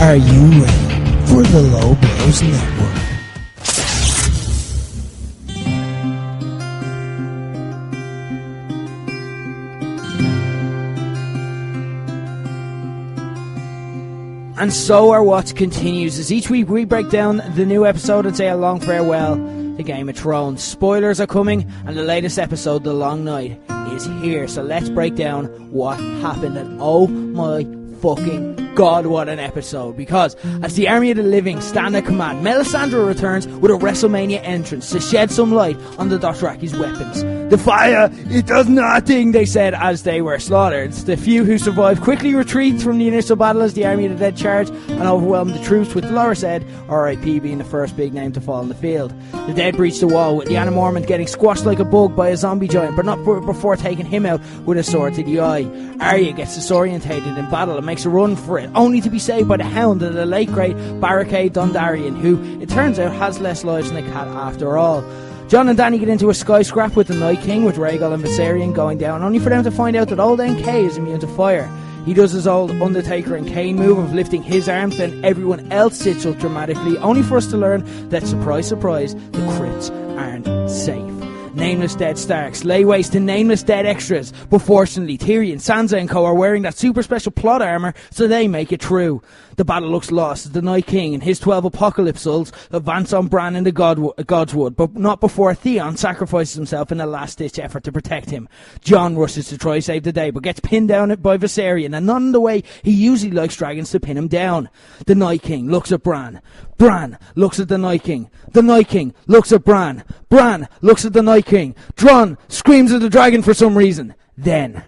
Are you ready for the Low Blows Network? And so our watch continues as each week we break down the new episode and say a long farewell to Game of Thrones. Spoilers are coming and the latest episode, The Long Night, is here. So let's break down what happened, and oh my fucking God, what an episode. Because as the Army of the Living stand at command, Melisandre returns with a WrestleMania entrance to shed some light on the Dothraki's weapons. The fire, it does nothing, they said as they were slaughtered. The few who survived quickly retreat from the initial battle as the Army of the Dead charged and overwhelmed the troops, with Dolores Ed, R.I.P. being the first big name to fall in the field. The Dead breached the wall, with Lyanna Mormont getting squashed like a bug by a zombie giant, but not before taking him out with a sword to the eye. Arya gets disorientated in battle and makes a run for it, only to be saved by the Hound and the late great Arya-KO Dondarrion, who, it turns out, has less lives than a cat after all. Jon and Dany get into a sky scrap with the Night King, with Rhaegal and Viserion going down, only for them to find out that old NK is immune to fire. He does his old Undertaker and Kane move of lifting his arms, then everyone else sits up dramatically, only for us to learn that, surprise, surprise, the crypts aren't safe. Nameless dead Starks lay waste to nameless dead extras, but fortunately Tyrion, Sansa and co are wearing that super special plot armour, so they make it through. The battle looks lost as the Night King and his 12 Apocalypse Souls advance on Bran in the Godswood, but not before Theon sacrifices himself in a last-ditch effort to protect him. Jon rushes to try save the day, but gets pinned down by Viserion, and not in the way he usually likes dragons to pin him down. The Night King looks at Bran. Bran looks at the Night King. The Night King looks at Bran. Bran looks at the Night King. Dron screams at the dragon for some reason. Then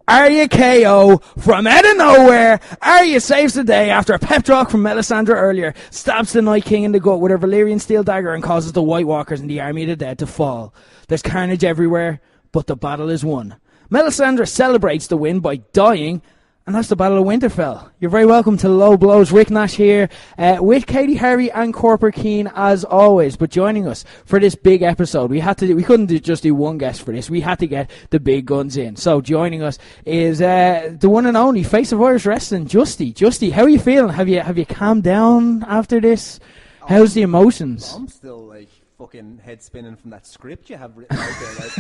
Arya-KO, from out of nowhere, Arya saves the day after a pep talk from Melisandre earlier, stabs the Night King in the gut with her Valyrian steel dagger and causes the White Walkers and the Army of the Dead to fall. There's carnage everywhere, but the battle is won. Melisandre celebrates the win by dying, and that's the Battle of Winterfell. You're very welcome to Low Blows. Rick Nash here with Katey, Harry and Corporate Keane as always. But joining us for this big episode, we couldn't just do one guest for this. We had to get the big guns in. So joining us is the one and only face of Irish wrestling, Justy. Justy, how are you feeling? Have you calmed down after this? How's the emotions? I'm still like fucking head spinning from that script you have written out there, like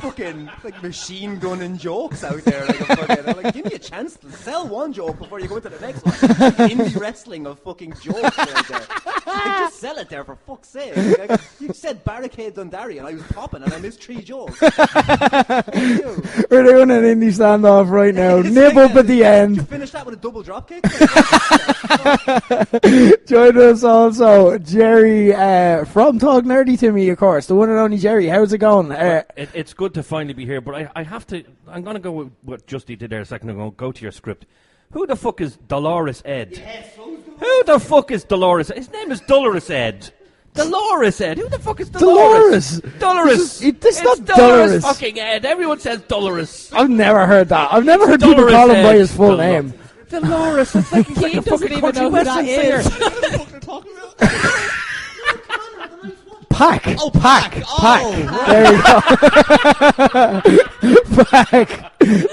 fucking like machine gunning jokes out there. I'm like, give me a chance to sell one joke before you go into the next one. Like, indie wrestling of fucking jokes right there. Like, just sell it there for fuck's sake. Like, you said Barricade Dondarrion and I was popping and I missed 3 jokes. We're doing an indie standoff right now. Nib up at the end. You finish that with a double drop kick. Join us also Gerry from Talk Nerdy to me, of course, the one and only Gerry. How's it going? It's good to finally be here, but I'm going to go with what Justy did there a second ago. Go to your script. Who the fuck is Dolores Ed? Yes, who the fuck is Dolores? His name is Dolores Ed. Dolores Ed. Who the fuck is Dolores? Dolores. It's not Dolores fucking Ed. Everyone says Dolores. I've never heard that. I've never heard people call him by his full name. Dolores. It's like he's like a fucking country western singer. Pack. Oh, Pack. Pack. There you go. Pack.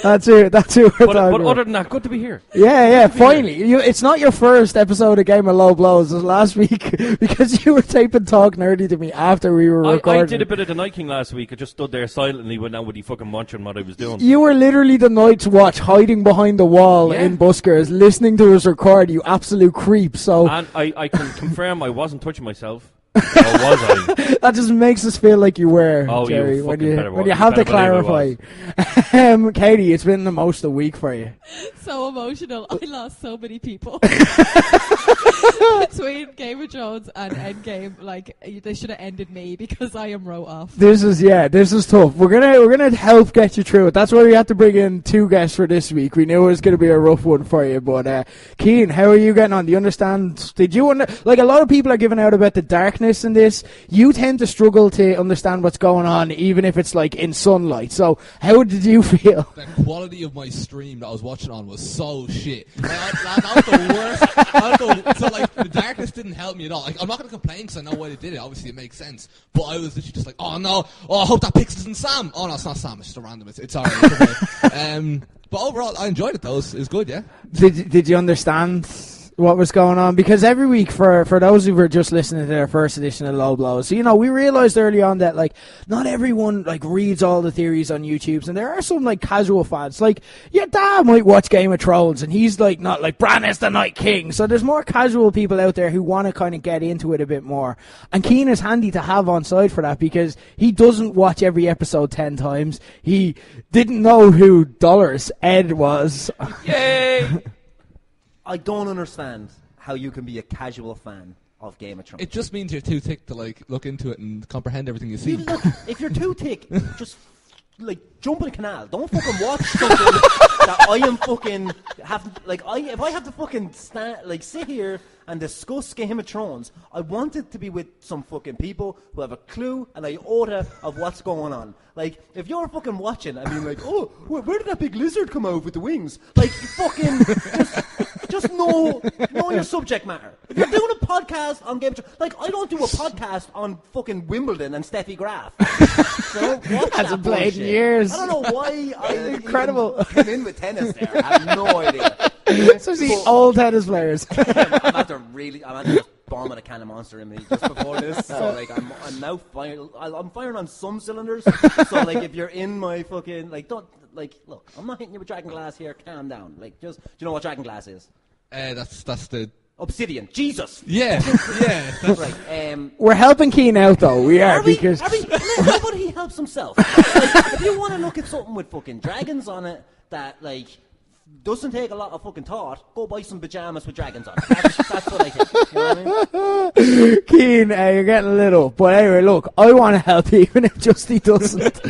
That's it. That's it. But other than that, good to be here. Yeah. Finally, it's not your first episode of Game of Low Blows. It was last week because you were taping Talk Nerdy to me after we were recording. I did a bit of the Night King last week. I just stood there silently when nobody fucking watching what I was doing. You were literally the Night's Watch, hiding behind the wall in buskers, listening to us record. You absolute creep. So, and I can confirm I wasn't touching myself. Or was I? That just makes us feel like you were, oh, Gerry, you when you have to clarify. Katey, it's been the most a week for you. So emotional. I lost so many people. Between Game of Thrones and Endgame, like, they should have ended me because I am wrote off. This is tough. We're gonna help get you through it. That's why we had to bring in 2 guests for this week. We knew it was gonna be a rough one for you, but Keane, how are you getting on? Do you understand? Did you like, a lot of people are giving out about the darkness in this? You tend to struggle to understand what's going on, even if it's like in sunlight. So how did you feel? The quality of my stream that I was watching on was so shit. That was the worst. So like, the darkness didn't help me at all. Like, I'm not going to complain because I know why they did it. Obviously it makes sense. But I was literally just like, oh no, I hope that Pix isn't Sam. Oh no, it's not Sam, it's just a random. It's alright. It's okay. But overall I enjoyed it though. It was good, yeah. Did you understand what was going on, because every week, for those who were just listening to their first edition of Low Blows, so, we realised early on that, like, not everyone, like, reads all the theories on YouTube, and there are some, like, casual fans. Like, your dad might watch Game of Thrones, and he's, like, not like, Bran is the Night King. So there's more casual people out there who want to kind of get into it a bit more. And Keane is handy to have on side for that, because he doesn't watch every episode 10 times. He didn't know who Dollars Ed was. Yay! I don't understand how you can be a casual fan of Game of Thrones. It just means you're too thick to like look into it and comprehend everything you see. Look, if you're too thick, just like jump in a canal. Don't fucking watch something that I am fucking if I have to fucking sit here and discuss Game of Thrones, I want it to be with some fucking people who have a clue and an iota of what's going on. Like, if you're fucking watching, I mean, like, oh, where did that big lizard come out with the wings? Like, fucking, just know your subject matter. If you're doing a podcast on Game of Thrones, like, I don't do a podcast on fucking Wimbledon and Steffi Graf. So watch Hasn't that played bullshit. in years. I don't know why I Incredible. even came in with tennis there. I have no idea. Especially old tennis players. I'm after just bombing a can of Monster in me just before this. So like I'm now I'm firing on some cylinders. So like if you're in my fucking look, I'm not hitting you with Dragon Glass here. Calm down. Like do you know what Dragon Glass is? That's the Obsidian. Jesus. yeah. That's right. We're helping Keane out, though. We are, because... Nobody helps himself. Like, if you want to look at something with fucking dragons on it that, like, doesn't take a lot of fucking thought, go buy some pajamas with dragons on it. That's what I think. You know what I mean? Keane, you're getting a little. But anyway, look, I want to help you, even if Justy doesn't.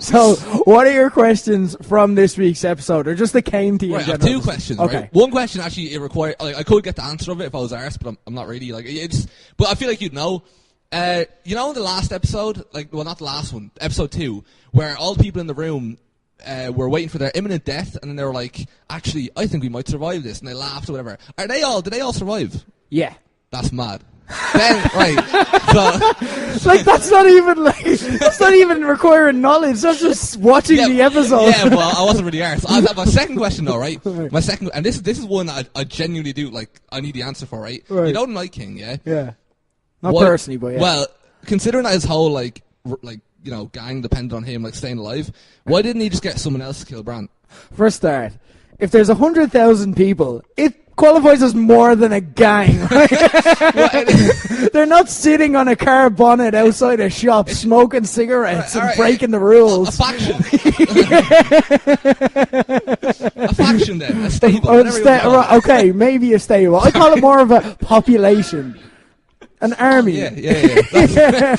So, what are your questions from this week's episode? Or just the Kane team? Right, I have two questions. Okay. Right? One question actually it required. Like, I could get the answer of it if I was asked, but I'm not really. Like, but I feel like you'd know. You know, in the last episode, not the last one, episode 2, where all the people in the room were waiting for their imminent death, and then they were like, "Actually, I think we might survive this," and they laughed or whatever. Did they all survive? Yeah. That's mad. Then, right, so that's not even requiring knowledge. That's just watching the episode. Yeah, well, I wasn't really arsed. My second question, though, right? My second, and this is one that I genuinely do, like, I need the answer for, right? You know the Night King, yeah? Yeah. Not personally, but yeah. Well, considering that his whole, gang depended on him, like, staying alive, why didn't he just get someone else to kill Bran? For a start, if there's 100,000 people, it qualifies as more than a gang. They're not sitting on a car bonnet outside a shop smoking cigarettes and breaking the rules. A faction. A faction, then. A stable. Okay, maybe a stable. I call it more of a population. An army. Yeah.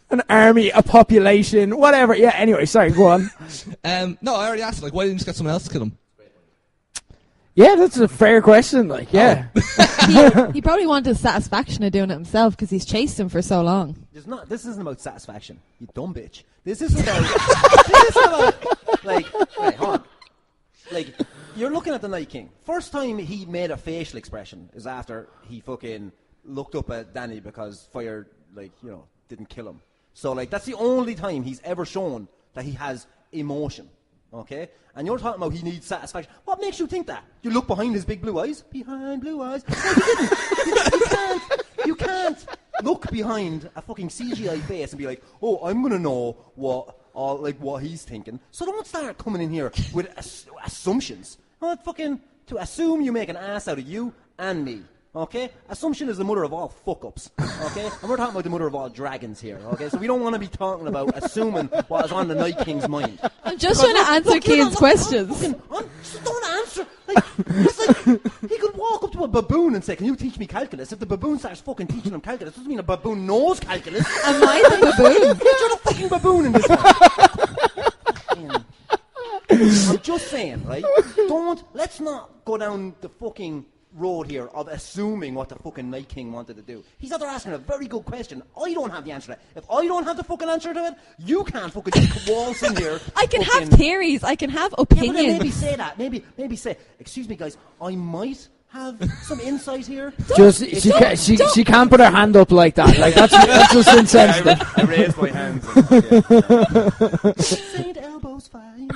An army, a population, whatever. Yeah, anyway, sorry, go on. No, I already asked, why didn't you just get someone else to kill him? Yeah, that's a fair question, yeah. He probably wanted the satisfaction of doing it himself because he's chased him for so long. This isn't about satisfaction, you dumb bitch. This is about, right, hold on. Like, you're looking at the Night King. First time he made a facial expression is after he fucking looked up at Dany because fire, didn't kill him. So, that's the only time he's ever shown that he has emotion. Okay? And you're talking about he needs satisfaction. What makes you think that? You look behind his big blue eyes? Behind blue eyes? No, you didn't. You can't look behind a fucking CGI face and be like, oh, I'm going to know what he's thinking. So don't start coming in here with assumptions. To assume you make an ass out of you and me. Okay? Assumption is the mother of all fuck-ups. Okay? And we're talking about the mother of all dragons here. Okay? So we don't want to be talking about assuming what is on the Night King's mind. I'm just trying to answer Keane's questions. Just don't answer. It's like, he could walk up to a baboon and say, can you teach me calculus? If the baboon starts fucking teaching him calculus, doesn't mean a baboon knows calculus. Am I the baboon? You're the fucking baboon in this one. I'm just saying, right? Let's not go down the fucking road here of assuming what the fucking Night King wanted to do. He's out there asking a very good question. I don't have the answer to it. If I don't have the fucking answer to it, you can't fucking just waltz in here. I can have theories. I can have opinions. Yeah, but maybe say that. Maybe say, excuse me, guys, I might have some insight here. She can't put her hand up like that. That's just insensitive. I raised my hands. Saint elbows fine.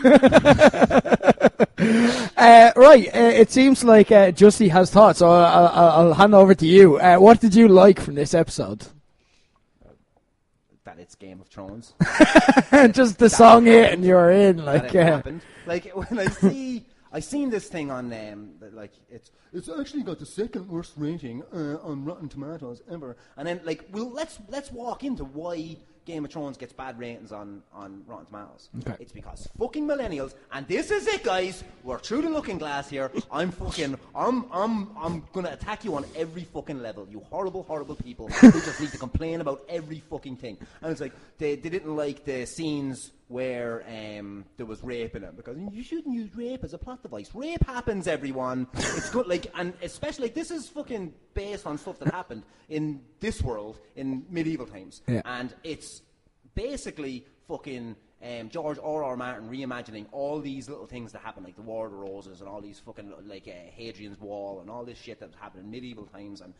Right, it seems like Justy has thoughts, so I'll hand over to you. What did you like from this episode? That it's Game of Thrones. Just the song hit and you're in. Like, that it happened. Like when I seen this thing on that, like it's actually got the second worst rating on Rotten Tomatoes ever. And then like let's walk into why Game of Thrones gets bad ratings on Rotten Tomatoes. Okay. It's because fucking millennials, and this is it, guys. We're through the looking glass here. I'm gonna attack you on every fucking level. You horrible, horrible people who just need to complain about every fucking thing. And it's like they didn't like the scenes where there was rape in it, because you shouldn't use rape as a plot device. Rape happens, everyone. It's good, like, and especially like, this is fucking based on stuff that happened in this world in medieval times, and it's basically fucking George R.R. Martin reimagining all these little things that happened, like the War of the Roses and all these fucking like Hadrian's Wall and all this shit that happened in medieval times and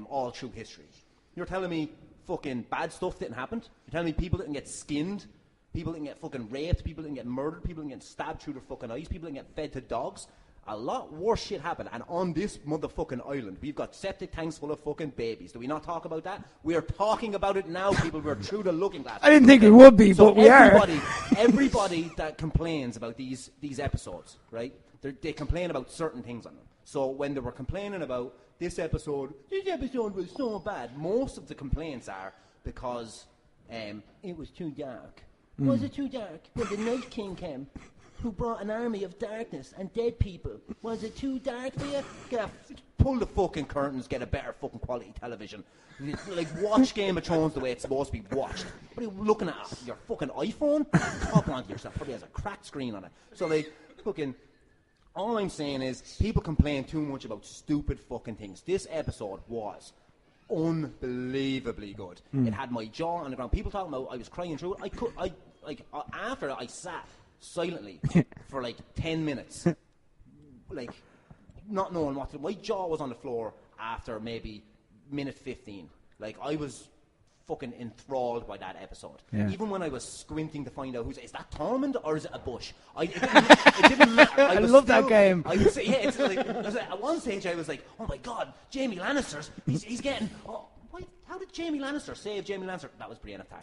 all through history. You're telling me fucking bad stuff didn't happen? You're telling me people didn't get skinned? People didn't get fucking raped, people didn't get murdered, people didn't get stabbed through their fucking eyes, people didn't get fed to dogs. A lot worse shit happened, and on this motherfucking island, we've got septic tanks full of fucking babies. Do we not talk about that? We are talking about it now, people. We're through the looking glass. I didn't think it would be, so but we are. Everybody that complains about these episodes, right? They complain about certain things on them. So when they were complaining about this episode was so bad, most of the complaints are because it was too dark. Was it too dark when the Night King came, who brought an army of darkness and dead people? Was it too dark for you? Pull the fucking curtains, get a better fucking quality television. Like, watch Game of Thrones the way it's supposed to be watched. What are you looking at? Your fucking iPhone? Cop onto yourself. Probably has a cracked screen on it. So, like, fucking... All I'm saying is, people complain too much about stupid fucking things. This episode was unbelievably good. It had my jaw on the ground. People talking about I was crying through it. After I sat silently for like 10 minutes, like not knowing what to do. My jaw was on the floor after maybe minute 15. Like, I was fucking enthralled by that episode. Yeah. Even when I was squinting to find out is that Tormund or is it a bush? It didn't matter. I love that game. It's like, at one stage I was like, oh my god, Jaime Lannister's, he's getting... How did Jaime Lannister save Jaime Lannister? That was Brienne of Tarth.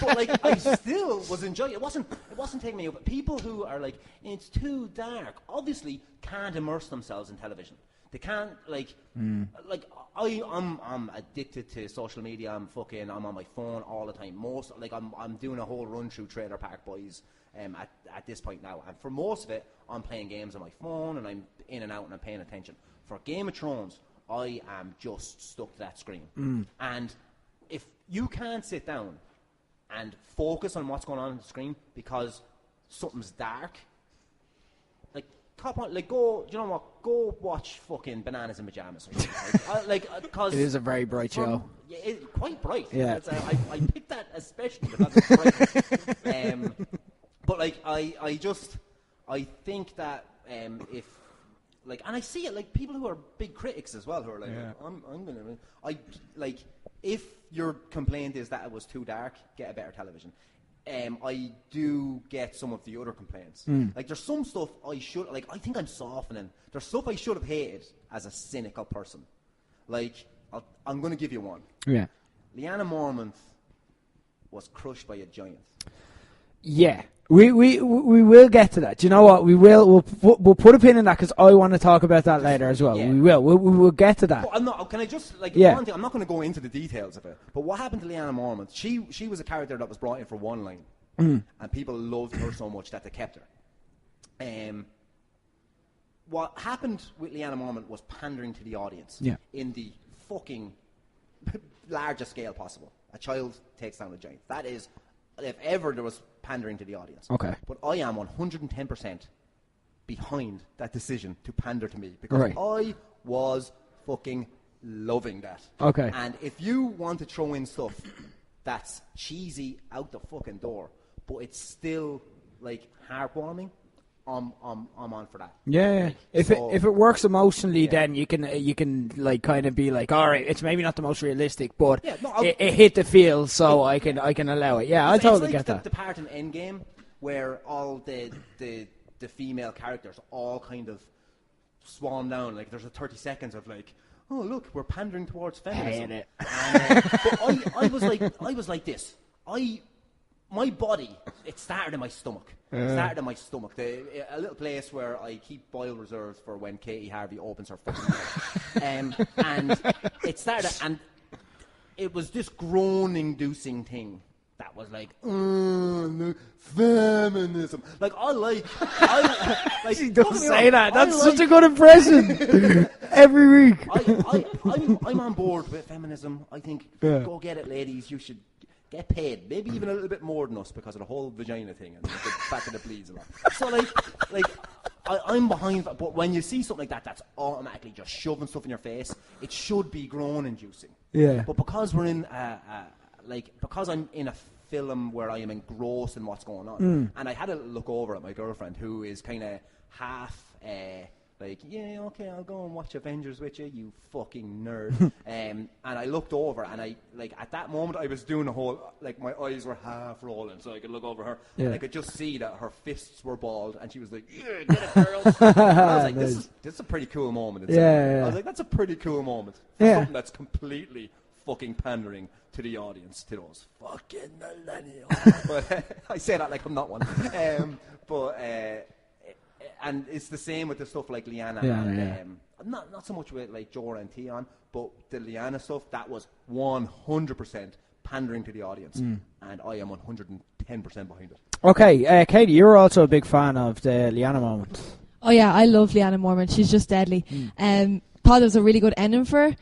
But I still was enjoying it. It wasn't taking me over. People who are like, it's too dark, obviously can't immerse themselves in television. They can't, I'm addicted to social media. I'm on my phone all the time. I'm doing a whole run through Trailer Park Boys at this point now. And for most of it, I'm playing games on my phone and I'm in and out and I'm paying attention. For Game of Thrones, I am just stuck to that screen. And if you can't sit down and focus on what's going on the screen because something's dark, go watch fucking Bananas in Pajamas or something. Cause it is a very bright show. Yeah, it's quite bright. Yeah. I picked that especially because it's bright. But I think that if... and I see it, people who are big critics as well, who are if your complaint is that it was too dark, get a better television. I do get some of the other complaints. There's some stuff I think I'm softening. There's stuff I should have hated as a cynical person. I'm going to give you one. Yeah. Lyanna Mormont was crushed by a giant. Yeah. We will get to that. Do you know what? We'll put a pin in that because I want to talk about that later as well. Yeah. We will get to that. But one thing, I'm not going to go into the details of it, but what happened to Lyanna Mormont? She was a character that was brought in for one line, and people loved her so much that they kept her. What happened with Lyanna Mormont was pandering to the audience in the fucking largest scale possible. A child takes down a giant. That is... if ever there was pandering to the audience. Okay. But I am 110% behind that decision to pander to me because I was fucking loving that. Okay. And if you want to throw in stuff that's cheesy out the fucking door, but it's still heartwarming, I'm on for that. Yeah. If it works emotionally, then you can kind of be like, all right, it's maybe not the most realistic, but it hit the feel, so I can allow it. Yeah, I totally get that. The part in Endgame where all the the female characters all kind of swan down. Like there's a 30 seconds of like, oh look, we're pandering towards feminism. Hate it. And, but I was like this. My body, it started in my stomach. It started in my stomach. A little place where I keep boil reserves for when Katie Harvey opens her fucking mouth. And it started, and it was this groan-inducing thing that was like, feminism. Like, She doesn't say that. That's such a good impression. Every week. I'm on board with feminism. I think, go get it, ladies. You should get paid. Maybe even a little bit more than us because of the whole vagina thing and the fact that it bleeds a lot. So, I'm behind, but when you see something like that, that's automatically just shoving stuff in your face. It should be groan-inducing. Yeah. But because we're in, because I'm in a film where I am engrossed in what's going on, and I had a look over at my girlfriend, who is kind of half, yeah, okay, I'll go and watch Avengers with you, you fucking nerd. And I looked over, and at that moment, I was doing a whole, my eyes were half rolling, so I could look over her, and I could just see that her fists were balled, and she was like, yeah, get it, girls. I was like, this is a pretty cool moment. I was like, that's a pretty cool moment. For something that's completely fucking pandering to the audience, to those fucking millennials. But I say that like I'm not one. And it's the same with the stuff like Lyanna and not so much with like Jorah and Theon, but the Lyanna stuff, that was 100% pandering to the audience, and I am 110% behind it. Okay, Katie, you're also a big fan of the Lyanna moment. Oh yeah, I love Lyanna Mormont. She's just deadly. Thought it was a really good ending for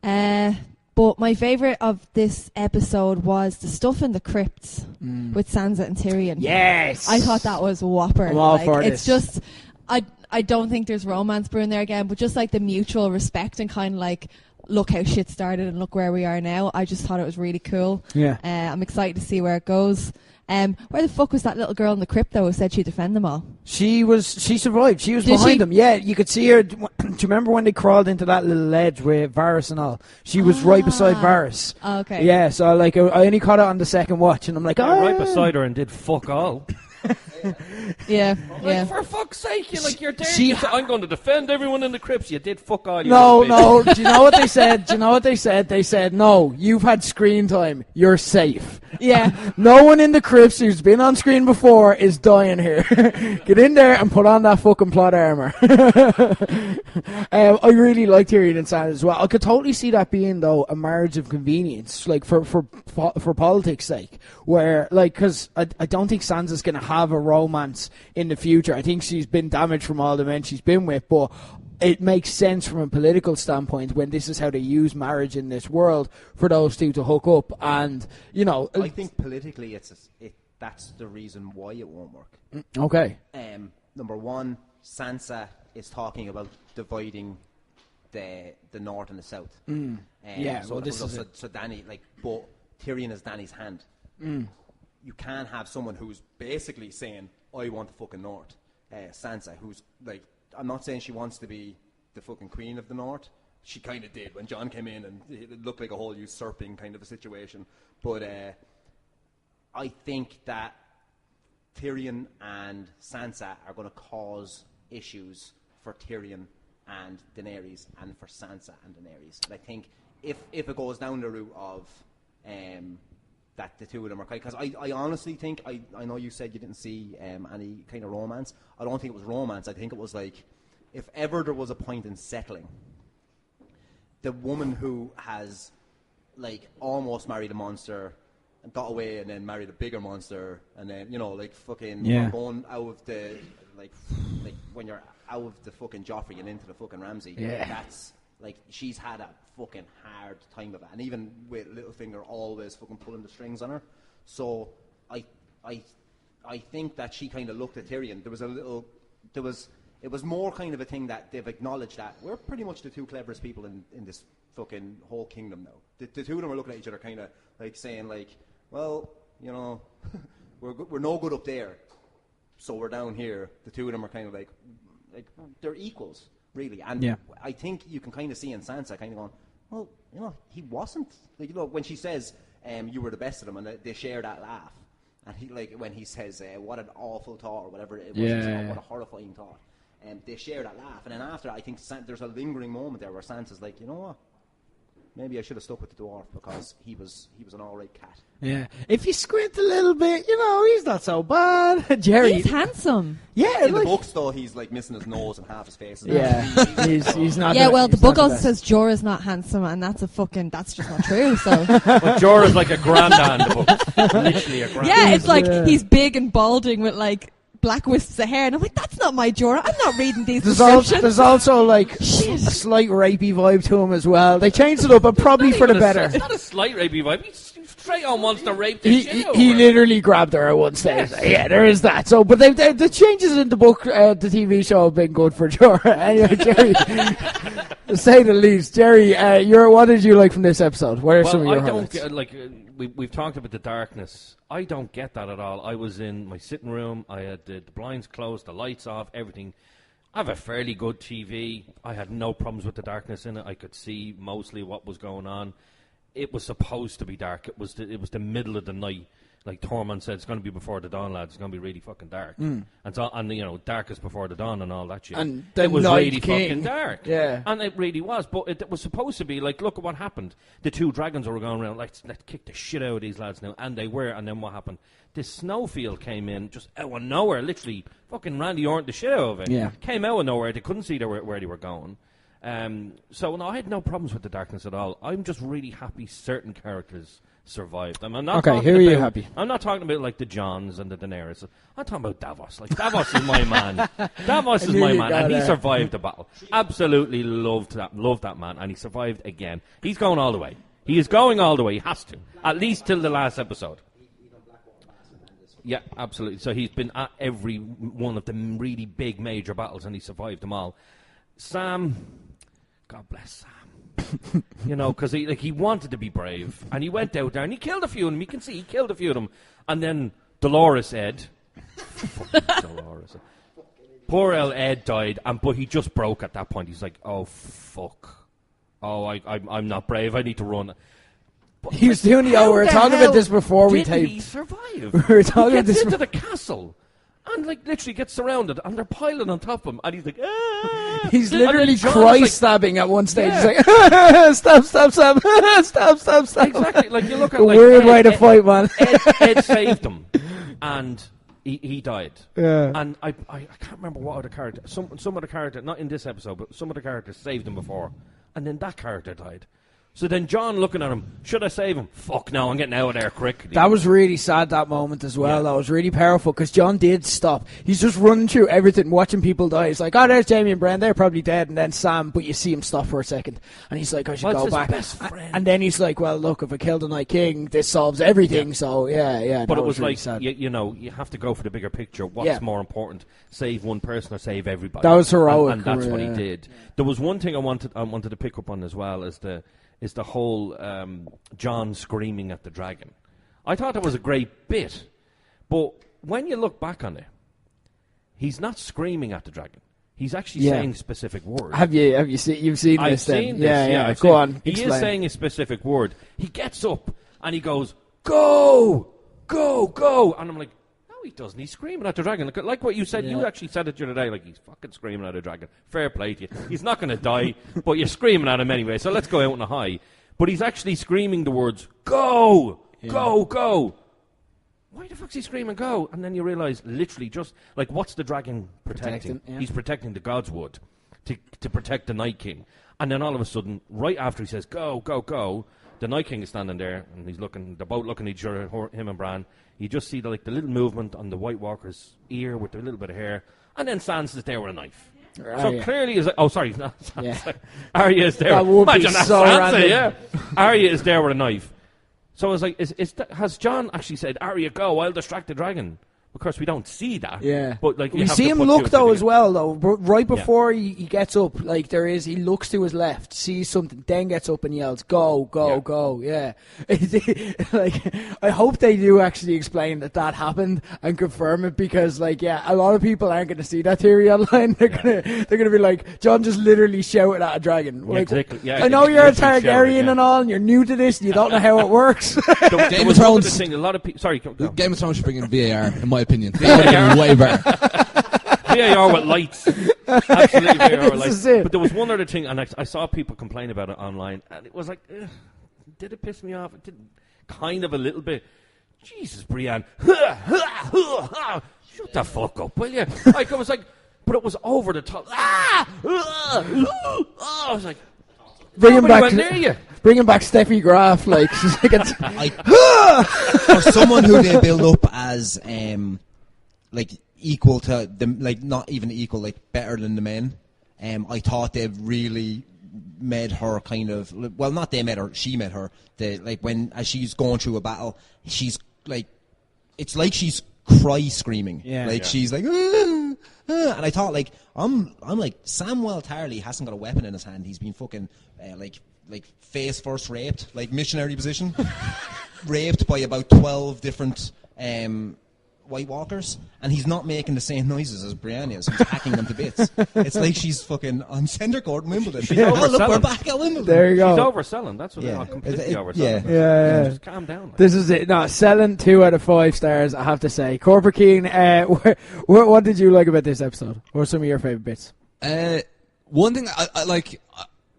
her. But my favourite of this episode was the stuff in the crypts with Sansa and Tyrion. Yes! I thought that was whopper. I'm all for it's this. just, I don't think there's romance brewing there again, but just like the mutual respect and kind of like, look how shit started and look where we are now. I just thought it was really cool. Yeah. I'm excited to see where it goes. Where the fuck was that little girl in the crypt though who said she'd defend them all? She survived. She was Did behind she? them. Yeah, you could see her. Do you remember when they crawled into that little ledge with Varys and all? She was right beside Varys. Okay. Yeah, so I only caught it on the second watch, and I'm like, oh, right beside her and did fuck all. Yeah. Like, for fuck's sake, you're there. She You said, I'm going to defend everyone in the crypts. You did fuck all. You No. little bitch. Do you know what they said? They said, no, you've had screen time. You're safe. Yeah. No one in the crypts who's been on screen before is dying here. Get in there and put on that fucking plot armor. I really liked Tyrion and Sansa as well. I could totally see that being, though, a marriage of convenience, like for politics' sake, where, because I don't think Sansa's going to have a romance in the future. I think she's been damaged from all the men she's been with, but it makes sense from a political standpoint when this is how they use marriage in this world for those two to hook up. And, I think politically that's the reason why it won't work. Okay. Number one, Sansa is talking about dividing the north and the south. So Dany, but Tyrion is Dany's hand. You can't have someone who's basically saying, I want the fucking north. Sansa, who's I'm not saying she wants to be the fucking queen of the north. She kind of did when Jon came in, and it looked like a whole usurping kind of a situation. But I think that Tyrion and Sansa are going to cause issues for Tyrion and Daenerys, and for Sansa and Daenerys. And I think if it goes down the route of that the two of them are, because I honestly think, I know you said you didn't see any kind of romance. I don't think it was romance. I think it was if ever there was a point in settling, the woman who has almost married a monster and got away, and then married a bigger monster, and then going out of the when you're out of the fucking Joffrey and into the fucking Ramsay. Yeah. That's she's had a fucking hard time of it, and even with Littlefinger always fucking pulling the strings on her. So I think that she kind of looked at Tyrion. It was more kind of a thing that they've acknowledged that we're pretty much the two cleverest people in this fucking whole kingdom now. The two of them are looking at each other kind of saying well, we're no good up there, so we're down here. The two of them are kind of like they're equals, really. And I think you can kind of see in Sansa kind of going, well, he wasn't. When she says, you were the best of them, and they share that laugh. And he when he says, "What an awful thought," or whatever it was, Yeah. what a horrifying thought. And they share that laugh, and then after, I think there's a lingering moment there where Sansa's like, you know what? Maybe I should have stuck with the dwarf because he was an all right cat. Yeah. If you squint a little bit, he's not so bad. Jerry. He's handsome. Yeah. In the books, though, he's like missing his nose and half his face. Yeah. he's not. Yeah, well, the book also best. says Jorah's not handsome, and that's just not true. So But Jorah's like a grandad in the book. Literally a grandad. yeah, it's like he's big and balding with like black wisps of hair, and I'm like, that's not my Jorah. I'm not reading these descriptions. There's also like Shit. a slight rapey vibe to him as well. They changed it up, but probably for the better. It's not a slight rapey vibe. He straight on wants to rape the shit out of He her. literally grabbed her at one stage. Yes. Yeah, there is that. So, but the changes in the book, the TV show, have been good for Jorah. Anyway, Jerry, to say the least. Jerry, what did you like from this episode? What are some of your highlights? We've talked about the darkness. I don't get that at all. I was in my sitting room. I had the blinds closed, the lights off, everything. I have a fairly good TV. I had no problems with the darkness in it. I could see mostly what was going on. It was supposed to be dark. It was the middle of the night. Like Tormund said, it's going to be before the dawn, lads. It's going to be really fucking dark. And darkest before the dawn and all that shit. And it was Night really King. fucking dark. Yeah. And it really was. But it was supposed to be like, look at what happened. The two dragons were going around, let's kick the shit out of these lads now. And they were. And then what happened? This snowfield came in just out of nowhere, literally fucking Randy Orton the shit out of it. Yeah. Came out of nowhere. They couldn't see where they were going. So no, I had no problems with the darkness at all. I'm just really happy certain characters survived. I'm not Okay, talking who are you about- happy? I'm not talking about like the Johns and the Daenerys. I'm talking about Davos. Like Davos is my man. Davos is knew my you man, got and he there. survived the battle. Absolutely loved that man, and he survived again. He's going all the way. He is going all the way. He has to, at least till the last episode. Yeah, absolutely. So he's been at every one of the really big major battles, and he survived them all. Sam, God bless Sam. Because he wanted to be brave, and he went out there and he killed a few of them. You can see he killed a few of them, and then Dolores Ed, Dolores, poor old Ed died, but he just broke at that point. He's like, oh fuck, I'm not brave. I need to run. But He was doing we were talking about this before we did he taped. survive? We were talking he about gets this into the castle and literally gets surrounded, and they're piling on top of him, and he's like, ah! He's And then literally Jon is Christ like- stabbing at one stage. Yeah. He's like, stop, stop. Exactly. Like you look at A like weird Ed- way to Ed- fight, man. Ed saved him, and he died. Yeah. And I can't remember what other character. Some of the character, not in this episode, but some of the characters saved him before, and then that character died. So then Jon looking at him, should I save him? Fuck no, I'm getting out of there quick. That was really sad, that moment as well. Yeah. That was really powerful because Jon did stop. He's just running through everything, watching people die. He's like, oh, there's Jaime and Bran, they're probably dead. And then Sam, but you see him stop for a second. And he's like, I should Well, go it's his back. best friend. And then he's like, well, look, if I kill the Night King, this solves everything. So, yeah. But that it was really like, sad. you have to go for the bigger picture. What's Yeah. more important, save one person or save everybody? That was heroic, And that's what he yeah. did. There was one thing I wanted to pick up on as well, is the whole Jon screaming at the dragon. I thought that was a great bit, but when you look back on it, he's not screaming at the dragon. He's actually saying specific words. Have you seen? You've seen I've this? Then? seen this. Yeah. I've Go seen- on. He explain. is saying a specific word. He gets up and he goes, "Go, go, go!" And I'm like, no, he doesn't. He's screaming at the dragon. Like what you said. Yeah. You actually said it the other day. Like, he's fucking screaming at a dragon. Fair play to you. He's not going to die, but you're screaming at him anyway. So let's go out on a high. But he's actually screaming the words, "Go, go, go." Why the fuck's he screaming go? And then you realise, literally, just like, what's the dragon protecting? Protecting, yeah. He's protecting the God's Wood to protect the Night King. And then all of a sudden, right after he says go, go, go, the Night King is standing there and he's looking, they're both looking at each other, him and Bran. You just see the little movement on the White Walker's ear with a little bit of hair. And then Sansa's there with a knife. So yeah. clearly, not Sansa. Yeah. Arya is there. That would be Imagine that, so Sansa, random. yeah. Arya is there with a knife. So I was like, has Jon actually said, Arya, go, I'll distract the dragon? Of course, we don't see that. Yeah, but like we see him look though as well. Though right before he gets up, like he looks to his left, sees something, then gets up and yells, "Go, go, go!" Yeah, like I hope they do actually explain that happened and confirm it, because like a lot of people aren't going to see that theory online. They're gonna be like, John just literally shouted at a dragon. Like, exactly. Yeah, I know you're a Targaryen and all, and you're new to this, and you don't know how it works. Game of Thrones. A lot of people. Sorry, go. Game of Thrones should bring in VAR, in my opinion. VAR would have been way better. VAR with lights. Absolutely VAR with lights. But there was one other thing, and I saw people complain about it online, and it was like, did it piss me off? It did kind of a little bit. Jesus, Brienne. Shut the fuck up, will you? Like, I was like, but it was over the top. I was like, bringing back near you. Bringing back Steffi Graf, like she's like for someone who they build up as like equal to them, like not even equal, like better than the men. I thought they really made her kind of, well, not they made her, she made her. Like as she's going through a battle, she's like, it's like she's screaming. She's like, and I thought like I'm like, Samwell Tarly hasn't got a weapon in his hand. He's been fucking like face first raped, like missionary position, raped by about 12 different White Walkers, and he's not making the same noises as Brienne is. He's hacking them to bits. It's like she's fucking on centre court in Wimbledon. Overselling. Look, we're back at Wimbledon. There you go. She's overselling. That's what they're completely overselling. Yeah. Just calm down. Like. This is it. No, selling 2 out of 5 stars, I have to say. Corporate Keane, what did you like about this episode? What are some of your favourite bits? One thing I like,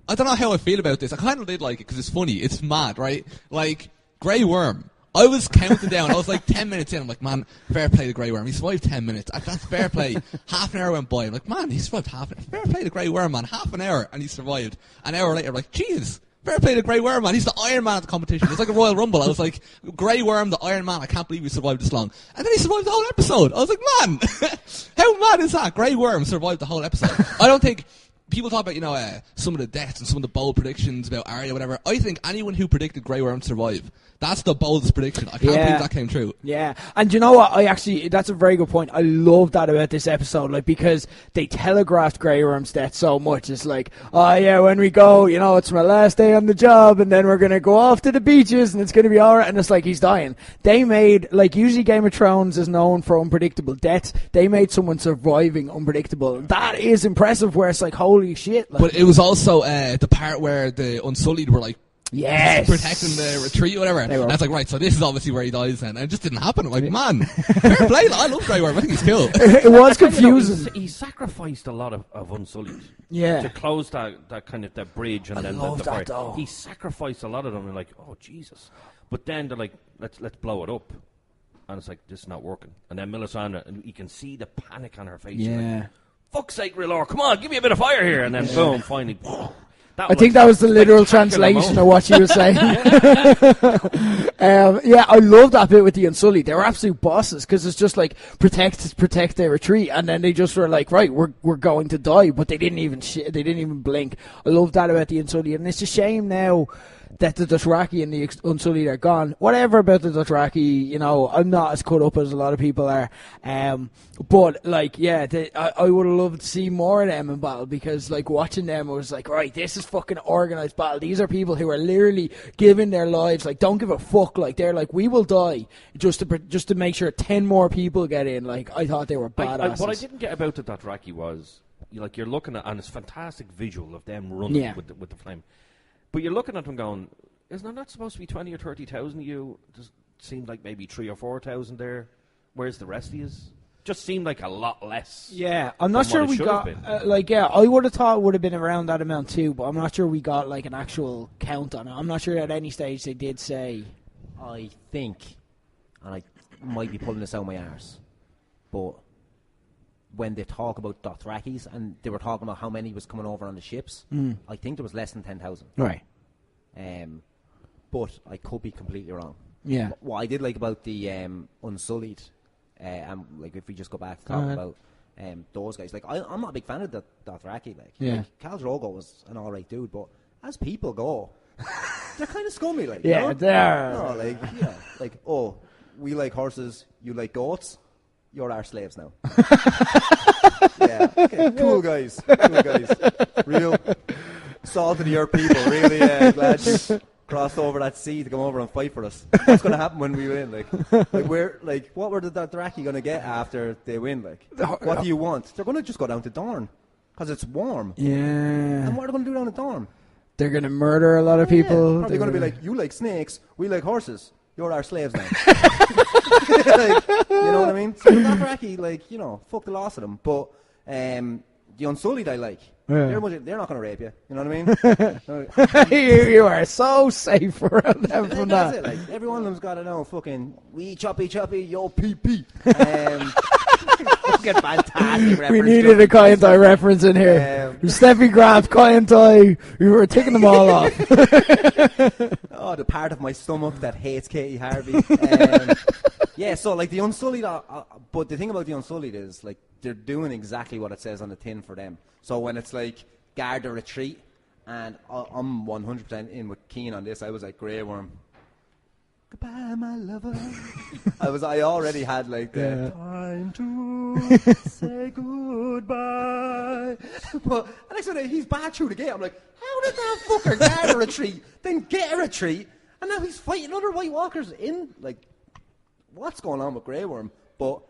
I don't know how I feel about this. I kind of did like it because it's funny. It's mad, right? Like, Grey Worm. I was counting down. I was like 10 minutes in. I'm like, man, fair play to Grey Worm. He survived 10 minutes. That's fair play. Half an hour went by. I'm like, man, he survived half an hour. Fair play to Grey Worm, man. Half an hour, and he survived. An hour later, I'm like, Jesus, fair play to Grey Worm, man. He's the Iron Man at the competition. It's like a Royal Rumble. I was like, Grey Worm, the Iron Man. I can't believe he survived this long. And then he survived the whole episode. I was like, man, how mad is that? Grey Worm survived the whole episode. I don't think... People talk about, some of the deaths and some of the bold predictions about Arya, whatever. I think anyone who predicted Grey Worm to survive, that's the boldest prediction. I can't believe that came true. Yeah, and you know what? That's a very good point. I love that about this episode, like, because they telegraphed Grey Worm's death so much. It's like, oh yeah, when we go, it's my last day on the job, and then we're gonna go off to the beaches, and it's gonna be alright. And it's like he's dying. They made, like, usually Game of Thrones is known for unpredictable deaths. They made someone surviving unpredictable. That is impressive. Where it's like, holy shit! Like, but it was also the part where the Unsullied were like, yes, protecting the retreat or whatever. And I was like, right, so this is obviously where he dies then. And it just didn't happen. I'm like, man, fair play. I love Grey Worm. I think he's cool. It was confusing. He sacrificed a lot of Unsullied. Yeah. To close that kind of that bridge and then the fire. Though. He sacrificed a lot of them. And like, oh Jesus! But then they're like, let's blow it up. And it's like, this is not working. And then Melisandre, and you can see the panic on her face. Yeah. Like, fuck's sake, R'hllor, come on, give me a bit of fire here. And then boom, finally. I think that was the literal translation of what she was saying. I love that bit with the Unsullied. They were absolute bosses, because it's just like protect their retreat, and then they just were like, right, we're going to die, but they didn't even blink. I love that about the Unsullied, and it's a shame now that the Dothraki and the Unsullied are gone. Whatever about the Dothraki, I'm not as cut up as a lot of people are. But, like, I would have loved to see more of them in battle, because, like, watching them, I was like, right, this is fucking organised battle. These are people who are literally giving their lives, like, don't give a fuck. Like, they're like, we will die just to make sure 10 more people get in. Like, I thought they were badasses. What I didn't get about the Dothraki was, you're looking at, and it's a fantastic visual of them running with the flame. But you're looking at them going, isn't there not supposed to be 20 or 30,000 of you? It just seemed like maybe 3,000 or 4,000 there. Where's the rest of you? Just seemed like a lot less. Yeah, I'm not sure we got, I would have thought it would have been around that amount too, but I'm not sure we got, like, an actual count on it. I'm not sure at any stage they did say. I think, and I might be pulling this out of my arse, but when they talk about Dothrakis, and they were talking about how many was coming over on the ships, I think there was less than 10,000. Right. But I could be completely wrong. Yeah. What I did like about the Unsullied, and like if we just go back to talk about those guys, like I'm not a big fan of the Dothraki. Like Khal Drogo was an alright dude, but as people go, they're kind of scummy. Like, they're like we like horses, you like goats. you're our slaves now. Yeah, okay, cool guys. Real salt of the earth people. Really glad you crossed over that sea to come over and fight for us. What's going to happen when we win? What were the Dothraki going to get after they win? What do you want? They're going to just go down to Dorne because it's warm. Yeah. And what are they going to do down at Dorne? They're going to murder a lot of people. Yeah. Probably going to be like, you like snakes, we like horses. You're our slaves now. You know what I mean? So the Dothraki, fuck the loss of them. But the Unsullied I like. Yeah. They're not going to rape you. You know what I mean? you are so safe around them from that. That's it. Every one of them's got to know fucking, we choppy, yo pee. Fucking fantastic reference. We needed a Katey reference in here. Steffi Grant, Katey. We were taking them all off. Oh, the part of my stomach that hates Katie Harvey. So the Unsullied, but the thing about the Unsullied is, they're doing exactly what it says on the tin for them. So when it's guard the retreat, and I'm 100% in with Keen on this, I was like, Grey Worm, goodbye, my lover. I already had the time to say goodbye. But the next minute he's back through the gate. I'm like, how did that fucker guard a retreat, then get a retreat, and now he's fighting other White Walkers in what's going on with Grey Worm? But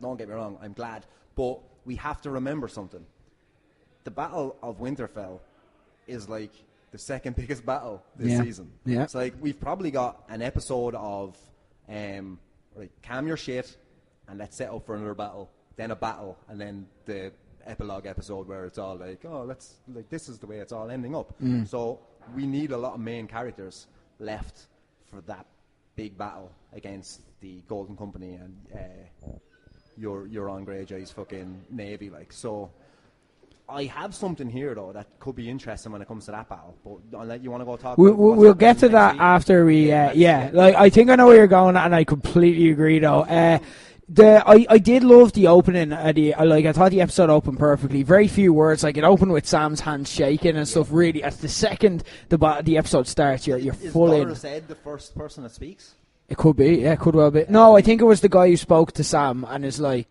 don't get me wrong, I'm glad. But we have to remember something. The Battle of Winterfell is the second biggest battle this season. Yeah. It's we've probably got an episode of calm your shit and let's set up for another battle, then a battle, and then the epilogue episode where it's all this is the way it's all ending up. So we need a lot of main characters left for that big battle against the Golden Company and your Euron Greyjoy's fucking navy. So I have something here though that could be interesting when it comes to that battle. But I'll let you want to go talk. We'll get to that after we. I think I know where you're going, and I completely agree though. I did love the opening. I thought the episode opened perfectly. Very few words. It opened with Sam's hands shaking and stuff. Really, at the second the episode starts, you're full in. Is Ed the first person that speaks? It could be, yeah, it could well be. No, I think it was the guy who spoke to Sam and is go.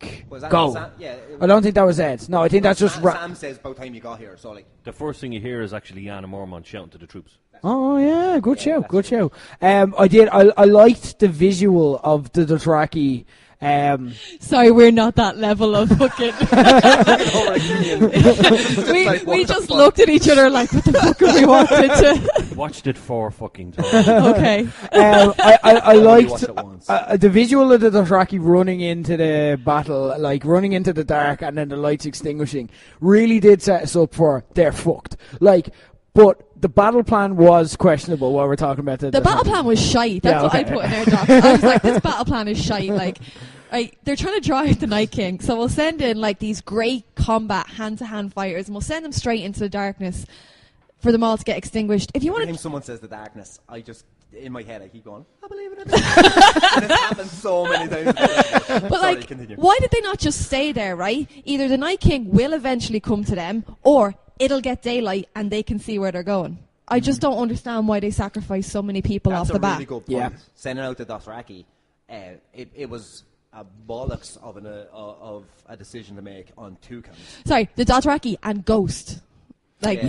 Sam? Yeah, I don't think that was Ed. No, I think that's just... Sam says about time you got here, so The first thing you hear is actually Lyanna Mormont shouting to the troops. Oh, yeah, good show. I liked the visual of the Dothraki... Sorry, we're not that level of fucking... we just looked at each other what the fuck are we wanted to... Watched it 4 fucking times. Okay. I liked the visual of the Dothraki running into the battle, running into the dark and then the lights extinguishing. Really did set us up for they're fucked. But the battle plan was questionable while we're talking about the battle plan was shite. That's what I put in our doc. I was this battle plan is shite. They're trying to draw out the Night King, so we'll send in these great combat hand-to-hand fighters, and we'll send them straight into the darkness for them all to get extinguished. If you want to, someone says the darkness, I just in my head I keep going, I believe in it. And it's happened so many times. But Sorry, why did they not just stay there? Right? Either the Night King will eventually come to them, or it'll get daylight and they can see where they're going. I just don't understand why they sacrifice so many people off the bat. That's a really good point. Yeah. Sending out the Dothraki, it was a bollocks of a decision to make on 2 counts. Sorry, the Dothraki and Ghost. That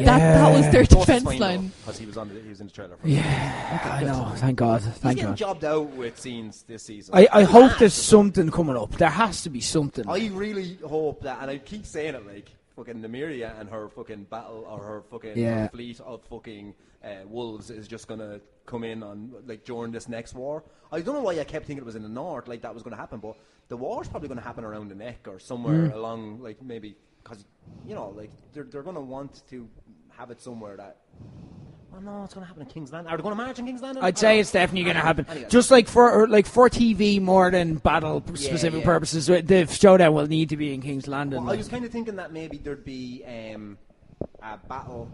was their defense line. Because he was in the trailer. I know. Thank God. He's getting jobbed out with scenes this season. I hope there's something coming up. There has to be something. I really hope that, and I keep saying it fucking Nymeria and her fucking battle or her fucking her fleet of fucking wolves is just gonna come in on during this next war. I don't know why I kept thinking it was in the north that was gonna happen, but the war's probably gonna happen around the neck or somewhere along maybe because they're gonna want to have it somewhere that. Oh no, it's going to happen in King's Landing. Are they going to march in King's Landing? I'd say it's definitely going to happen. Anyway. Just for TV more than battle specific purposes, the showdown will need to be in King's Landing. Well, I was kind of thinking that maybe there'd be a battle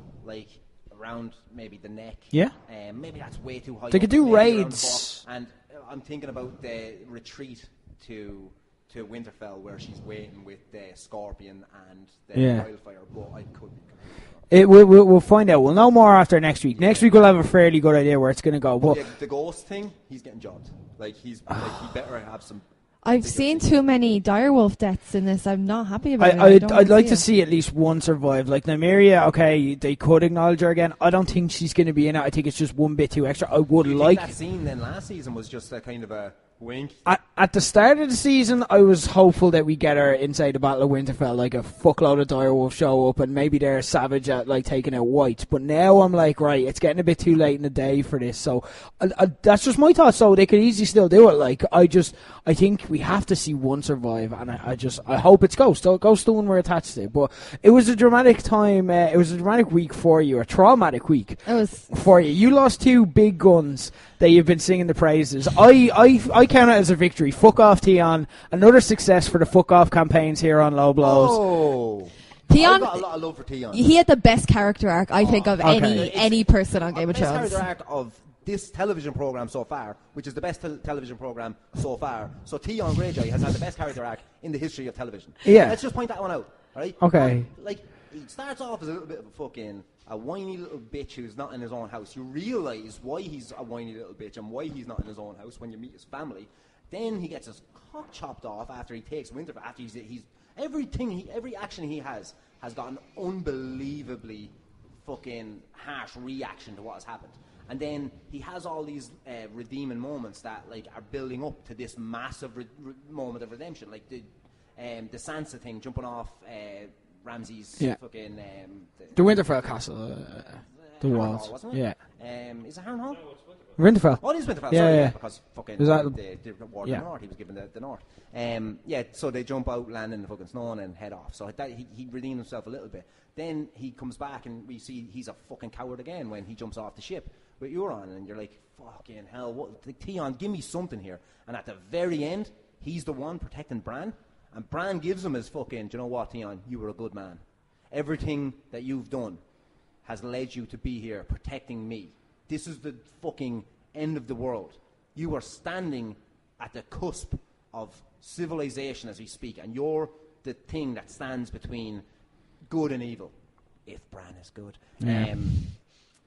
around maybe the neck. Yeah. Maybe that's way too high. They could do raids. And I'm thinking about the retreat to Winterfell where she's waiting with the Scorpion and the Wildfire, but I could be. We'll find out. We'll know more after next week. Next week we'll have a fairly good idea where it's going to go. But the Ghost thing, he's getting jobbed. He better have some I've seen too many direwolf deaths in this. I'm not happy about it. I'd like to see at least one survive. Like Nymeria, okay, they could acknowledge her again. I don't think she's going to be in it. I think it's just one bit too extra. I would like that scene then last season was just a kind of a wink. At the start of the season, I was hopeful that we get her inside the Battle of Winterfell, like a fuckload of direwolves show up, and maybe they're savage at like taking out whites. But now I'm like, right, it's getting a bit too late in the day for this. So that's just my thought. So they could easily still do it. Like I think we have to see one survive, and I hope it's Ghost. Ghost the one we're attached to. But it was a dramatic time. It was a dramatic week for you, a traumatic week. It was for you. You lost 2 big guns that you've been singing the praises. I count it as a victory. Fuck off, Theon. Another success for the fuck off campaigns here on Low Blows. Oh, Theon. I've got a lot of love for Theon. He had the best character arc, I think, of any person on Game of Thrones. Best character arc of this television program so far, which is the best television program so far. So Theon Greyjoy has had the best character arc in the history of television. Yeah. Let's just point that one out, right? Okay. Like, he starts off as a little bit of a fucking a whiny little bitch who's not in his own house. You realise why he's a whiny little bitch and why he's not in his own house when you meet his family. Then he gets his cock chopped off after he takes Winterfell. After he's every action he has got an unbelievably fucking harsh reaction to what has happened. And then he has all these redeeming moments that like are building up to this massive moment of redemption, like the Sansa thing, jumping off Ramsay's fucking the Winterfell castle, the walls, wasn't it? Yeah. Is it Harrenhal? Winterfell. Oh, it is Winterfell. Yeah, sorry, yeah. Because fucking Is that the War of the North, he was given the North. So they jump out, land in the fucking snow, and head off. So he redeemed himself a little bit. Then he comes back, and we see he's a fucking coward again when he jumps off the ship with Euron, and you're like, fucking hell, what? Like, Theon, give me something here. And at the very end, he's the one protecting Bran, and Bran gives him his fucking, do you know what, Theon, you were a good man. Everything that you've done has led you to be here protecting me. This is the fucking end of the world. You are standing at the cusp of civilization as we speak, and you're the thing that stands between good and evil. If Bran is good. Yeah.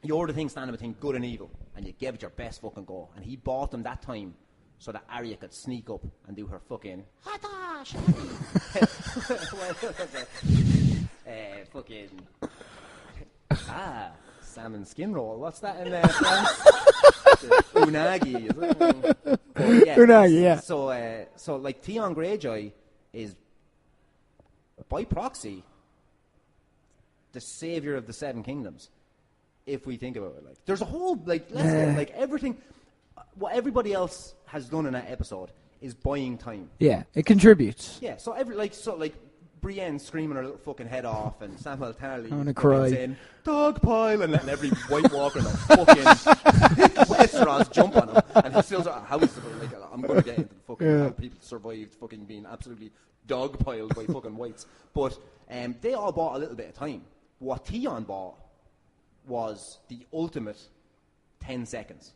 You're the thing standing between good and evil, and you gave it your best fucking go. And he bought them that time so that Arya could sneak up and do her fucking fucking salmon skin roll. What's that in there? Unagi, is it? Unagi, yeah. So like Theon Greyjoy is by proxy the savior of the Seven Kingdoms. If we think about it, like there's a whole like everything, what everybody else has done in that episode is buying time. Yeah, it contributes. Yeah, so Brienne screaming her little fucking head off, and Samuel cry. saying dogpile, and letting every White Walker in the fucking Westeros jump on him, and he still how is it like I'm going to get into the fucking how people survived fucking being absolutely dogpiled by fucking whites, but they all bought a little bit of time. What Theon bought was the ultimate 10 seconds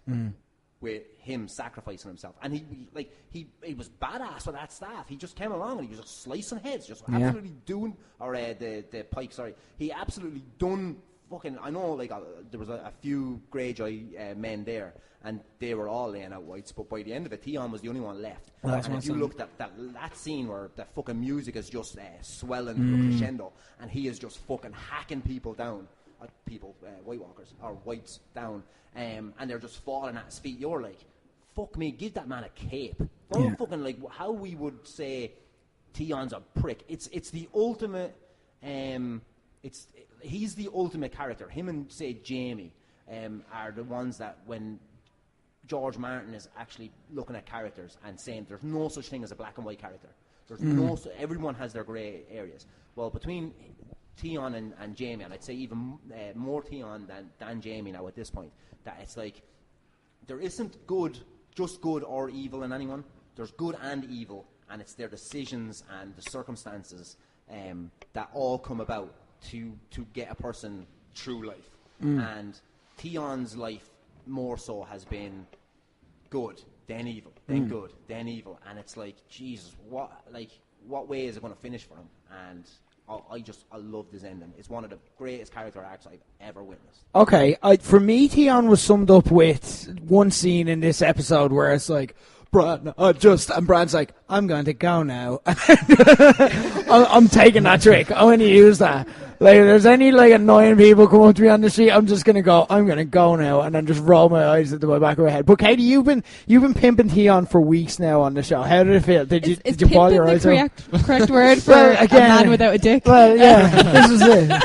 with him sacrificing himself, and he was badass with that staff. He just came along and he was just slicing heads, just absolutely doing, or the pike. Sorry, he absolutely done fucking. I know, like there was a few Greyjoy men there, and they were all laying out whites. But by the end of it, Theon was the only one left. And if you looked at that scene where the fucking music is just swelling to a crescendo, and he is just fucking hacking people down. White Walkers or whites down, and they're just falling at his feet. You're like, fuck me, give that man a cape. Don't fucking like how we would say Theon's a prick. It's the ultimate. He's the ultimate character. Him and say Jaime are the ones that when George Martin is actually looking at characters and saying there's no such thing as a black and white character. There's everyone has their grey areas. Well, between Theon and Jaime, and I'd say even more Theon than Jaime now at this point, that it's like there isn't just good or evil in anyone. There's good and evil, and it's their decisions and the circumstances that all come about to get a person through life. And Theon's life more so has been good, then evil, then good, then evil, and it's like, Jesus, what way is it going to finish for him? And I love this ending. It's one of the greatest character arcs I've ever witnessed. Okay, for me, Theon was summed up with one scene in this episode where it's like, Bran, and Bran's like, I'm going to go now. I'm taking that trick. I'm going to use that. Like, if there's any like annoying people come up to me on the street, I'm just going to go, I'm going to go now, and then just roll my eyes into my back of my head. But Katey, you've been pimping Theon for weeks now on the show. How did it feel? Did you ball your eyes out? Correct word for a man without a dick. Well, yeah, this is it.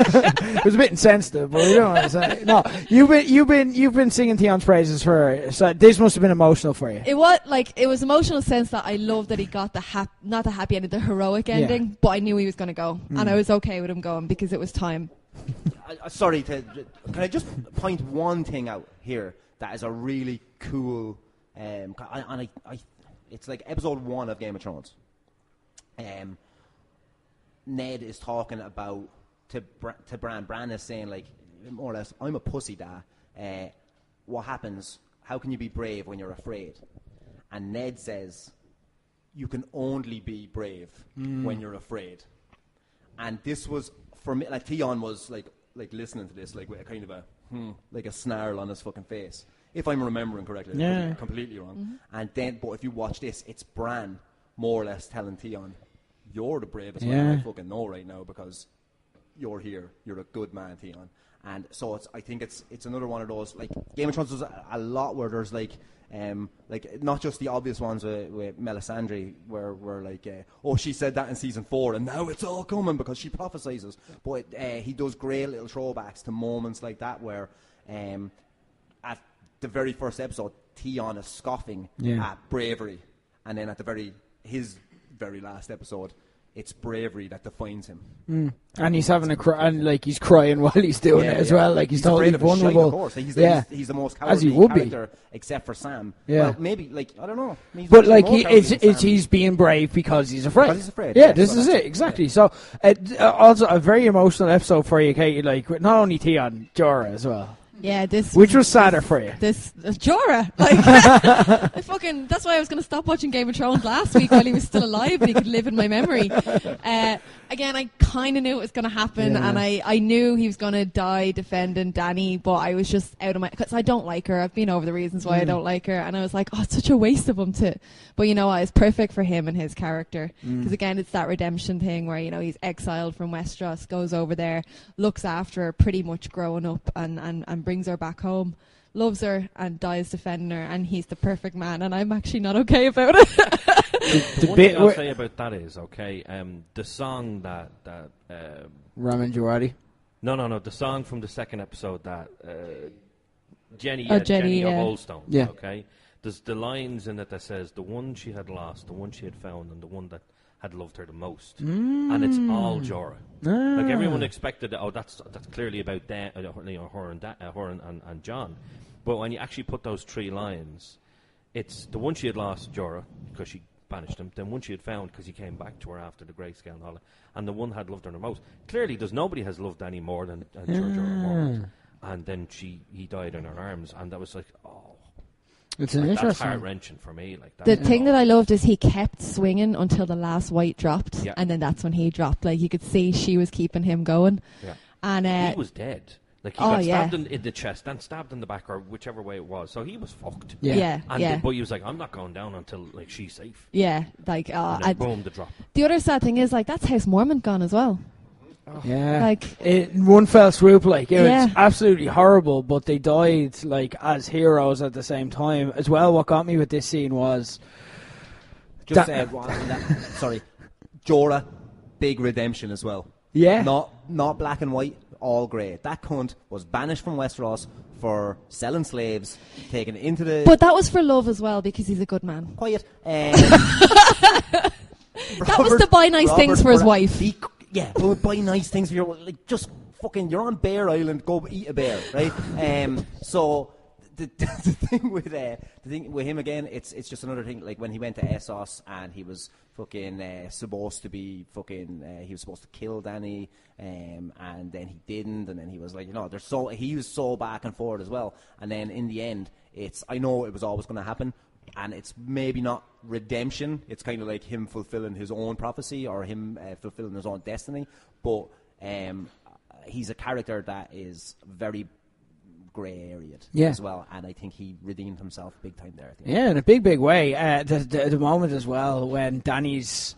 It was a bit insensitive, but we don't want to say. No, you've been singing Theon's praises for her, so this must have been emotional for you. It was emotional in the sense that I loved that he got not the happy ending, the heroic ending, but I knew he was going to go, and I was okay with him going because it was time. Sorry, can I just point one thing out here that is a really cool, it's like episode 1 of Game of Thrones. Ned is talking about to Bran. Bran is saying, like, more or less, I'm a pussy, Dad. What happens? How can you be brave when you're afraid? And Ned says, you can only be brave when you're afraid. And this was, for me, like, Theon was like listening to this, like, with a kind of like a snarl on his fucking face. If I'm remembering correctly, I'm completely wrong. Mm-hmm. And then, but if you watch this, it's Bran more or less telling Theon, you're the bravest man I fucking know right now because you're here. You're a good man, Theon. And so I think it's another one of those, like, Game of Thrones does a lot where there's like not just the obvious ones with Melisandre where we're like, she said that in season 4 and now it's all coming because she prophesizes. But he does great little throwbacks to moments like that where at the very first episode, Theon is scoffing at bravery, and then at his very last episode, it's bravery that defines him. And he's having a cry, and like he's crying while he's doing it as well. Like he's totally vulnerable. Of course. He's the most cowardly character except for Sam. Yeah. Well, maybe, like, I don't know. But like he's being brave because he's afraid. Because he's afraid. Yeah, this is it exactly. Yeah. So also a very emotional episode for you, Katey. Like not only Theon, Jorah as well. Yeah, which was sadder for you? This Jorah, like, that's why I was going to stop watching Game of Thrones last week while he was still alive and he could live in my memory. Again, I kind of knew it was going to happen, and I knew he was going to die defending Dany, but I was just out of my, because I don't like her. I've been over the reasons why I don't like her, and I was like, it's such a waste of him to. But you know what? It's perfect for him and his character, because again, it's that redemption thing where, you know, he's exiled from Westeros, goes over there, looks after her, pretty much growing up, and brings her back home, loves her and dies defending her, and he's the perfect man, and I'm actually not okay about it. The one thing I'll say about that is, the song that Ramin Djawadi. No, the song from the second episode that Jenny Jenny of Oldstone. Yeah. Okay, there's the lines in it that says the one she had lost, the one she had found, and the one that had loved her the most, and it's all Jorah. Like everyone expected, that's clearly about her and Jon, but when you actually put those 3 lines, it's the one she had lost, Jorah, because she banished him, then one she had found because he came back to her after the grayscale and all that, and the one had loved her the most. Clearly, there's nobody has loved Dany more than Jorah Mormont, and then he died in her arms, and that was like, it's an interesting. That's heart-wrenching for me. Like that. The thing that I loved is he kept swinging until the last white dropped, and then that's when he dropped. Like, you could see she was keeping him going. Yeah. And he was dead. Like, he got stabbed in the chest, then stabbed in the back, or whichever way it was. So he was fucked. But he was like, I'm not going down until, like, she's safe. Yeah, like, and then boom, the drop. The other sad thing is, like, that's House Mormont gone as well. Yeah, like one fell swoop. Like it was absolutely horrible, but they died like as heroes at the same time as well. What got me with this scene was just sorry, Jorah, big redemption as well. Yeah, not black and white, all grey. That cunt was banished from Westeros for selling slaves, taken into the. But that was for love as well, because he's a good man. Quiet. That was to buy nice things for his wife. Yeah, but buy nice things for your, like, just fucking, you're on Bear Island, go eat a bear, right? So the thing with him again, it's just another thing. Like when he went to Essos and he was fucking supposed to be fucking, he was supposed to kill Dany, and then he didn't, and then he was like, you know, he was so back and forward as well. And then in the end, I know it was always going to happen. And it's maybe not redemption. It's kind of like him fulfilling his own prophecy or him fulfilling his own destiny. But he's a character that is very grey area Yeah. as well, and I think he redeemed himself big time there. Yeah, in a big way. The moment as well when Dany's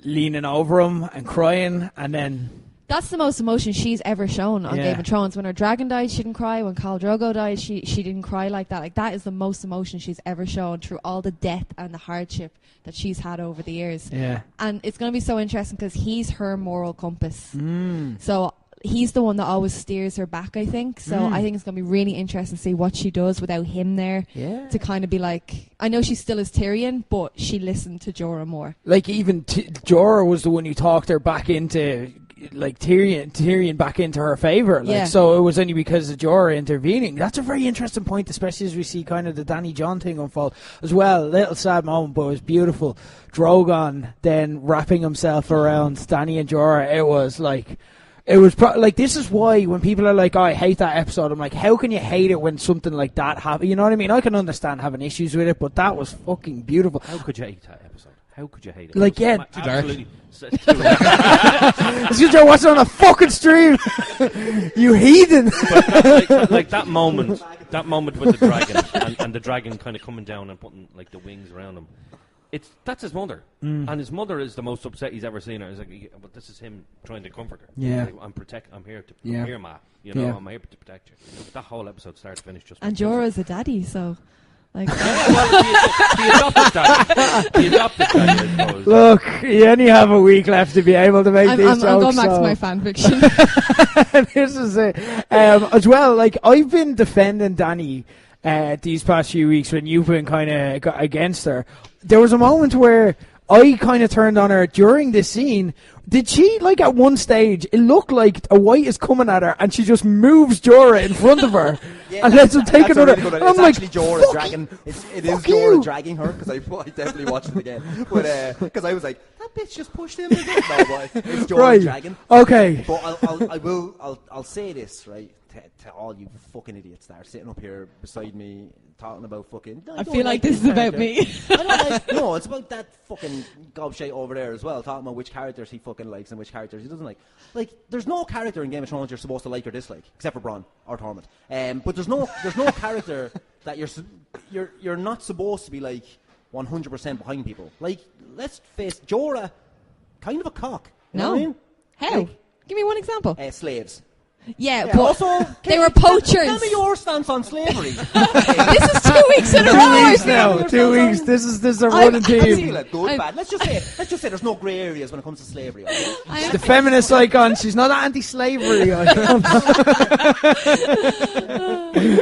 leaning over him and crying, and then That's the most emotion she's ever shown on Yeah. Game of Thrones. When her dragon died, she didn't cry. When Khal Drogo died, she didn't cry like that. Like, that is the most emotion she's ever shown through all the death and the hardship that she's had over the years. yeah, And it's going to be so interesting because he's her moral compass. So he's the one that always steers her back, I think. So I think it's going to be really interesting to see what she does without him there. Yeah. To kind of be like, I know she still is Tyrion, but she listened to Jorah more. like even Jorah was the one who talked her back into like Tyrion back into her favour. Like, Yeah. so it was only because of Jorah intervening. That's a very interesting point, especially as we see kind of the Dany Jon thing unfold as well. Little sad moment, but it was beautiful. Drogon then wrapping himself around Dany and Jorah. It was like. It was like, this is why when people are like, oh, I hate that episode, I'm like, how can you hate it when something like that happens? You know what I mean? I can understand having issues with it, but that was fucking beautiful. How could you hate that episode? How could you hate it? Like, yeah, too dark. Absolutely. It's because you're watching on a fucking stream. You heathen. like that moment with the dragon and the dragon kind of coming down and putting like the wings around him. That's his mother, and his mother is the most upset he's ever seen her. It's like, but this is him trying to comfort her. Yeah. Like, I'm here, Yeah. I'm here, Ma. You know, Yeah. I'm here to protect you. That whole episode start to finish just. And Jorah's a daddy, so... Like, the adopted daddy. The adopted daddy, I suppose. Look, you only have a week left to be able to make I'm these jokes. going back so. to my fan fiction. This is it. As well, like, I've been defending Dany these past few weeks when you've been kind of against her. There was a moment where I kind of turned on her during this scene. Did she, like, at one stage, it looked like a white is coming at her and she just moves Jorah in front of her and lets him take That's another. Really good. And I'm it's like, actually Jorah fuck dragging. It is fuck Jorah you. dragging her because I definitely watched it again. But because I was like, that bitch just pushed him. Is it? No, but it's Jorah Right. dragging. Okay. But I'll say this right to all you fucking idiots that are sitting up here beside me talking about fucking. I feel like this is about me. No, it's about that fucking gobshite over there as well, talking about which characters he fucking likes and which characters he doesn't like. Like, there's no character in Game of Thrones you're supposed to like or dislike, except for Bronn or Tormund. But there's no character that you're not supposed to be like 100% behind people. Like, let's face Jorah, kind of a cock. You know what I mean? How? Like, Give me one example. slaves. Yeah, Yeah, but also, they were poachers. Tell me your stance on slavery. This is 2 weeks in a row. 2 weeks now. 2 weeks. This is a I'm- running Feel team. it, good, I'm- bad. Let's just say there's no grey areas when it comes to slavery. Okay? The feminist icon. She's not anti-slavery icon.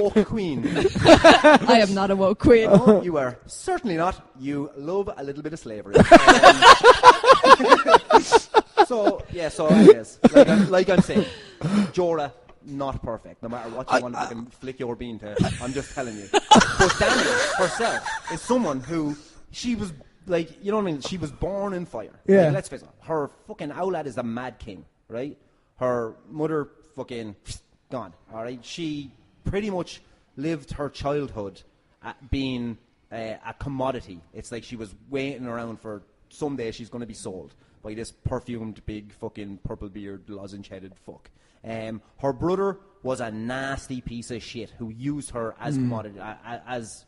Woke queen. I am not a woke queen. No, you are certainly not. You love a little bit of slavery. So anyways, like I'm saying, Jorah, not perfect. No matter what you want to fucking flick your bean to, I'm just telling you. But Dany herself is someone who, she was like, you know what I mean? She was born in fire. Yeah. Like, let's face it. Her fucking outlet is a mad king, right? Her mother fucking gone. All right. She pretty much lived her childhood at being a commodity. It's like she was waiting around for someday she's going to be sold by this perfumed, big, fucking purple-beard, lozenge-headed fuck. Her brother was a nasty piece of shit who used her as commodity, as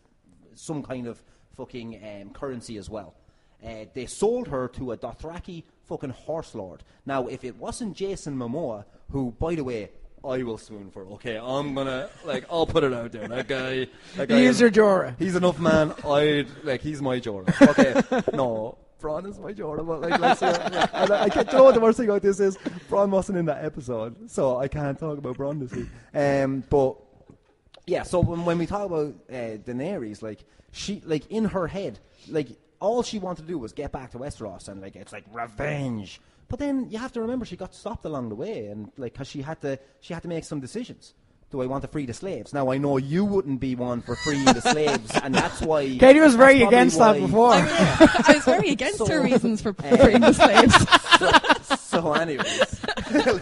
some kind of fucking currency as well. They sold her to a Dothraki fucking horse lord. Now, if it wasn't Jason Momoa, who, by the way, I will swoon for. Okay, I'm gonna I'll put it out there. That guy He is your Jorah. He's enough man. He's my Jorah. Okay, no, Bronn is my Jorah. But let's say, I can't. You know what the worst thing about this is? Bronn wasn't in that episode, so I can't talk about Bronn this week. But yeah, so when we talk about Daenerys, she in her head, all she wanted to do was get back to Westeros, and it's like revenge. But then you have to remember she got stopped along the way, and because she had to make some decisions. Do I want to free the slaves? Now I know you wouldn't be one for freeing the slaves, and that's why. Katey was very that's against that probably before. I was very against her reasons for freeing the slaves. So anyways,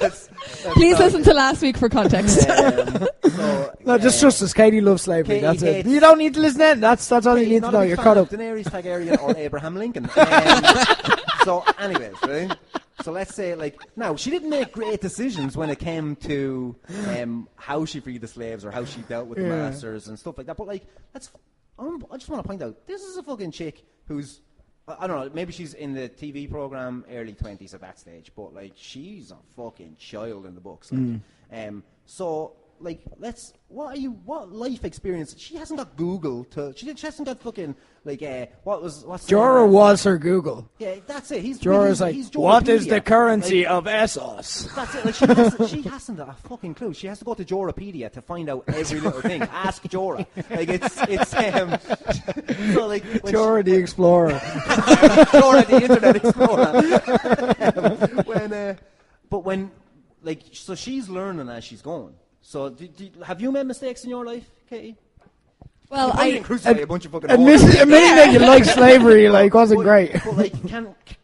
let's Please not- listen to last week for context. No, just trust us. Katie loves slavery. Katie That's it. hates- You don't need to listen in. That's all you need to Not know. a big You're fan caught of up. Daenerys Targaryen or Abraham Lincoln. So anyways, right? So let's say, like, now, she didn't make great decisions when it came to how she freed the slaves or how she dealt with the masters and stuff like that. But, like, I just want to point out, this is a fucking chick who's, I don't know, maybe she's in the TV program, early 20s at that stage, but, like, she's a fucking child in the books. Like. So, like, what life experience? She hasn't got Google she hasn't got fucking, like, what's Jorah was her Google. Yeah, that's it. Jorah's like, what is the currency of Essos? That's it. Like, she hasn't a fucking clue. She has to go to Jorapedia to find out every little thing. Ask Jorah. Like, it's so, like, Jorah the Explorer. Jorah the Internet Explorer. So she's learning as she's going. So, have you made mistakes in your life, Katey? Well, I didn't crucify a bunch of fucking admitting that you like slavery, like, wasn't great. But, like,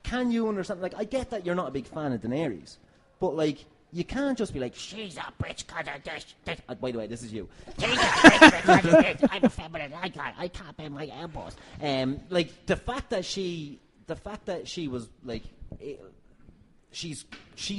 can you understand? Like, I get that you're not a big fan of Daenerys, but, like, you can't just be like, she's a bitch because of this. By the way, this is you. She's a bitch because of this. I'm a feminine. I can't bend my elbows. Like, the fact that she was, like, she's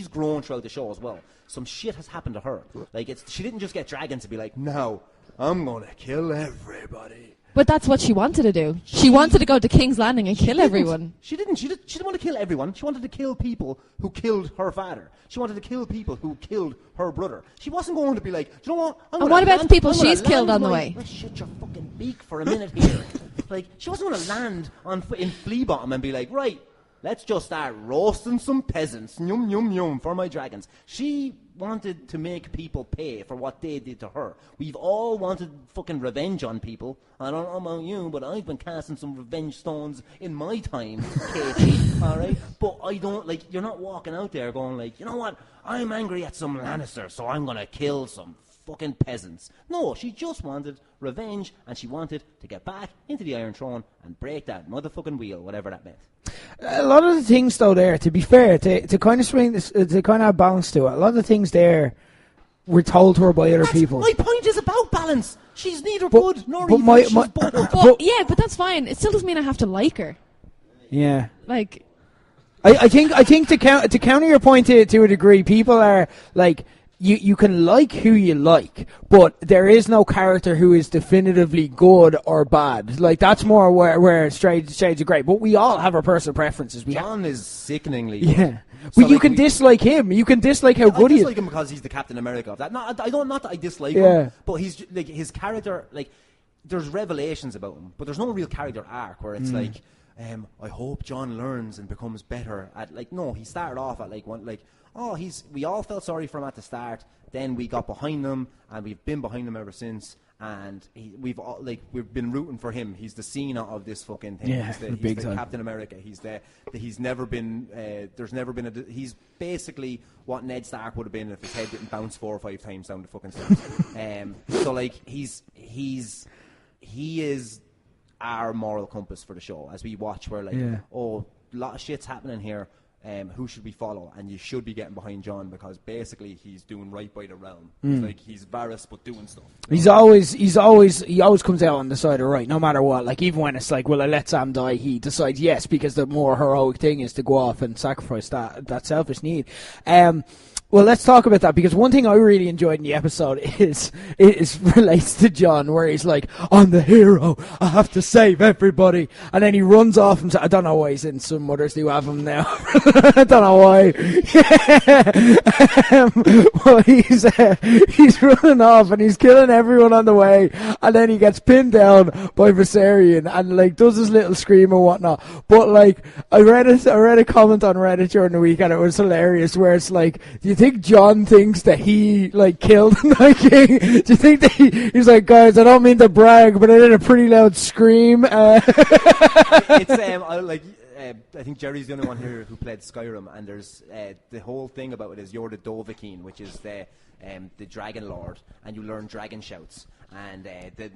grown throughout the show as well. Some shit has happened to her. Like, she didn't just get dragged to be like, no, I'm gonna kill everybody. But that's what she wanted to do. She wanted to go to King's Landing and kill everyone. She didn't. She didn't want to kill everyone. She wanted to kill people who killed her father. She wanted to kill people who killed her brother. She wasn't going to be like, do you know what? And what about the people she's killed on the way? Let's shut your fucking beak for a minute here. Like, she wasn't going to land in Flea Bottom and be like, right, let's just start roasting some peasants. Yum, yum, yum for my dragons. She wanted to make people pay for what they did to her. We've all wanted fucking revenge on people. I don't know about you, but I've been casting some revenge stones in my time, Katey, alright? But I don't, like, you're not walking out there going like, you know what, I'm angry at some Lannister, so I'm gonna kill some fucking peasants. No, she just wanted revenge, and she wanted to get back into the Iron Throne and break that motherfucking wheel, whatever that meant. A lot of the things, though, there, to be fair, to kind of swing this, to kind of have balance to it, a lot of the things there were told to her by other people. My point is about balance. She's neither good nor evil. She's both. But that's fine. It still doesn't mean I have to like her. Yeah. Like, I think to counter your point to a degree, people are like, you can like who you like, but there is no character who is definitively good or bad. Like, that's more where shades of grey. But we all have our personal preferences. John is sickeningly good. Yeah. So, but you can dislike him. You can dislike how good he is. I dislike him because he's the Captain America of that. Not that I dislike him, but he's like, his character, like, there's revelations about him, but there's no real character arc where it's like, I hope John learns and becomes better at, like, no, he started off at we all felt sorry for him at the start, then we got behind him, and we've been behind him ever since, and we've been rooting for him. He's the Cena of this fucking thing. Yeah, he's the Captain America. He's never been, there's never been he's basically what Ned Stark would have been if his head didn't bounce 4 or 5 times down the fucking stairs. So, like, he is our moral compass for the show as we watch. We're like, oh, a lot of shit's happening here. Who should we follow? And you should be getting behind John because basically he's doing right by the realm. Like, he's Varys but doing stuff. He always comes out on the side of right, no matter what. Like, even when it's like, well, I let Sam die, he decides yes, because the more heroic thing is to go off and sacrifice that selfish need. Well, let's talk about that, because one thing I really enjoyed in the episode is relates to John, where he's like, I'm the hero, I have to save everybody, and then he runs off and I don't know why he's in some mothers do have him now. I don't know why. Well, he's running off and he's killing everyone on the way, and then he gets pinned down by Viserion and, like, does his little scream and whatnot. But, like, I read a comment on Reddit during the week, and it was hilarious, where it's like, do you think John thinks that he, like, killed the Night King? Do you think that he's like, guys, I don't mean to brag, but I did a pretty loud scream. I think Jerry's the only one here who played Skyrim, and there's the whole thing about it is you're the Dovahkiin, which is the Dragon Lord, and you learn dragon shouts. And the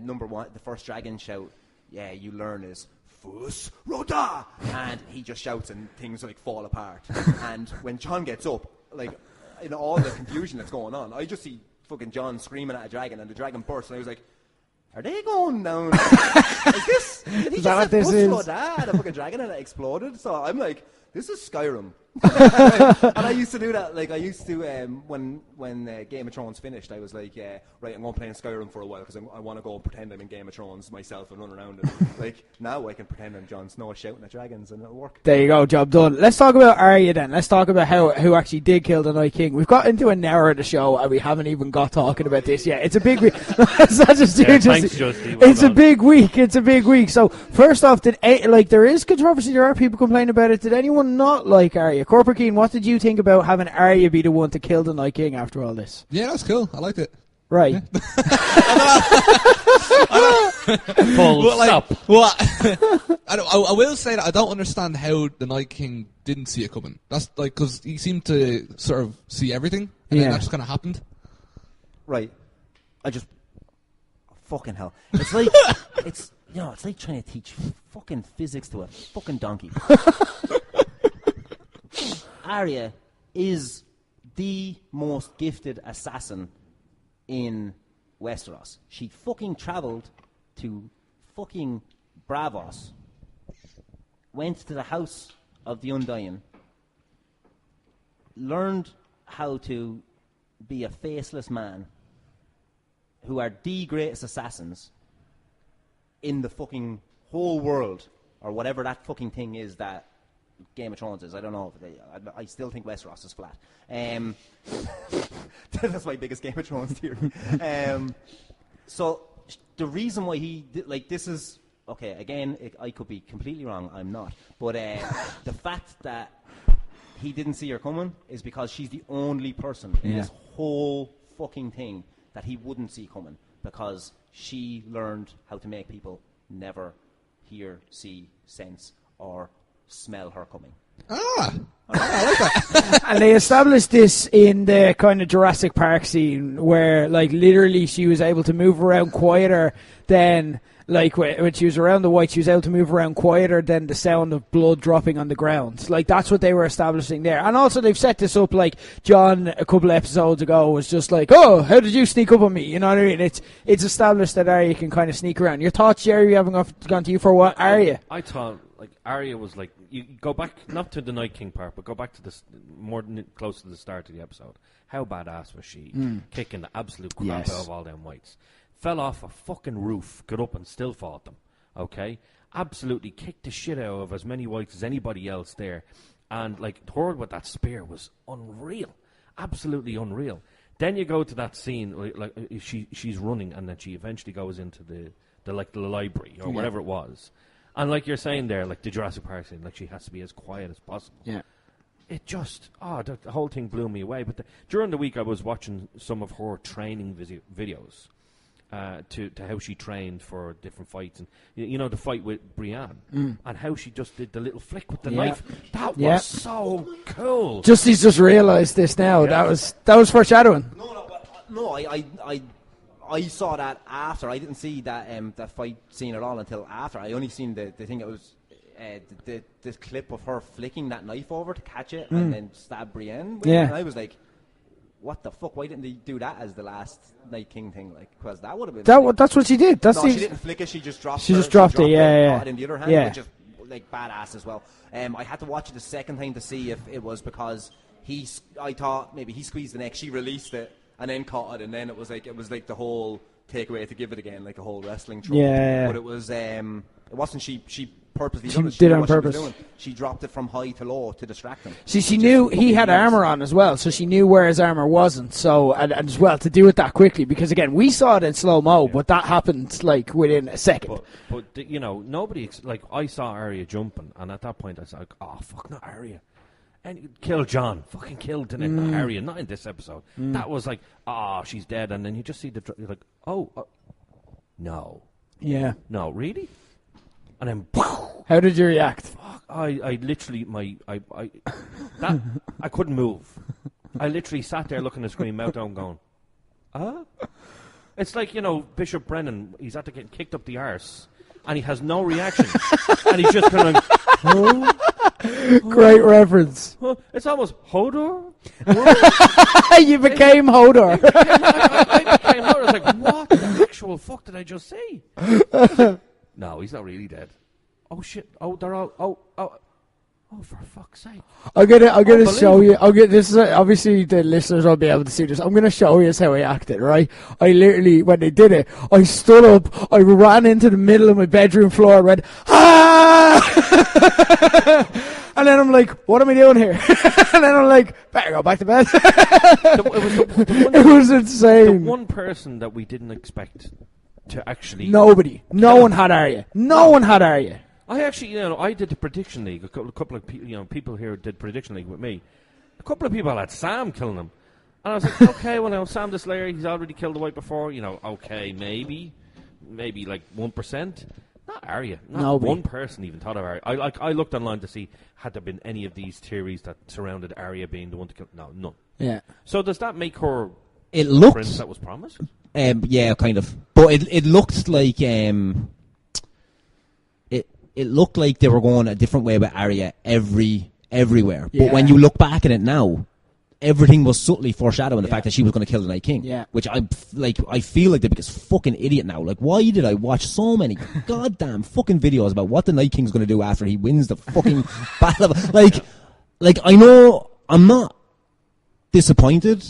first dragon shout you learn is Fus Roda, and he just shouts and things, like, fall apart. And when John gets up, like, in all the confusion that's going on, I just see fucking John screaming at a dragon, and the dragon bursts, and I was like, are they going down? Did he just say Fus Roda at a fucking dragon and it exploded? So I'm like, this is Skyrim. And I used to do that. Like I used to when Game of Thrones finished, I was like, right, I'm going to play in Skyrim for a while because I want to go and pretend I'm in Game of Thrones myself and run around. And like now I can pretend I'm Jon Snow shouting at dragons and it'll work. There you go, job done. Let's talk about Arya then. Let's talk about who actually did kill the Night King. We've got into an hour of the show and we haven't even got talking about this yet. It's a big week. Thanks, Justy. It's a big week. It's a big week. So first off, there is controversy. There are people complaining about it. Did anyone not like Arya? Corporate Keen, what did you think about having Arya be the one to kill the Night King after all this? Yeah, that's cool. I liked it. Right. Yeah. Full stop. Well, I will say that I don't understand how the Night King didn't see it coming. That's like because he seemed to sort of see everything, and then that just kind of happened. Right. Fucking hell. It's like it's like trying to teach fucking physics to a fucking donkey. Arya is the most gifted assassin in Westeros. She fucking travelled to fucking Bravos, went to the House of the Undying, learned how to be a faceless man, who are the greatest assassins in the fucking whole world, or whatever that fucking thing is that Game of Thrones is. I don't know. I still think Westeros is flat. That's my biggest Game of Thrones theory. So the reason why he did, like, this is okay. Again, I could be completely wrong. I'm not. But the fact that he didn't see her coming is because she's the only person in this whole fucking thing that he wouldn't see coming, because she learned how to make people never hear, see, sense, or smell her coming. I like that. And they established this in the kind of Jurassic Park scene where, like, literally she was able to move around quieter than, like, when she was around the White, she was able to move around quieter than the sound of blood dropping on the ground. Like, that's what they were establishing there. And also they've set this up, like, John a couple of episodes ago was just like, oh, how did you sneak up on me? You know what I mean? It's established that Arya can kind of sneak around. Your thoughts, Gerry, haven't gone to you for what? Arya? I thought, like, Arya was like, you go back, not to the Night King part, but go back to this, more close to the start of the episode. How badass was she? Kicking the absolute crap out of all them Whites. Fell off a fucking roof, got up and still fought them. Okay? Absolutely kicked the shit out of as many Whites as anybody else there. And, like, her with that spear was unreal. Absolutely unreal. Then you go to that scene, like she's running, and then she eventually goes into the library or whatever it was. And like you're saying there, like the Jurassic Park scene, like she has to be as quiet as possible. Yeah. It just, the whole thing blew me away. But during the week I was watching some of her training videos to how she trained for different fights. And, you know, the fight with Brienne and how she just did the little flick with the knife. That was so cool. Justy's just realised this now. Yeah. That was foreshadowing. No, I saw that after. I didn't see that fight scene at all until after. I only seen the thing that was the clip of her flicking that knife over to catch it and then stab Brienne with it. And I was like, what the fuck? Why didn't they do that as the last Night King thing? Like, because that would have been... That's what she did. She didn't flick it. She just dropped it. She dropped it, Caught it in the other hand, which is, like, badass as well. I had to watch it the second time to see if it was because I thought maybe he squeezed the neck, she released it, and then caught it, and then it was like the whole takeaway to give it again, like a whole wrestling trope. But it was it wasn't she purposely done it. She did it on purpose. She dropped it from high to low to distract him. See, she knew he had armor on as well, so she knew where his armor wasn't. So and as well to do it that quickly, because again we saw it in slow mo, but that happened like within a second. But you know, nobody like I saw Arya jumping, and at that point I was like, oh fuck, not Arya. And kill John, fucking killed Arya, not in this episode. That was like, she's dead, and then you just see you're like, no, no, really? And then, how did you react? Fuck, I literally, I couldn't move. I literally sat there looking at the screen, mouth down, going, It's like, you know, Bishop Brennan, he's had to get kicked up the arse, and he has no reaction, and he's just kind of like, Great reference. It's almost Hodor. You became Hodor. I became Hodor. I was like, what the actual fuck did I just say? No, he's not really dead. Oh shit! Oh, they're all. Oh, for fuck's sake! I'm gonna show you. This is obviously the listeners won't be able to see this. I'm gonna show you how I acted. Right? I literally, when they did it, I stood up. I ran into the middle of my bedroom floor and went, ah! And then I'm like, what am I doing here? And then I'm like, better go back to bed. It was insane. The one person that we didn't expect to actually... Nobody. No one had Arya. No one had Arya. I actually, I did the prediction league. A couple of people here did prediction league with me. A couple of people had Sam killing him, and I was like, okay, well now Sam the Slayer, he's already killed the White before. Okay, maybe like 1%. Not Arya. Not one person even thought of Arya. I looked online to see had there been any of these theories that surrounded Arya being the one to kill. No, none. Yeah. So does that make her it looked prince that was promised? Yeah, kind of. But it looked like it looked like they were going a different way with Arya everywhere. Yeah. But when you look back at it now, everything was subtly foreshadowing the fact that she was going to kill the Night King. Yeah. Which I feel like the biggest fucking idiot now. Like, why did I watch so many goddamn fucking videos about what the Night King's going to do after he wins the fucking battle? Like I know I'm not disappointed.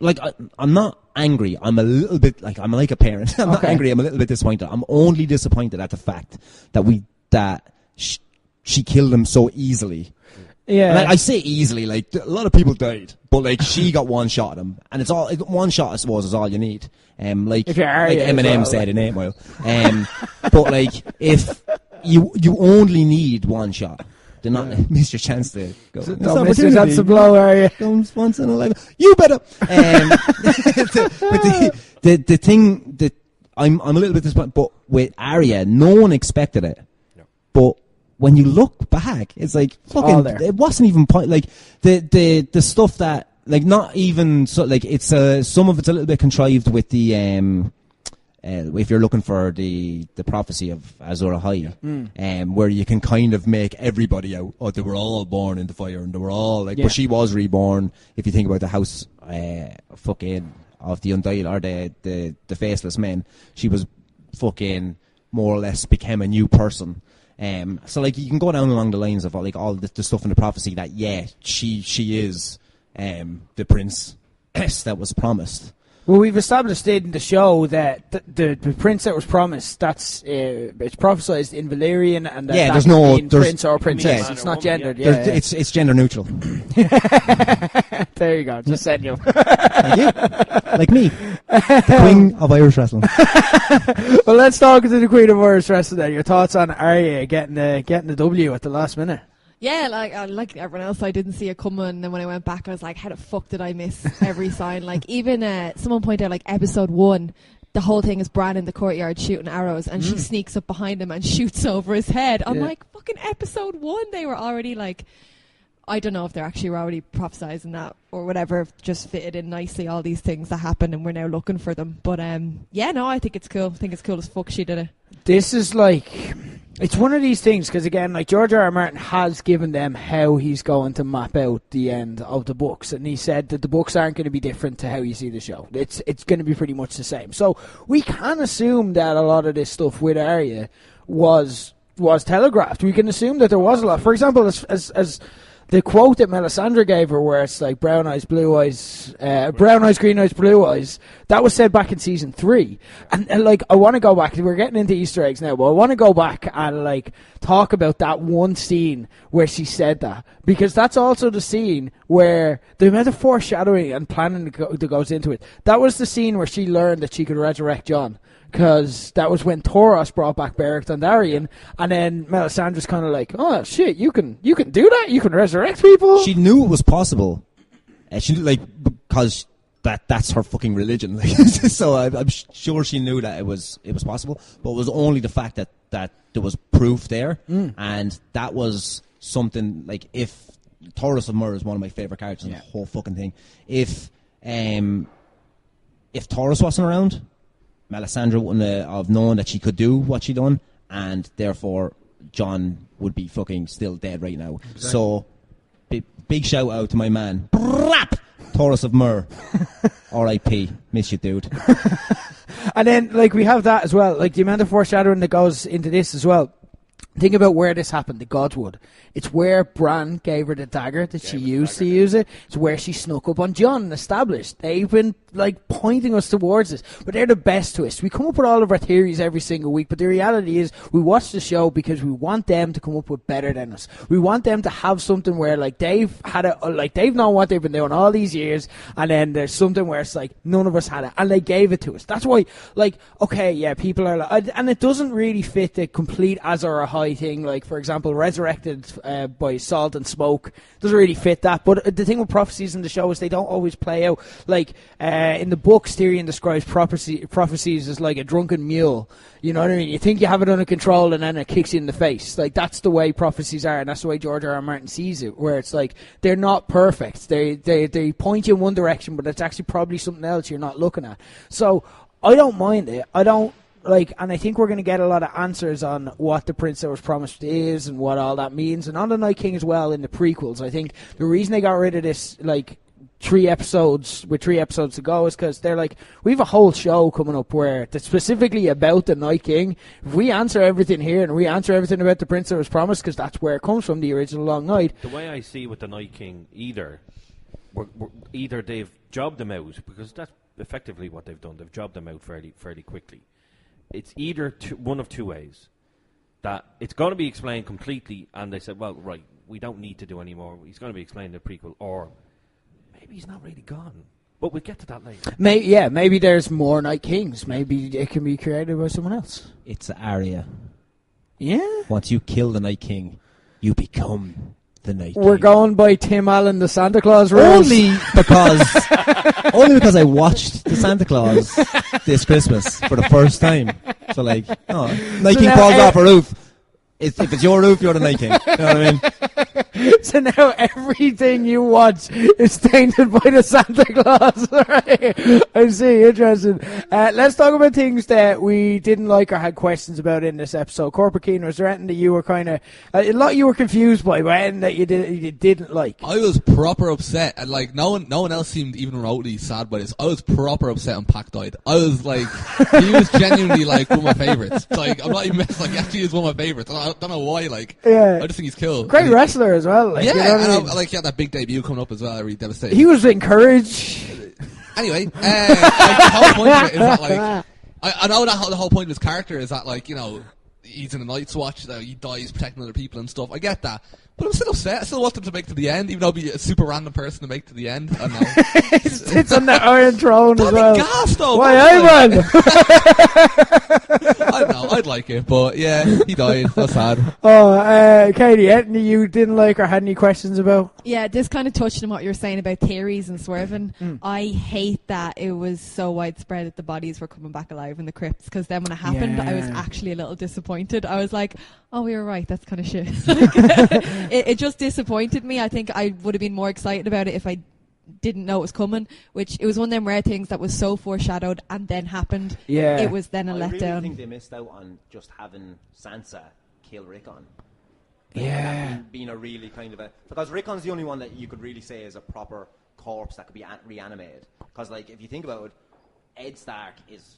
Like I'm not angry. I'm a little bit like I'm like a parent. I'm not angry. I'm a little bit disappointed. I'm only disappointed at the fact that she killed him so easily. Yeah, and I say easily, like a lot of people died, but like she got one shot at him, and it's all one shot. I suppose is all you need. Like Eminem said in 8 Mile. But like if you only need one shot, do not miss your chance to go. Don't miss your chance to blow, Arya. Comes once in a life. You better. The thing that I'm a little bit disappointed, but with Arya, no one expected it. No. But when you look back, it's like fucking. It wasn't even like the stuff that like not even so like it's some of it's a little bit contrived with the if you're looking for the prophecy of Azor Ahai, where you can kind of make everybody out. Oh, they were all born in the fire, and they were all like. But she was reborn. If you think about the house, fucking of the Undial or the faceless men, she was fucking more or less became a new person. So like you can go down along the lines of like all the stuff in the prophecy that she is the prince that was promised. Well, we've established in the show that the prince that was promised, that's it's prophesized in Valyrian, and that there's no prince or princess. It's not gendered. It's gender neutral. There you go. Just said you. Thank you. Like me, the queen of Irish wrestling. Well, let's talk to the queen of Irish wrestling. Then. Your thoughts on Arya getting the W at the last minute? Yeah, like everyone else, I didn't see it coming, and then when I went back, I was like, how the fuck did I miss every sign? Like, even someone pointed out, like, episode 1, the whole thing is Bran in the courtyard shooting arrows, and she sneaks up behind him and shoots over his head. I'm like, fucking episode 1, they were already, like, I don't know if they're actually already prophesizing that or whatever, just fitted in nicely, all these things that happened, and we're now looking for them. But, I think it's cool. I think it's cool as fuck she did it. This is like... It's one of these things, because again, like George R. R. Martin has given them how he's going to map out the end of the books, and he said that the books aren't going to be different to how you see the show. It's going to be pretty much the same. So we can assume that a lot of this stuff with Arya was telegraphed. We can assume that there was a lot. For example, as the quote that Melisandre gave her, where it's like brown eyes, blue eyes, brown eyes, green eyes, blue eyes, that was said back in season 3. And like, I want to go back, we're getting into Easter eggs now, but I want to go back and like talk about that one scene where she said that, because that's also the scene where the amount of foreshadowing and planning that goes into it. That was the scene where she learned that she could resurrect Jon. Because that was when Thoros brought back Beric Dondarrion, and then Melisandre's kind of like, oh shit, you can do that, you can resurrect people. She knew it was possible. She like because that's her fucking religion. So I'm sure she knew that it was possible, but it was only the fact that there was proof there, and that was something like if Thoros of Myr is one of my favorite characters in the whole fucking thing. If Thoros wasn't around, Melisandre wouldn't have known that she could do what she done, and therefore Jon would be fucking still dead right now. Exactly. So, big shout out to my man, Thoros of Myr. R.I.P. Miss you, dude. And then, like, we have that as well, like the amount of foreshadowing that goes into this as well. Think about where this happened, the Godswood. It's where Bran gave her the dagger that she used to use it. It's where she snuck up on Jon and established. They've been, like, pointing us towards this. But they're the best twists. We come up with all of our theories every single week, but the reality is we watch the show because we want them to come up with better than us. We want them to have something where, like, they've known what they've been doing all these years, and then there's something where it's like, none of us had it, and they gave it to us. That's why, like, okay, yeah, people are like, and it doesn't really fit the complete Azor Ahai thing, like, for example, resurrected by salt and smoke doesn't really fit that. But the thing with prophecies in the show is they don't always play out. Like, in the books, Tyrion describes prophecies as like a drunken mule. You know what I mean? You think you have it under control, and then it kicks you in the face. Like, that's the way prophecies are, and that's the way George R. R. Martin sees it, where it's like, they're not perfect. They point you in one direction, but it's actually probably something else you're not looking at. So I don't mind it. I don't, like, and I think we're going to get a lot of answers on what the Prince that was promised is and what all that means. And on the Night King as well in the prequels, I think the reason they got rid of this, like, 3 episodes to go is because they're like, we have a whole show coming up where that's specifically about the Night King. If we answer everything here and we answer everything about the Prince that was promised, because that's where it comes from, the original Long Night. The way I see with the Night King, either they've jobbed them out, because that's effectively what they've done. They've jobbed them out fairly quickly. It's either one of two ways. That it's going to be explained completely, and they said, well, right, we don't need to do any more. He's going to be explained in the prequel, or maybe he's not really gone. But we'll get to that later. Maybe there's more Night Kings. Maybe it can be created by someone else. It's Arya. Yeah? Once you kill the Night King, you become the Night King. We're going by Tim Allen, the Santa Claus rules. Only because I watched the Santa Claus this Christmas for the first time. So, like, Night King falls off a roof. If it's your roof, you're the Night King. You know what I mean? So now everything you watch is tainted by the Santa Claus. Right? I see, interesting. Let's talk about things that we didn't like or had questions about in this episode. Corporate Keen, was there anything that you were kind of a lot you were confused by, but anything that you didn't like? I was proper upset, and like no one else seemed even remotely sad by this. I was proper upset when Pac died. I was like, he was genuinely like one of my favorites. Like, I'm not even like, he actually is one of my favorites. I don't know why. Like, I just think he's cool. Great wrestler as well. Like, yeah, you know what I mean? like he had that big debut coming up as well. Really devastating. He was encouraged. Anyway, like, the whole point of it is that, like, I know that the whole point of his character is that, like, you know, he's in a Night's Watch, he dies protecting other people and stuff. I get that. But I'm still upset. I still want them to make to the end, even though I'd be a super random person to make to the end. I don't know. It's on the Iron Throne as well. Gas, though. Why, man? I don't know. I'd like it, but yeah, he died. That's sad. Katey, anything you didn't like or had any questions about? Yeah, this kind of touched on what you were saying about theories and swerving. I hate that it was so widespread that the bodies were coming back alive in the crypts, because then when it happened, I was actually a little disappointed. I was like, oh, we were right. That's kind of shit. It just disappointed me. I think I would have been more excited about it if I didn't know it was coming, which it was one of them rare things that was so foreshadowed and then happened. Yeah. It was then a letdown. I really think they missed out on just having Sansa kill Rickon. Yeah. Being a really kind of because Rickon's the only one that you could really say is a proper corpse that could be reanimated. Because, like, if you think about it, Ed Stark is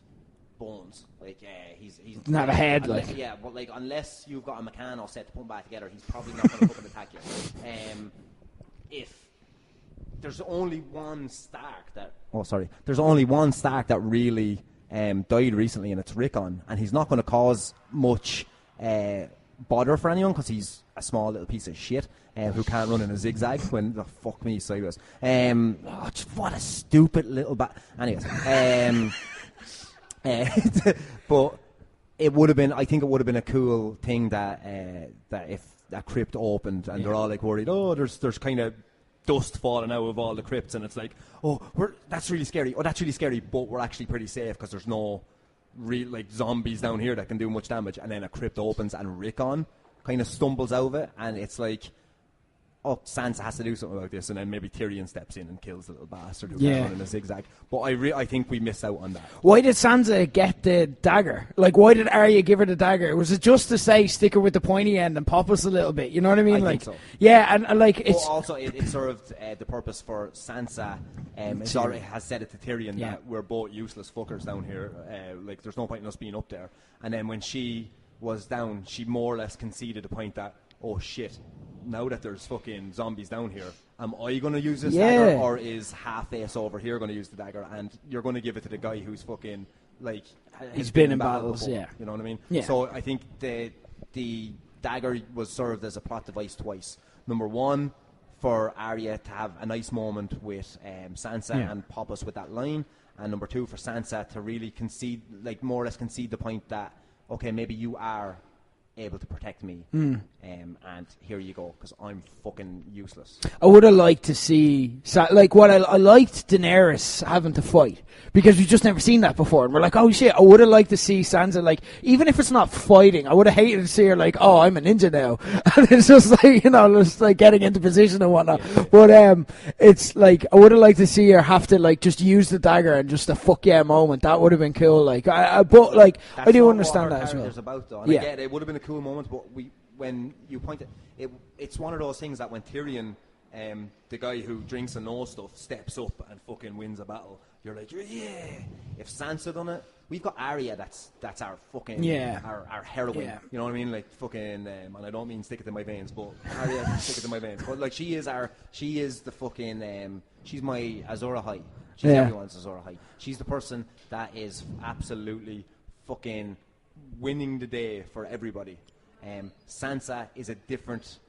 bones. Like, he's not a head, like. Yeah, but, like, unless you've got a McCann all set to put them back together, he's probably not going to fucking attack you. If there's only one Stark that really died recently, and it's Rickon, and he's not going to cause much bother for anyone because he's a small little piece of shit who can't run in a zigzag when fuck me sideways. What a stupid little anyways. But it would have been. I think it would have been a cool thing that if that crypt opened and they're all like worried. Oh, there's kind of dust falling out of all the crypts, and it's like, oh, that's really scary. Oh, that's really scary. But we're actually pretty safe because there's no real like zombies down here that can do much damage. And then a crypt opens and Rickon kind of stumbles out of it, and it's like, oh, Sansa has to do something about this, and then maybe Tyrion steps in and kills the little bastard who can't run in a zigzag. But I think we missed out on that. Why did Sansa get the dagger? Like, why did Arya give her the dagger? Was it just to say, stick her with the pointy end and pop us a little bit? You know what I mean? I think so. Yeah, and like, it's... But also, it served the purpose for Sansa. Jorah has said it to Tyrion that we're both useless fuckers down here. Like, there's no point in us being up there. And then when she was down, she more or less conceded the point that, oh shit, now that there's fucking zombies down here, am I going to use this dagger, or is half-face over here going to use the dagger, and you're going to give it to the guy who's fucking, like... He's been in battles, before, yeah. You know what I mean? Yeah. So I think the dagger was served as a plot device twice. Number one, for Arya to have a nice moment with Sansa and pop us with that line, and number two, for Sansa to really concede, like more or less concede the point that, okay, maybe you are able to protect me, and here you go, because I'm fucking useless. I would have liked to see, like, what I liked Daenerys having to fight, because we've just never seen that before, and we're like, oh shit, I would have liked to see Sansa, like, even if it's not fighting, I would have hated to see her like, oh, I'm a ninja now, and it's just like, you know, just like getting into position and whatnot, but it's like, I would have liked to see her have to, like, just use the dagger and just a fuck yeah moment. That would have been cool, like, but, like, That's I do not understand what that as well. About, though. And I get it would have been a cool moment, but when you point it's one of those things that when Tyrion, the guy who drinks and knows stuff, steps up and fucking wins a battle, you're like, yeah. If Sansa done it, we've got Arya. That's our fucking our heroine. Yeah. You know what I mean? Like fucking, and I don't mean stick it in my veins, but Arya, stick it in my veins. But like she is the fucking, she's my Azor Ahai. She's everyone's Azor Ahai. She's the person that is absolutely fucking winning the day for everybody. Sansa is a different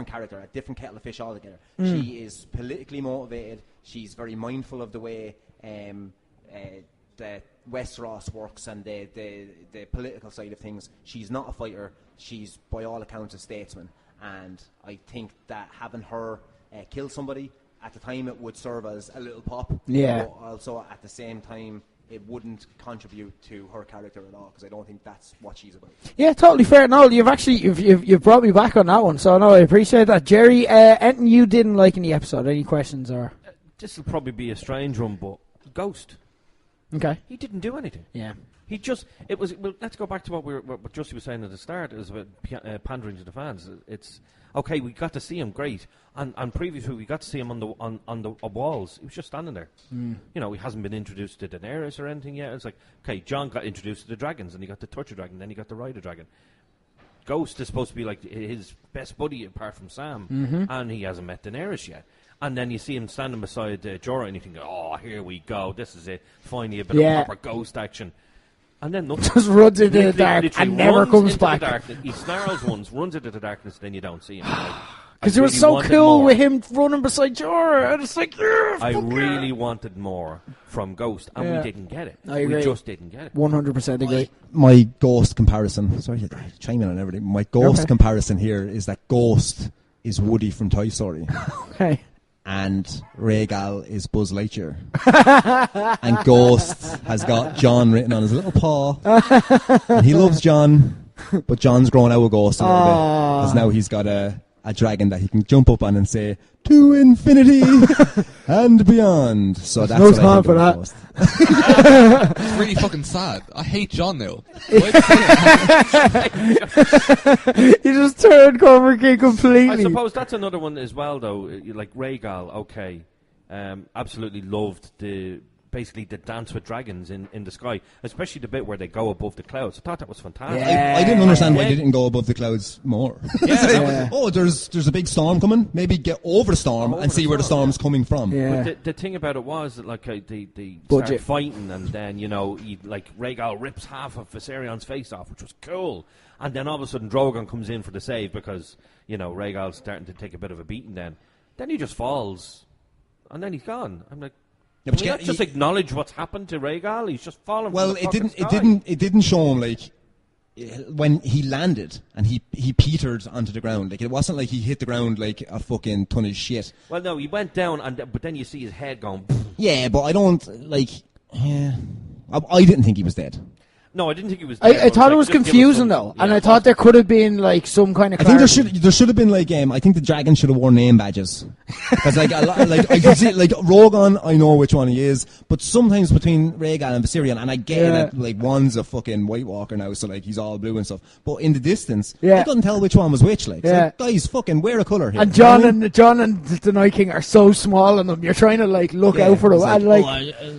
character, a different kettle of fish altogether. She is politically motivated. She's very mindful of the way the Westeros works and the political side of things. She's not a fighter. She's, by all accounts, a statesman. And I think that having her kill somebody, at the time it would serve as a little pop. Yeah. But also, at the same time, it wouldn't contribute to her character at all, because I don't think that's what she's about. Yeah, totally fair. No, you've brought me back on that one, so no, I appreciate that. Gerry, anything you didn't like in the episode? Any questions or? This will probably be a strange one, but Ghost. Okay. He didn't do anything. Yeah. He just, well, let's go back to what Justy was saying at the start. It was about pandering to the fans. It's, okay, we got to see him, great. And previously we got to see him on the walls. He was just standing there. You know, he hasn't been introduced to Daenerys or anything yet. It's like, okay, Jon got introduced to the dragons, and he got to touch a dragon, then he got to ride a dragon. Ghost is supposed to be like his best buddy apart from Sam, and he hasn't met Daenerys yet. And then you see him standing beside Jorah, and you think, oh, here we go, this is it. Finally a bit of proper Ghost action. And then nothing. Just runs into the dark and never comes back. He snarls once, runs into the darkness, then you don't see him. Because it was so cool with him running beside Jorah, and it's like, I really wanted more from Ghost, and we didn't get it. I agree. We just didn't get it. 100% agree. My Ghost comparison, sorry, chime in on everything. My Ghost comparison here is that Ghost is Woody from Toy Story. Okay. And Rhaegal is Buzz Lightyear. And Ghost has got Jon written on his little paw. And he loves Jon, but Jon's grown out of Ghost a little bit. Because now he's got a dragon that he can jump up on and say, to infinity and beyond. So that's no what time I think for that. Ghost. It's really fucking sad. I hate Jon now. You just turned Cover King completely. I suppose that's another one as well, though. Like Rhaegal, okay, absolutely loved basically the dance with dragons in the sky, especially the bit where they go above the clouds. I thought that was fantastic. Yeah. I didn't understand why they didn't go above the clouds more. Oh, there's a big storm coming. Maybe get over the storm and see where the storm's coming from. Yeah. But the thing about it was that, like, they Budget. start fighting, and then, you know, Rhaegal rips half of Viserion's face off, which was cool. And then all of a sudden Drogon comes in for the save because, you know, Rhaegal's starting to take a bit of a beating then. Then he just falls, and then he's gone. I'm like, can we not just acknowledge what's happened to Rhaegal? He's just fallen. Well, from the it didn't show him, like, when he landed and he petered onto the ground. Like, it wasn't like he hit the ground like a fucking ton of shit. Well, no, he went down, but then you see his head going. Yeah, but I don't like. Yeah, I didn't think he was dead. No, I didn't think he was dead. I thought it was confusing though, and I thought there could have been like some kind of. I think there should have been like I think the dragon should have worn name badges, Because like I can see like Rogan, I know which one he is, but sometimes between Rhaegal and Viserion, and I get that like one's a fucking White Walker now, so like he's all blue and stuff. But in the distance, I couldn't tell which one was which. Like, so, like guys, fucking wear a colour here. And Jon and the Night King are so small in them. You're trying to like look out for them. And like,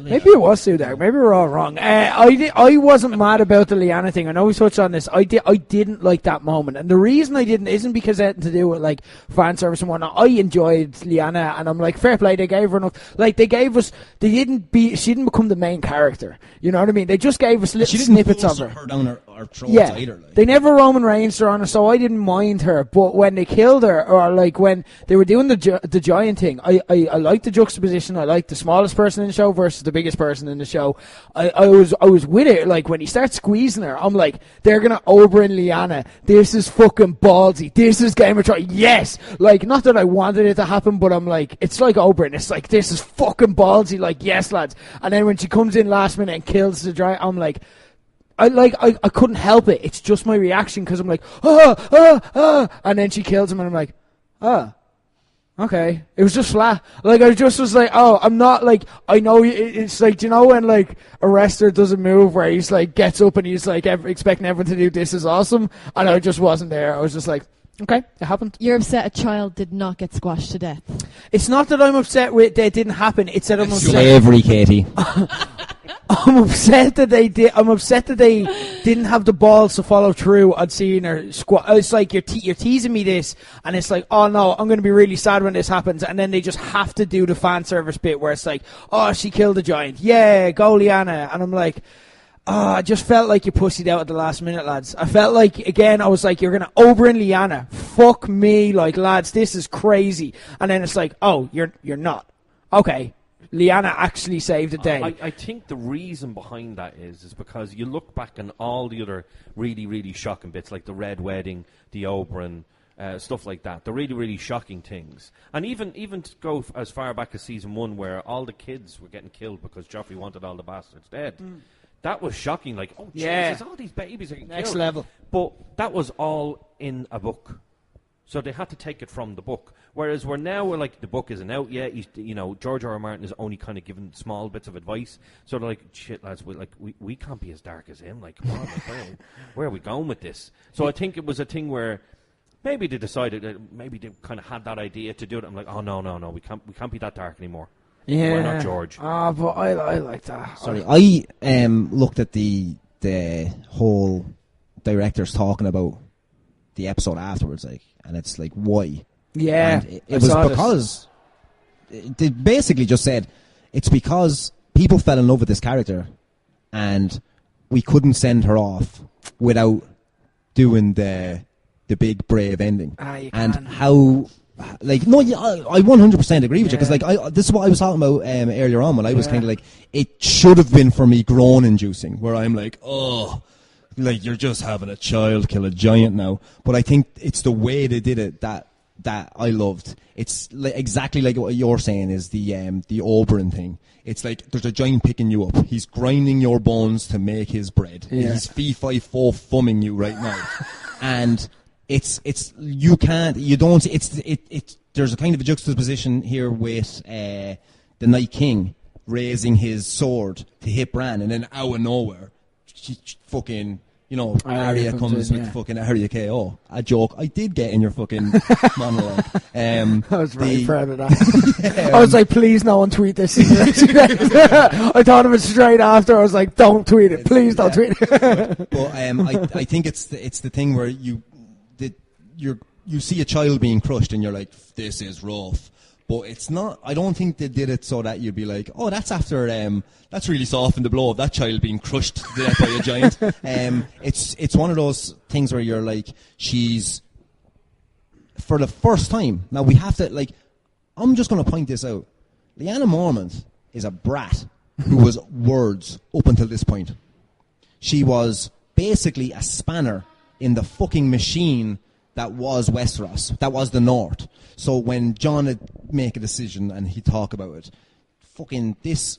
maybe it was too dark. Maybe we're all wrong. I wasn't mad about the Lyanna thing. I know we touched on this. I didn't like that moment, and the reason I didn't isn't because it had to do with like fan service and whatnot. I enjoyed Lyanna, and I'm like, fair play, they gave her enough. Like, she didn't become the main character. You know what I mean? They just gave us little snippets of her. Down her throats either. Like. They never Roman Reigns her on her, so I didn't mind her. But when they killed her, or like when they were doing the giant thing, I liked the juxtaposition. I liked the smallest person in the show versus the biggest person in the show. I was with it. Like, when he starts squeezing her, I'm like, they're gonna Oberyn Lyanna. This is fucking ballsy. This is Game of Thrones. Yes! Like, not that I wanted it to happen, but I'm like, it's like Oberyn. It's like, this is fucking ballsy. Like, yes, lads. And then when she comes in last minute and kills the giant, I'm like, I couldn't help it. It's just my reaction, because I'm like, and then she kills him, and I'm like, okay. It was just flat. Like, I just was like, I'm not like, I know it's like, do you know when like a wrestler does a move where he's like gets up and he's like expecting everyone to do this is awesome, and I just wasn't there. I was just like, okay, it happened. You're upset a child did not get squashed to death. It's not that I'm upset with that it didn't happen. It's that I'm upset. Slavery, Katey. I'm upset that they did. I'm upset that they didn't have the balls to follow through on seeing her squat. It's like you're teasing me this, and it's like, oh no, I'm going to be really sad when this happens, and then they just have to do the fan service bit where it's like, oh, she killed a giant, yeah, go Lyanna, and I'm like, I just felt like you pussied out at the last minute, lads. I felt like, again, I was like, you're going to Oberyn Lyanna. Fuck me, like, lads, this is crazy. And then it's like, oh, you're not. Okay. Lyanna actually saved the day. I think the reason behind that is because you look back on all the other really, really shocking bits, like the Red Wedding, the Oberyn, stuff like that. The really, really shocking things. And even to go as far back as season 1, where all the kids were getting killed because Joffrey wanted all the bastards dead. That was shocking. Like, oh, Jesus, all these babies are getting Next killed. level. But that was all in a book. So they had to take it from the book. Whereas we're like, the book isn't out yet. George R.R. Martin is only kind of giving small bits of advice. So they're like, shit, lads, we can't be as dark as him. Like, come on, like, where are we going with this? So I think it was a thing where maybe they decided that maybe they kind of had that idea to do it. I'm like, oh, no, we can't be that dark anymore. Yeah. We're not George. But I like that. Sorry, I looked at the whole directors talking about the episode afterwards, like, and it's like, why? Yeah, and it was because they basically just said it's because people fell in love with this character, and we couldn't send her off without doing the big brave ending. And how. Like, no, yeah, I 100% agree with you, because like this is what I was talking about earlier on, when I was kind of like, it should have been for me groan inducing, where I'm like, oh, like, you're just having a child kill a giant now. But I think it's the way they did it that I loved. It's like exactly like what you're saying is the Oberyn thing. It's like there's a giant picking you up. He's grinding your bones to make his bread. Yeah. He's fee-fi-fo-fumming you right now, and. It's there's a kind of a juxtaposition here with the Night King raising his sword to hit Bran, and then out of nowhere, fucking, Arya comes with fucking Arya-KO. A joke I did get in your fucking monologue. I was very proud of that. I was like, please no one tweet this. I thought of it straight after. I was like, don't tweet it. Please don't tweet it. But I think it's the thing where you see a child being crushed and you're like, this is rough. But it's not. I don't think they did it so that you'd be like, oh, that's after that's really softened the blow of that child being crushed to death by a giant. It's one of those things where you're like, she's, for the first time. Now we have to, like, I'm just going to point this out. Lyanna Mormont is a brat who was words up until this point. She was basically a spanner in the fucking machine that was Westeros, that was the North. So when Jon would make a decision and he'd talk about it, fucking this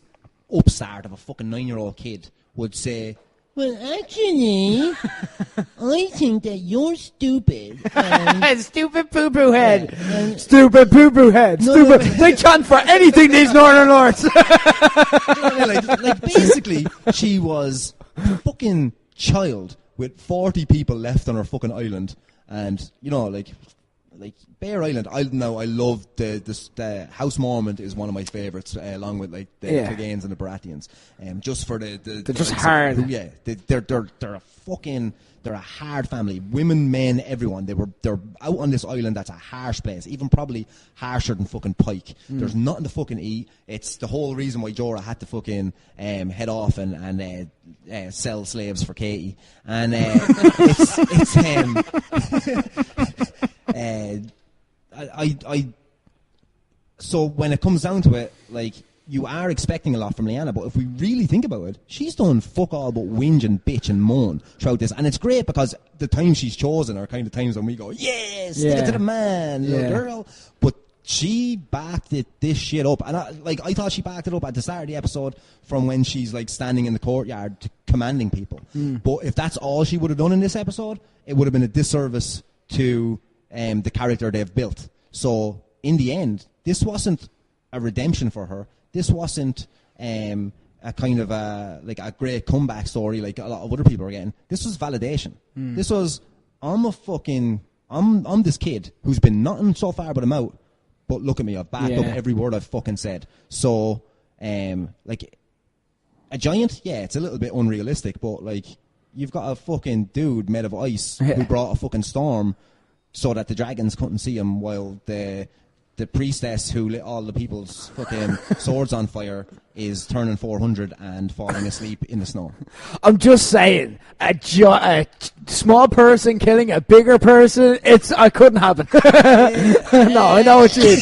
upstart of a fucking 9-year-old kid would say, Well, actually, I think that you're stupid. Stupid poo-poo head. Yeah, Stupid poo-poo head. Stupid. They chant for anything, these Northern Lords. like basically, she was a fucking child with 40 people left on her fucking island, and like Bear Island. I love the House Mormont is one of my favourites, along with like the Cleganes and the Baratheons. Just for they're just hard. They're a hard family. Women, men, everyone. They're out on this island that's a harsh place, even probably harsher than fucking Pike. There's nothing to fucking eat. It's the whole reason why Jorah had to fucking head off and sell slaves for Katey. And so when it comes down to it, like, you are expecting a lot from Lyanna, but if we really think about it, she's done fuck all but whinge and bitch and moan throughout this. And it's great because the times she's chosen are kind of times when we go, yes, stick it to the man, little girl. But she backed this shit up. And I thought she backed it up at the start of the episode from when she's like standing in the courtyard commanding people. But if that's all she would have done in this episode, it would have been a disservice to the character they've built. So in the end, this wasn't a redemption for her. This wasn't a kind of a great comeback story like a lot of other people are getting. This was validation. This was, I'm this kid who's been nothing so far but a mouth, but look at me, I've backed up every word I've fucking said. So, like, a giant, it's a little bit unrealistic, but like, you've got a fucking dude made of ice who brought a fucking storm so that the dragons couldn't see him, while the priestess who lit all the people's fucking swords on fire is turning 400 and falling asleep in the snow. I'm just saying, a small person killing a bigger person, I couldn't happen. No, I know what you mean.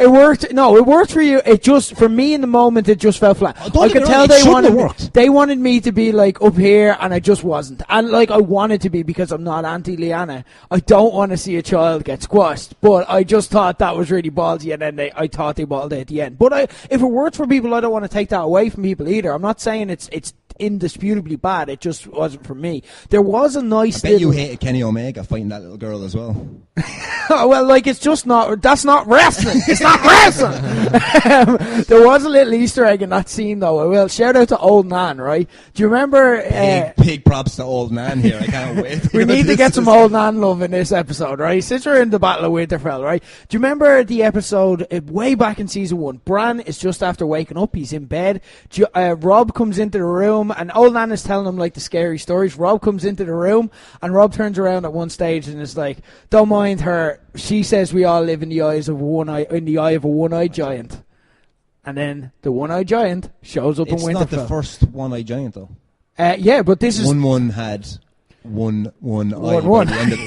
It worked. No, it worked for you. It just, for me in the moment, it just fell flat. I could tell they wanted me to be like up here, and I just wasn't. And like, I wanted to be because I'm not anti-Lyanna. I don't want to see a child get squashed, but I just thought that was really ballsy, and then I thought they balled it at the end. But if it worked for people, I don't want to take that away from people either. I'm not saying it's indisputably bad. It just wasn't for me. There was a nice. I bet you hated Kenny Omega fighting that little girl as well. Well, like, it's just not. That's not wrestling. It's not wrestling. There was a little Easter egg in that scene, though. I will shout out to Old Nan. Right? Do you remember? Big props to Old Nan here. I can't wait. We need to get some Old Nan love in this episode, right? Since we're in the Battle of Winterfell, right? Do you remember the episode way back in season 1? Bran is just after waking up. He's in bed. Rob comes into the room, and Old Nan is telling him like the scary stories. Rob comes into the room, and Rob turns around at one stage and is like, "Don't mind her. She says we all live in the eye of a one-eyed giant." And then the one-eyed giant shows up in Winterfell. It's not the first one-eyed giant, though. Yeah, but this is... One had one eye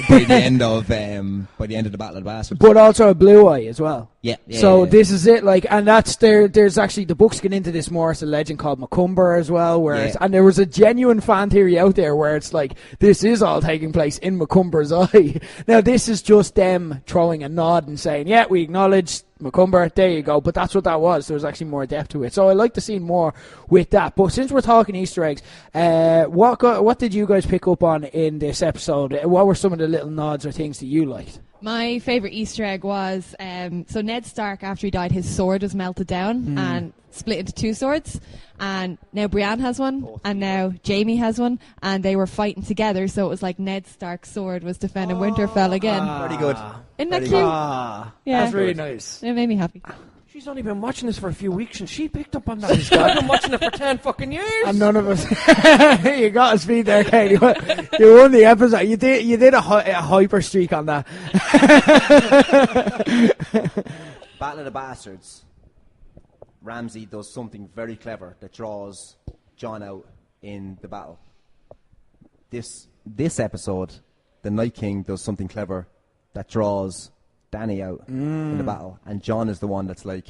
by the end of the Battle of the Bastards. But also a blue eye as well. Yeah. So this is it, like, and that's there's actually, the books get into this more. It's a legend called Macumber as well, where and there was a genuine fan theory out there where it's like, this is all taking place in Macumber's eye. Now this is just them throwing a nod and saying, yeah, we acknowledge Macumber, there you go. But that's what that was. There was actually more depth to it. So I like to see more with that. But since we're talking Easter eggs, what did you guys pick up on in this episode? What were some of the little nods or things that you liked? My favourite Easter egg was, so Ned Stark, after he died, his sword was melted down and split into two swords. And now Brienne has one, and now Jaime has one, and they were fighting together, so it was like Ned Stark's sword was defending Winterfell again. Pretty good. Isn't that cute? Yeah, that's really nice. It made me happy. She's only been watching this for a few weeks, and she picked up on that. I've been watching it for 10 fucking years. And none of us. You got us beat there, Katie. You won the episode. You did a hyper streak on that. Battle of the Bastards. Ramsay does something very clever that draws Jon out in the battle. This episode, the Night King does something clever that draws Dany out in the battle, and Jon is the one that's like,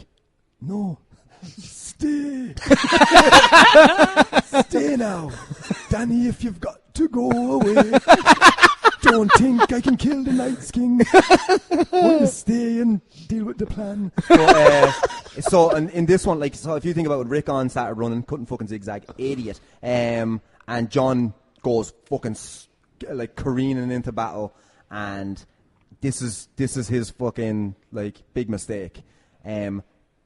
no, stay. Stay now. Dany, if you've got to go away, don't think I can kill the Night's King. Want to stay and deal with the plan. So in this one, like, so if you think about Rickon started running, couldn't fucking zigzag, idiot. And Jon goes fucking like careening into battle, and this is his fucking like big mistake.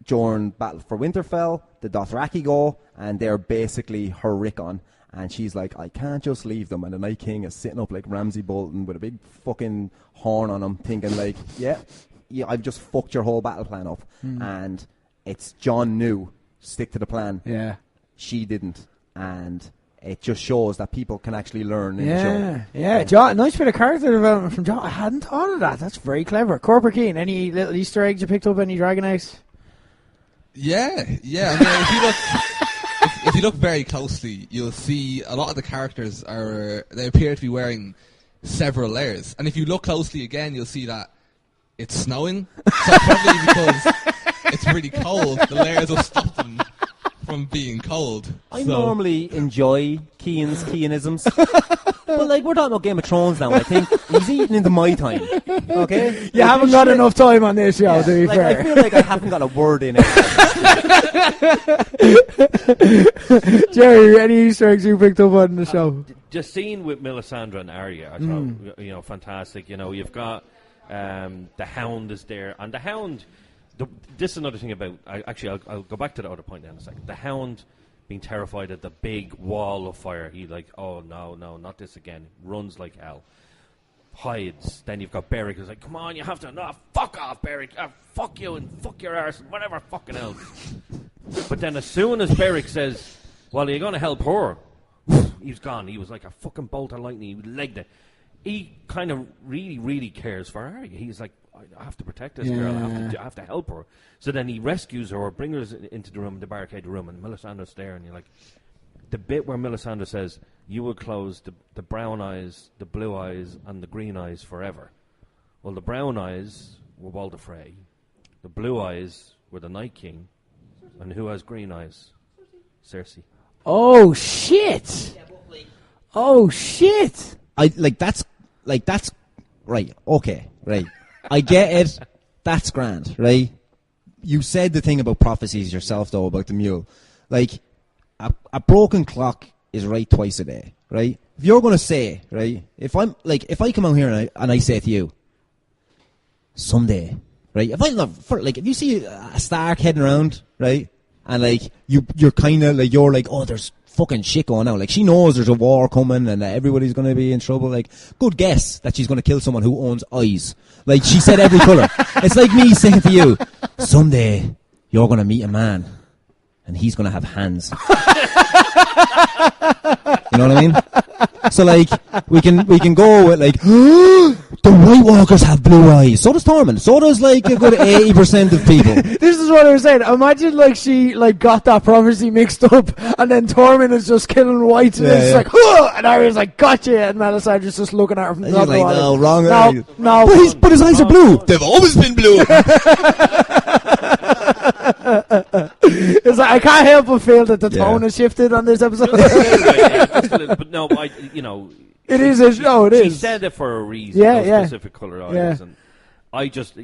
During Battle for Winterfell, the Dothraki go, and they're basically her Rickon. And she's like, I can't just leave them. And the Night King is sitting up like Ramsay Bolton with a big fucking horn on him, thinking like, yeah, I've just fucked your whole battle plan up. And it's Jon knew, stick to the plan. Yeah. She didn't. And it just shows that people can actually learn in the show. Yeah, Jon, nice bit of character development from Jon. I hadn't thought of that. That's very clever. Corporate Keen, any little Easter eggs you picked up, any Dragon eggs? Yeah. I mean, if you look very closely, you'll see a lot of the characters they appear to be wearing several layers. And if you look closely again, you'll see that it's snowing. So probably because it's really cold, the layers will stop them from being cold. I normally enjoy Keanisms. But like, we're talking about Game of Thrones now, I think. He's eating into my time. Okay? You haven't got enough time on this show, to be fair. I feel like I haven't got a word in it. Jerry, any Easter eggs you picked up on the show? The scene with Melisandre and Arya, I thought, fantastic. You've got the Hound is there, and the Hound. This is another thing about. I'll go back to the other point in a second. The Hound being terrified at the big wall of fire. He like, oh no, not this again. Runs like hell. Hides. Then you've got Beric who's like, come on, you have to. No, fuck off, Beric. Fuck you and fuck your arse and whatever fucking else. But then as soon as Beric says, well, you're going to help her, he's gone. He was like a fucking bolt of lightning. He legged it. He kind of really, really cares for Arya. He's like, I have to protect this girl. I have to help her. So then he rescues her, brings her into the room, the barricade room, and Melisandre's there, and you're like, the bit where Melisandre says, you will close the brown eyes, the blue eyes, and the green eyes forever. Well, the brown eyes were Walder Frey. The blue eyes were the Night King. And who has green eyes? Cersei. Oh, shit! Oh, shit! That's right. Okay, right. I get it. That's grand, right? You said the thing about prophecies yourself, though, about the mule. Like, a broken clock is right twice a day, right? If you're going to say, right, if I come out here and I say to you, someday, right? If you see a Stark heading around, right, and like you're kind of like oh, there's fucking shit going on. Like, she knows there's a war coming and everybody's going to be in trouble. Like, good guess that she's going to kill someone who owns eyes. Like, she said every colour. It's like me saying to you, someday you're going to meet a man and he's going to have hands. You know what I mean? So, like, we can go with, like, the White Walkers have blue eyes. So does Tormund. So does, like, a good 80% of people. This is what I was saying. Imagine, like, she, like, got that prophecy mixed up, and then Tormund is just killing whites, and it's like, huh! And Arya's like, gotcha! And Melisandre's just looking at her from the top. Like, no, wrong. No. But his eyes are blue. They've always been blue. It's like, I can't help but feel that the tone has shifted on this episode. But no, it is. She said it for a reason. Specific colour eyes, and I just, I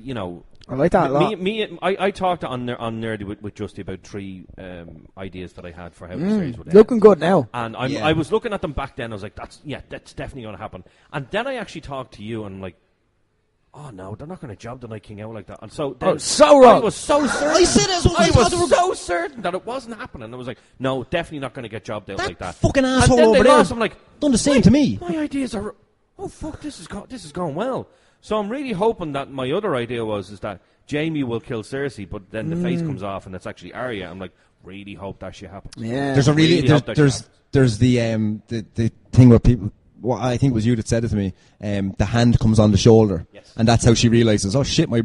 like that a lot. I talked on Nerdy with Justy about 3 ideas that I had for how the series would end. Looking good now. And I was looking at them back then. I was like, that's definitely going to happen. And then I actually talked to you, and I'm like, oh no, they're not going to job the Night King out like that. And so then so wrong. I was so certain. I said it. I was so certain that it wasn't happening. I was like, no, definitely not going to get jobbed out like that. Fucking asshole and then over they there. lost. I'm like, done the same to me. My ideas are, oh fuck, this is going well. So I'm really hoping that my other idea is that Jaime will kill Cersei, but then the face comes off and it's actually Arya. I'm like, really hope that shit happens. Yeah. There's there's the thing where people. Well, I think it was you that said it to me. The hand comes on the shoulder, and that's how she realizes, oh shit, my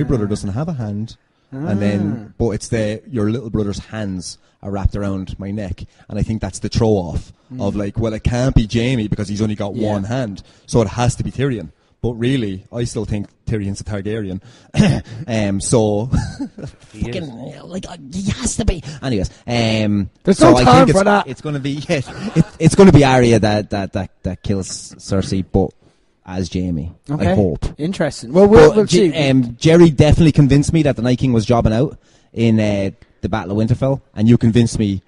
brother doesn't have a hand. And then, but it's your little brother's hands are wrapped around my neck, and I think that's the throw off of like, well, it can't be Jaime because he's only got one hand, so it has to be Tyrion. But really, I still think Tyrion's a Targaryen. So fucking like he has to be. Anyways, there's so no I time think for that. it's going to be it's going to be Arya that kills Cersei. But as Jaime. Okay. I hope. Interesting. Well, we'll see. Gerry definitely convinced me that the Night King was jobbing out in the Battle of Winterfell, and you convinced me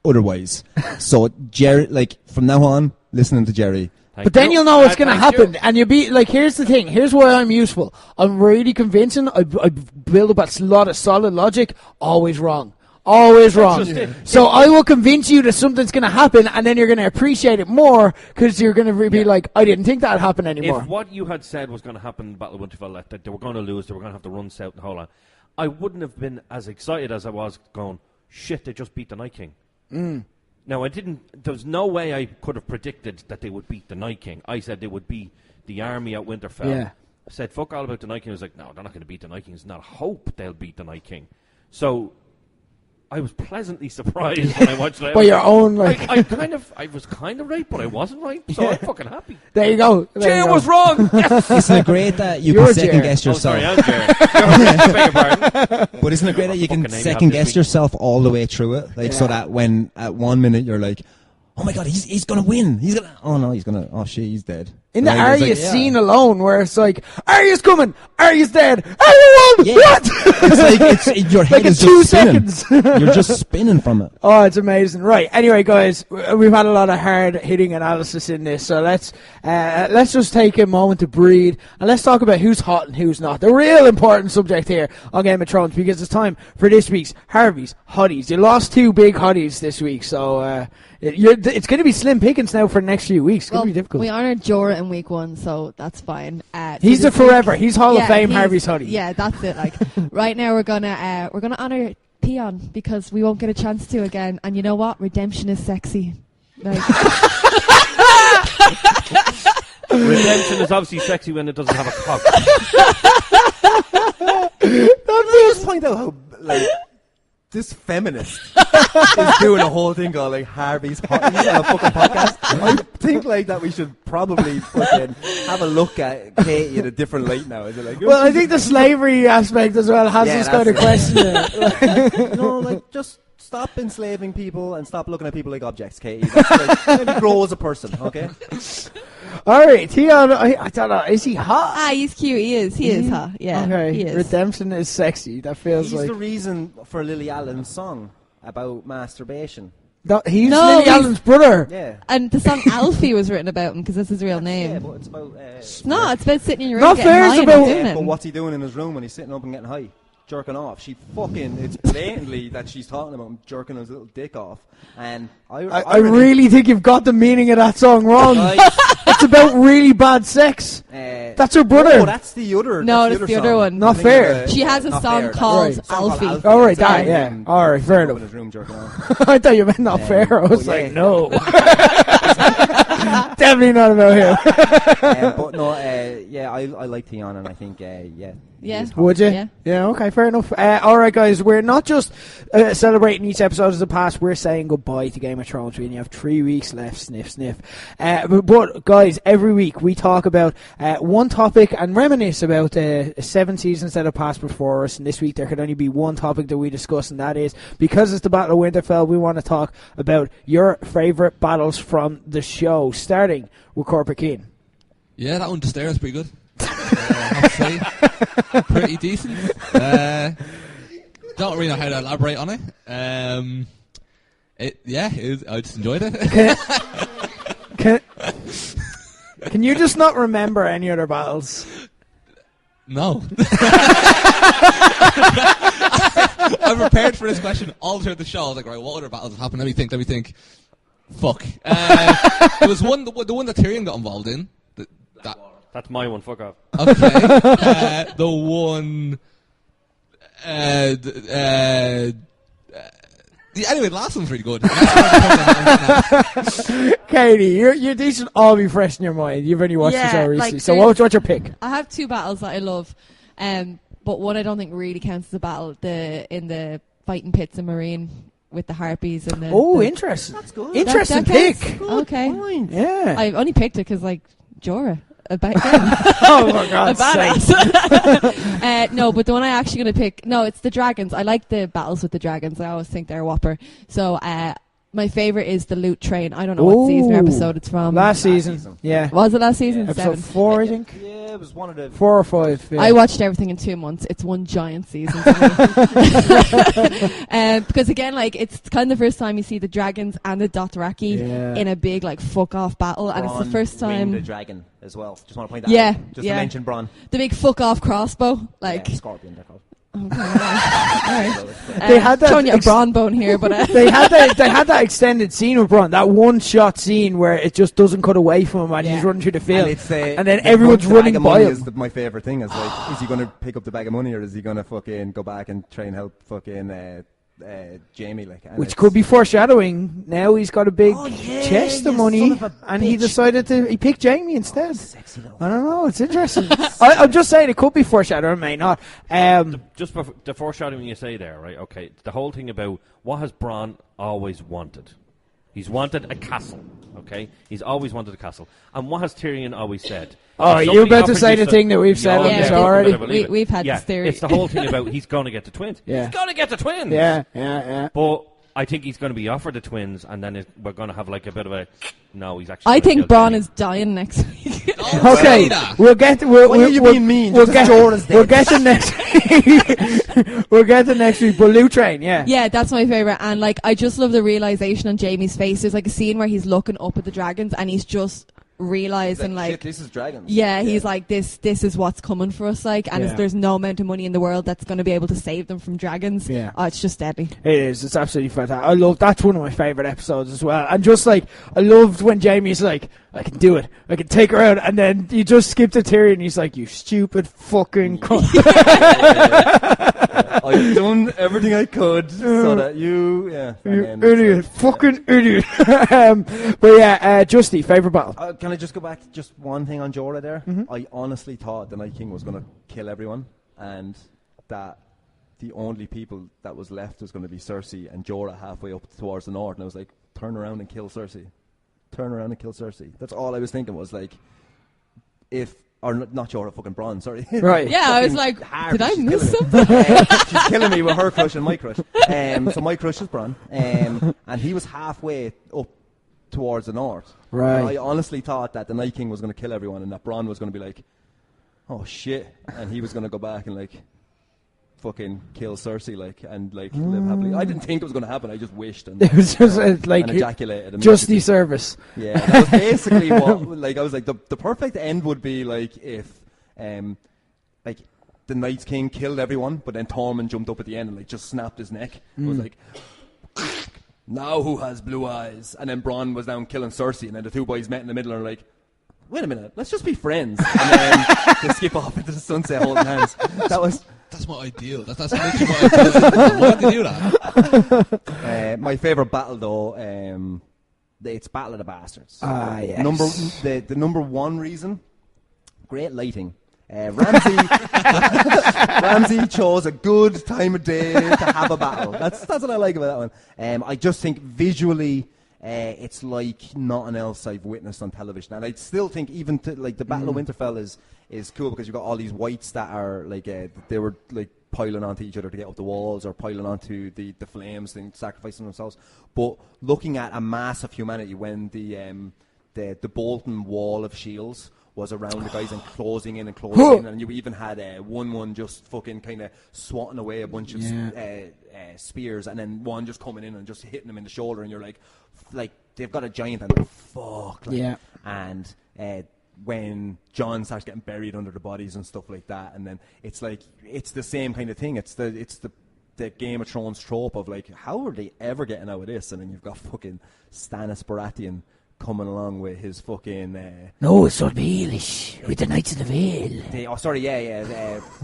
otherwise. So Gerry, from now on, listening to Gerry. But then you'll know what's going to happen, and you'll be here's the thing. Here's why I'm useful. I'm really convincing. I build up a lot of solid logic. Always wrong. Always wrong. So I will convince you that something's going to happen, and then you're going to appreciate it more because you're going to be like, I didn't think that'd happen anymore. If what you had said was going to happen in the Battle of Winterfell, that they were going to lose, they were going to have to run south and the whole lot, I wouldn't have been as excited as I was going, shit, they just beat the Night King. Now, there was no way I could have predicted that they would beat the Night King. I said they would beat the army at Winterfell. Yeah. I said, fuck all about the Night King. I was like, no, they're not going to beat the Night King. There's not a hope they'll beat the Night King. So I was pleasantly surprised when I watched it. By your own, I was kind of right, but I wasn't right, so I'm fucking happy. There you go. Jay was wrong! Yes! Isn't it great that you You're can second-guess Oh, yourself? sorry, I'm Jerry. I beg your pardon. But isn't it great that you can Fucking name you have second-guess this week. yourself all the way through it? So that when at 1 minute you're like, oh my god, he's gonna win. He's dead. In the Right? Arya It's like, scene alone, where it's like, Arya's coming, Arya's dead, Arya won! Yeah. What? It's your head in is 2 just spinning. seconds. You're just spinning from it. Oh, it's amazing. Right. Anyway, guys, we've had a lot of hard-hitting analysis in this, so let's just take a moment to breathe and let's talk about who's hot and who's not. The real important subject here on Game of Thrones, because it's time for this week's Harvey's Hotties. You lost 2 big hotties this week, so it's going to be slim pickings now for the next few weeks. It's going to be difficult. We honoured Jorah in week 1, so that's fine. He's a forever. He's Hall of Fame Harvey's Hottie. Yeah, that's it. Right now we're gonna honour Theon because we won't get a chance to again. And you know what? Redemption is sexy. Redemption is obviously sexy when it doesn't have a cock. I just point out how this feminist is doing a whole thing called Harvey's Hotties on a fucking podcast. I think that we should probably fucking have a look at Katey in a different light now. Is it Well, I think the slavery aspect as well has us kind of questioning it. just stop enslaving people and stop looking at people like objects, Katey. That's maybe grow as a person, okay? All right, Theon, I don't know, is he hot? He's cute. He is hot. Yeah, Okay, he is. Redemption is sexy. That feels He's like... the reason for Lily Allen's song about masturbation. He's No, Lily he's- Allen's brother. Yeah. And the song Alfie was written about him because that's his real name. Yeah, but it's about... No, it's about sitting in your room Not getting fair, high it's and about- doing Yeah, it. but what's he doing in his room when he's sitting up and getting high? Jerking off. It's blatantly that she's talking about him jerking his little dick off. And I really think you've got the meaning of that song wrong. Right. It's about really bad sex. That's her brother. No, that's the other. No, that's that's the song. other one. Not fair. She has a Not song fair. called Right. Alfie. All right, It's that, about yeah. him All right, fair up in enough. his room jerking off. I thought you meant not fair. I was but like, yeah. no. Definitely not about him. But no, I like Theon, and I think, yeah. Yeah. he is hot. Would you? Yeah. Yeah, okay, fair enough. All right, guys, we're not just celebrating each episode as a past, we're saying goodbye to Game of Thrones. We only have 3 weeks left, sniff, sniff. But, guys, every week we talk about one topic and reminisce about 7 seasons that have passed before us. And this week there could only be one topic that we discuss, and that is, because it's the Battle of Winterfell, we want to talk about your favourite battles from the show, starting with Corporate Keen. Yeah, that one just there is pretty good. I have to say, pretty decent. Don't really know how to elaborate on it. I just enjoyed it. Can you just not remember any other battles? No. I prepared for this question all throughout the show. I was like, right, what other battles have happened? Let me think. Fuck. There was one, the one that Tyrion got involved in. That's my one, fuck off. Okay. The one... anyway, the last one's really good. Katie, these should all be fresh in your mind. You've only watched the show recently. So what's your pick? I have 2 battles that I love, but one I don't think really counts as a battle. In the fighting pits in Marine with the harpies and the. Oh, interesting. That's good. Interesting That counts? pick. Okay. Point. Yeah. I only picked it because Jorah. Back then. Oh my A God! badass. No, but the one I actually going to pick, it's the dragons. I like the battles with the dragons. I always think they're a whopper. So my favourite is the loot train. I don't know what season or episode it's from. Last season. Yeah. Was it last season? Episode 7. 4, I think. Yeah, it was one of the 4 or 5. Yeah. I watched everything in 2 months. It's one giant season to me. Because again, like, it's kind of the first time you see the dragons and the Dothraki in a big, like, fuck-off battle. And it's the first time... the dragon as well. Just want to point that Yeah, out. Just to mention Bronn. The big fuck-off crossbow. Like... Yeah, Scorpion, they're called. They had that showing you a brawn bone here, but they had that extended scene with Bronn, that one shot scene where it just doesn't cut away from him and he's running through the field, and then everyone's running by him. Is my favorite thing. Is like, is he going to pick up the bag of money or is he going to fucking go back and try and help fucking Jamie? Like, which could be foreshadowing. Now he's got a big chest of money, and he decided he picked Jamie instead. I don't know. It's interesting. I'm just saying it could be foreshadowing, it may not. Just for the foreshadowing you say there, right? Okay, the whole thing about what has Bronn always wanted. He's wanted a castle, okay? He's always wanted a castle. And what has Tyrion always said? Oh, are you about to say the thing that we've said on the show already? We've had this theory. It's the whole thing about he's going to get the twins. Yeah. He's going to get the twins! Yeah. But I think he's going to be offered the twins, and then we're going to have like a bit of a... No, he's actually... I think Bronn is dying next week. Okay, we'll get... We'll get to next week. We'll get to next week, but Loot Train, Yeah, that's my favourite. And, like, I just love the realisation on Jamie's face. There's, like, a scene where he's looking up at the dragons, and he's just... realizing like shit, this is dragons. He's like this is what's coming for us, like, and there's no amount of money in the world that's going to be able to save them from dragons. It's just deadly. It is. It's absolutely fantastic. That's one of my favourite episodes as well. And just like I loved when Jamie's like, I can do it, I can take her out, and then you just skip to Tyrion and he's like, you stupid fucking cunt. I've done everything I could so that you idiot, fucking idiot. But Justy, favourite battle? Can I just go back to just one thing on Jorah there? Mm-hmm. I honestly thought the Night King was going to kill everyone, and that the only people that was left was going to be Cersei and Jorah halfway up towards the north, and I was like, turn around and kill Cersei. Turn around and kill Cersei. That's all I was thinking was like, not Jorah, fucking Bronn, sorry. Right. Yeah, I was like, did I miss something? She's killing me with her crush and my crush. So my crush is Bronn, and he was halfway up towards the north. Right. And I honestly thought that the Night King was going to kill everyone and that Bronn was going to be like, oh shit, and he was going to go back and like fucking kill Cersei, like, and like live happily. I didn't think it was going to happen. I just wished and it was just like and ejaculated. Justy service. Yeah, that was basically what. Like, I was like, the perfect end would be like if, like, the Night King killed everyone, but then Tormund jumped up at the end and like just snapped his neck. It was like, now who has blue eyes? And then Bronn was down killing Cersei, and then the two boys met in the middle and were like, wait a minute, let's just be friends. And then they skip off into the sunset holding hands. That's my ideal. That's literally my ideal. Why did they do that? My favourite battle, though, it's Battle of the Bastards. Yes. The number one reason, great lighting. Ramsay chose a good time of day to have a battle. That's what I like about that one. I just think visually, it's like nothing else I've witnessed on television, and I still think even like the Battle of Winterfell is cool because you've got all these whites that are like they were like piling onto each other to get up the walls or piling onto the flames and sacrificing themselves. But looking at a mass of humanity when the Bolton wall of shields was around the guys and closing in, and you even had one just fucking kind of swatting away a bunch of spears, and then one just coming in and just hitting them in the shoulder, and you're like they've got a giant and fuck, like, and when Jon starts getting buried under the bodies and stuff like that, and then it's like it's the same kind of thing. It's the Game of Thrones trope of like, how are they ever getting out of this? And then you've got fucking Stannis Baratheon coming along with his fucking no, it's so Baelish with the Knights of the Vale.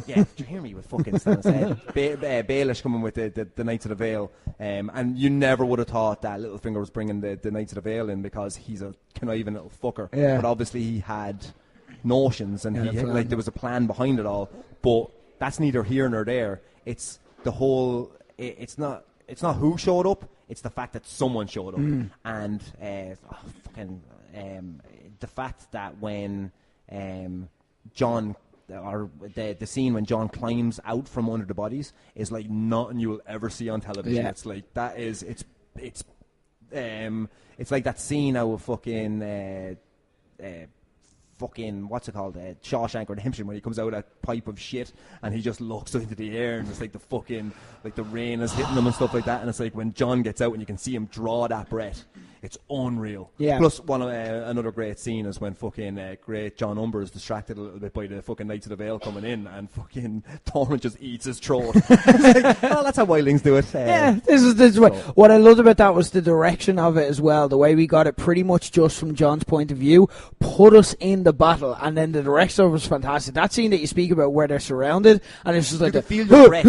Did you hear me with fucking Stannis? Baelish coming with the Knights of the Vale, and you never would have thought that Littlefinger was bringing the Knights of the Vale in because he's a conniving little fucker. Yeah. But obviously he had notions and there was a plan behind it all. But that's neither here nor there. It's the whole. It's not who showed up. It's the fact that someone showed up, and the fact that when Jon, or the scene when Jon climbs out from under the bodies is like nothing you will ever see on television. Yeah. It's like that is it's it's like that scene out of fucking what's it called, Shawshank Redemption, when he comes out of that pipe of shit and he just looks into the air and it's like the fucking, like the rain is hitting him and stuff like that, and it's like when Jon gets out and you can see him draw that breath, it's unreal. Yeah. Plus another great scene is when fucking great John Umber is distracted a little bit by the fucking Knights of the Vale coming in and fucking Tormund just eats his throat. It's like, well, that's how wildlings do it. This is way. What I loved about that was the direction of it as well. The way we got it pretty much just from Jon's point of view, put us in the battle, and then the direction of it was fantastic. That scene that you speak about where they're surrounded, and it's just like, feel your breath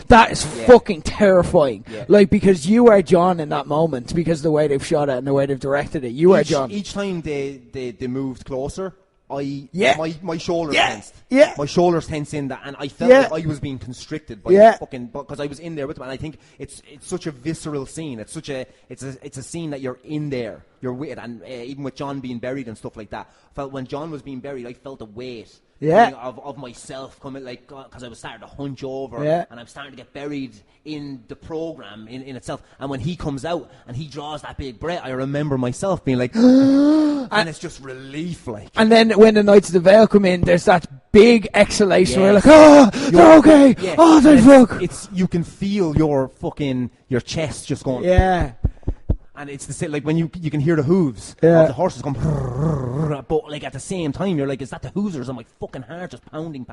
that is fucking terrifying. Yeah. Like, because you are Jon in that moment, because the way they've shot it and the way they've directed it, you are Jon. Each time they moved closer, my shoulders tensed. Yeah. My shoulders tensed in that, and I felt like I was being constricted by fucking, because I was in there with them, and I think it's such a visceral scene. It's a scene that you're in there, you're with, and even with Jon being buried and stuff like that. When Jon was being buried, I felt a weight. Of myself coming, like, because I was starting to hunch over, and I'm starting to get buried in the program in itself. And when he comes out and he draws that big breath, I remember myself being like, and it's just relief, like. And then when the Knights of the Vale come in, there's that big exhalation where you're like, they're okay, thank fuck. It's you can feel your chest just going. Yeah. And it's the same, like when you can hear the hooves of the horses going, but like at the same time you're like, is that the hooves or is my fucking heart just pounding?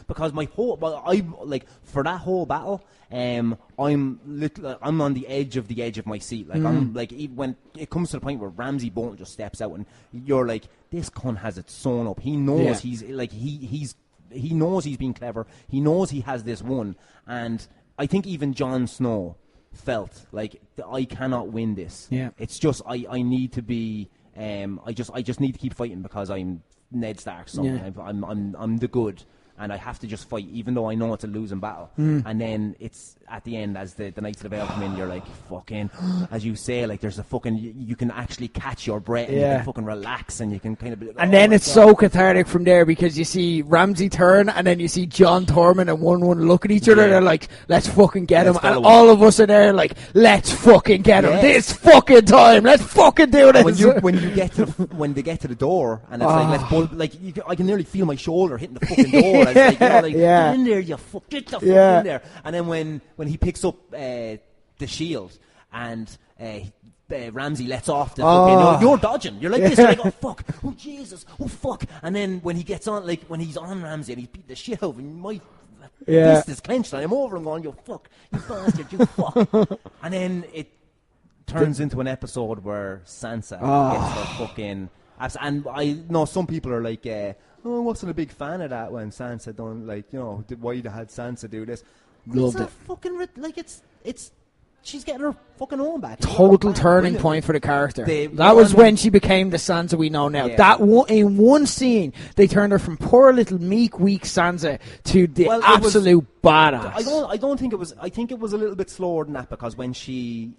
Because for that whole battle, I'm on the edge of my seat. Like I'm like, even when it comes to the point where Ramsay Bolton just steps out and you're like, this cunt has it sewn up. He knows he's like he knows he's being clever. He knows he has this one, and I think even Jon Snow felt like I cannot win this. Yeah, it's just I need to be. I just need to keep fighting because I'm Ned Stark. So I'm the good, and I have to just fight, even though I know it's a losing battle. And then it's at the end, as the Knights of the Vale come in, you're like, fucking, as you say, like there's a fucking, you can actually catch your breath and you can fucking relax and you can kind of be like, and then it's so cathartic from there because you see Ramsay turn and then you see Jon Tormund and one look at each other and they're like, let's fucking get him. And all of us are there like, let's fucking get him. This fucking time. Let's fucking do this. When they get to the door and it's like, let's both, like, I can nearly feel my shoulder hitting the fucking door. It's like, get in there, you fuck, get the fuck in there. And then when he picks up the shield and Ramsay lets off the fucking, you're dodging. You're like this. You're like, oh fuck, oh Jesus, oh fuck. And then when he gets on, like when he's on Ramsay and he's beating the shit out of him, my fist is clenched and I'm over him going, you fuck, you bastard, you fuck. And then it turns into an episode where Sansa gets her fucking. And I know some people are like, I wasn't a big fan of that when Sansa done, like, you know, why they had Sansa do this. Loved it. Fucking like it's she's getting her fucking own back. Total turning point for the character. That was when she became the Sansa we know now. That in one scene they turned her from poor little meek, weak Sansa to the absolute badass. I don't think it was. I think it was a little bit slower than that because when she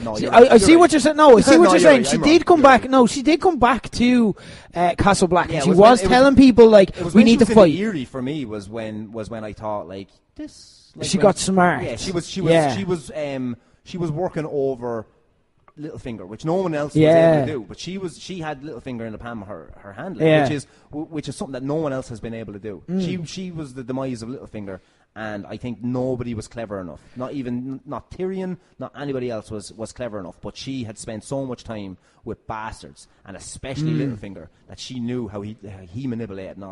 I see what you're saying. No, I see what you're saying. She did come back. No, she did come back to Castle Black. And she was telling people like, we need to fight. Eerie for me was when I thought like this. Like she got smart. Yeah, she was working over Littlefinger, which no one else was able to do. But she had Littlefinger in the palm of her hand, which is something that no one else has been able to do. She was the demise of Littlefinger. And I think nobody was clever enough. Not Tyrion, not anybody else was clever enough. But she had spent so much time with bastards, and especially Littlefinger, that she knew how he manipulated and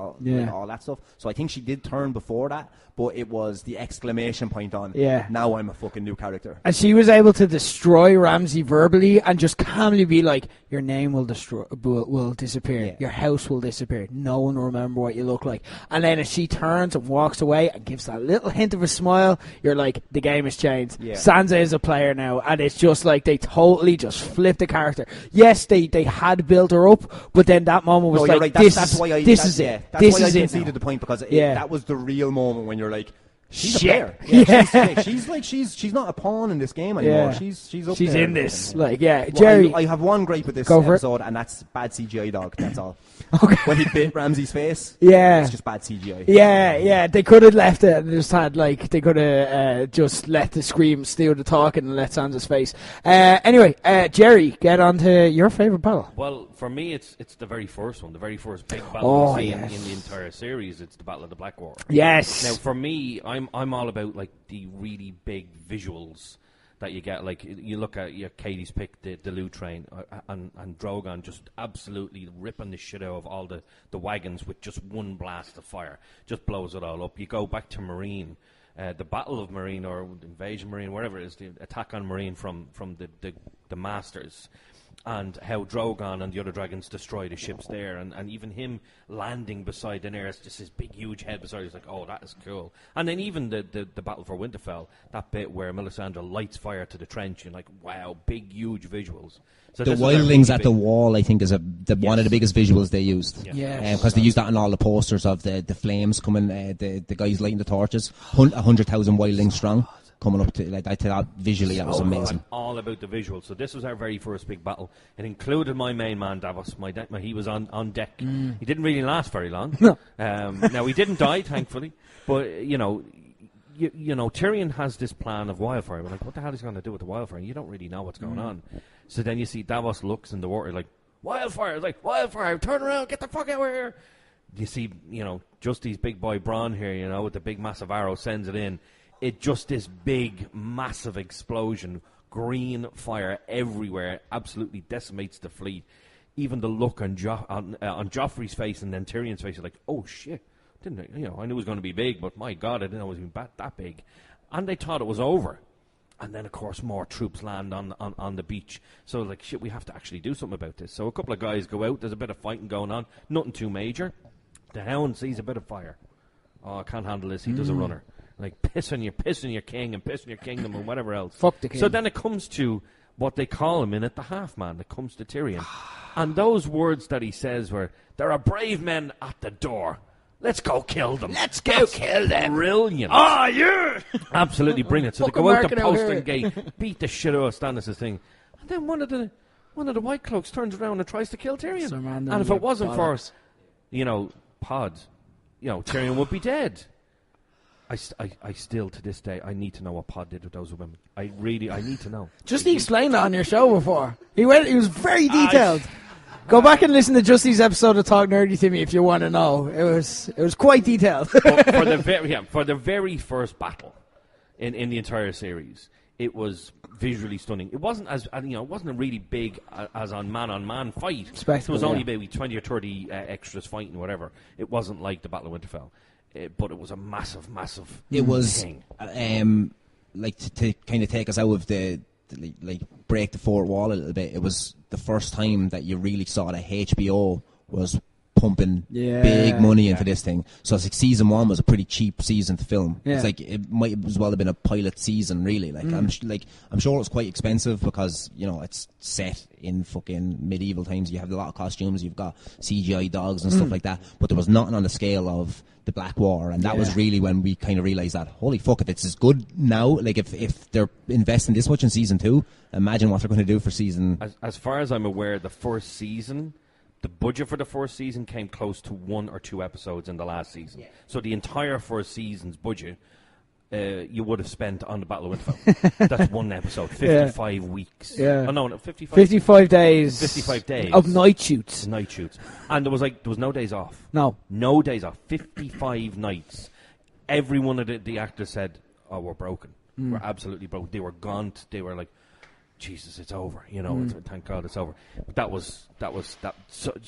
all that stuff. So I think she did turn before that, but it was the exclamation point on, now I'm a fucking new character. And she was able to destroy Ramsay verbally and just calmly be like, your name will disappear. Yeah. Your house will disappear. No one will remember what you look like. And then as she turns and walks away and gives that little hint of a smile, you're like, the game has changed. Yeah. Sansa is a player now, and it's just like they totally just flipped the character. Yes, they had built her up, but then that moment was like, right. That's why I conceded the point, because that was the real moment when you're like, She's Shit. a player. She's not a pawn in this game anymore. Yeah. She's up She's there. in this. Like, yeah. Well, Jerry. I have one gripe with this Go for it. episode, and that's bad CGI dog. That's all. Okay. When he bit Ramsay's face, Yeah. it's just bad CGI. Yeah, they could have left it and just had, like, they could have just let the scream steal the talking and let Sansa's face. Anyway, Jerry, get on to your favourite battle. Well, for me, it's the very first one, the very first big battle we see in the entire series. It's the Battle of the Blackwater. Yes. Now, for me, I'm all about like the really big visuals that you get. Like you look at Katey's pick, the loot train, and Drogon just absolutely ripping the shit out of all the wagons with just one blast of fire, just blows it all up. You go back to Marine. The Battle of Marine or Invasion Marine, whatever it is, the attack on Marine from the Masters, and how Drogon and the other dragons destroy the ships there, and even him landing beside Daenerys, just his big huge head beside, he's like, oh, that is cool. And then even the battle for Winterfell, that bit where Melisandre lights fire to the trench, and like, wow, big huge visuals. So The this is a wildlings really at the wall, I think, is one of the biggest visuals they used. Yeah. Because they used that in all the posters of the flames coming, the guys lighting the torches, 100,000 wildlings strong, coming up to that visually. That was amazing. I'm all about the visuals. So this was our very first big battle. It included my main man Davos. He was on deck. He didn't really last very long. No. Now he didn't die, thankfully. But you know, Tyrion has this plan of wildfire. We're like, what the hell is he going to do with the wildfire? You don't really know what's going on. So then you see Davos looks in the water like, wildfire! It's like, wildfire! Turn around! Get the fuck out of here! You see, Justy's big boy Bronn here, with the big massive arrow, sends it in. It just this big, massive explosion, green fire everywhere, absolutely decimates the fleet. Even the look on Joffrey's face and then Tyrion's face, like, oh shit, I knew it was going to be big, but my God, I didn't know it was that big. And they thought it was over. And then, of course, more troops land on the beach. So, like, shit, we have to actually do something about this. So a couple of guys go out. There's a bit of fighting going on. Nothing too major. The Hound sees a bit of fire. Oh, I can't handle this. He does a runner. Like, pissing your king and pissing your kingdom and whatever else. Fuck the king. So then it comes to what they call him in it, the half-man. It comes to Tyrion. And those words that he says were, there are brave men at the door. Let's go kill them. Let's go kill them. Brilliant. Oh, yeah! Absolutely brilliant. So they Fucking go out the marking out postern here. gate, beat the shit out of Stannis' thing. And then one of the White Cloaks turns around and tries to kill Tyrion. Some random And if it wasn't bollocks. for, Pod, Tyrion would be dead. I still, to this day, I need to know what Pod did with those women. I need to know. Justy explained that on your show before. He was very detailed. Go back and listen to Justy's episode of Talk Nerdy to Me if you want to know. It was quite detailed. But for the very first battle in the entire series, it was visually stunning. It wasn't it wasn't a really big as on man fight. Spectacle, It was only yeah. maybe 20 or 30 extras fighting, whatever. It wasn't like the Battle of Winterfell, but it was a massive It was thing. Like to kind of take us out of the break the fourth wall a little bit. It was the first time that you really saw that HBO was pumping big money into this thing. So it's like season one was a pretty cheap season to film. Yeah. It's like it might as well have been a pilot season, really. Like I'm sure it's quite expensive because it's set in fucking medieval times. You have a lot of costumes. You've got CGI dogs and stuff like that. But there was nothing on the scale of the Blackwater, and that was really when we kind of realised that holy fuck, if it's as good now, like if they're investing this much in season 2, imagine what they're going to do for season. As far as I'm aware, the first season, the budget for the first season came close to 1 or 2 episodes in the last season. Yeah. So the entire first season's budget you would have spent on the Battle of Winterfell. That's one episode, 55 weeks. Yeah. Oh no, 55. 55 days. 55 days of night shoots. Night shoots, and there was no days off. No days off. 55 nights. Every one of the actors said, "Oh, we're broken. We're absolutely broken." They were gaunt. They were like, Jesus, it's over. Thank God it's over. But that was such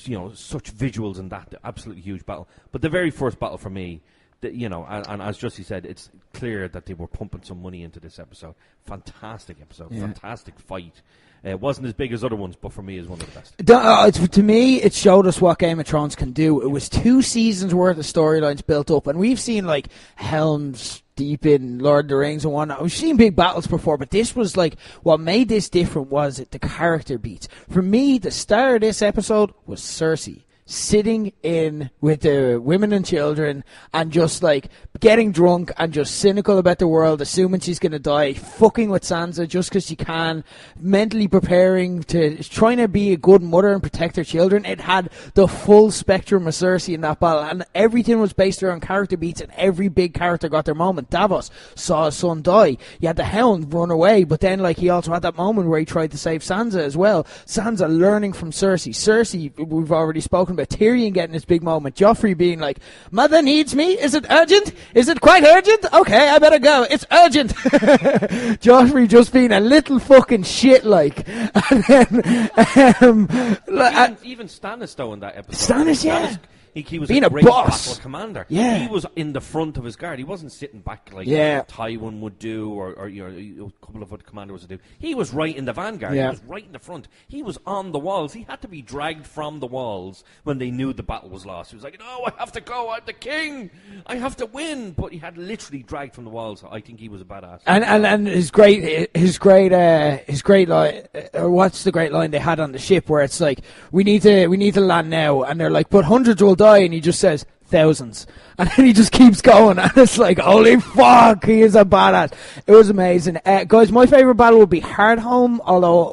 visuals in that absolutely huge battle. But the very first battle for me, and as Justy said, it's clear that they were pumping some money into this episode. Fantastic episode, fantastic fight. It wasn't as big as other ones, but for me, is one of the best. To me, it showed us what Game of Thrones can do. It was 2 seasons worth of storylines built up, and we've seen like Helm's Deep in Lord of the Rings and whatnot. We've seen big battles before, but this was like what made this different was the character beats. For me, the star of this episode was Cersei. sitting in with the women and children and just like getting drunk and just cynical about the world, assuming she's going to die, fucking with Sansa just because she can, mentally preparing to, trying to be a good mother and protect her children. It had the full spectrum of Cersei in that battle, and everything was based around character beats, and every big character got their moment. Davos saw his son die. You had the Hound run away, but then like he also had that moment where he tried to save Sansa as well. Sansa learning from Cersei. Cersei, we've already spoken about. Tyrion getting his big moment. Joffrey being like, "Mother needs me. Is it urgent? Is it quite urgent? Okay, I better go. It's urgent." Joffrey just being a little fucking shit like. And then, even Stannis though in that episode. Stannis, yeah. He was being a great boss battle commander. Yeah. He was in the front of his guard. He wasn't sitting back like Tywin would do, or you know, a couple of other commanders would do. He was right in the vanguard. Yeah. He was right in the front. He was on the walls. He had to be dragged from the walls when they knew the battle was lost. He was like, "No, I have to go. I'm the king. I have to win." But he had literally dragged from the walls. I think he was a badass. And his great line. What's the great line they had on the ship where it's like, we need to land now, and they're like, "But hundreds will die," and he just says, "Thousands," and then he just keeps going, and it's like, holy fuck, he is a badass. It was amazing. Guys, my favourite battle would be Hardhome, although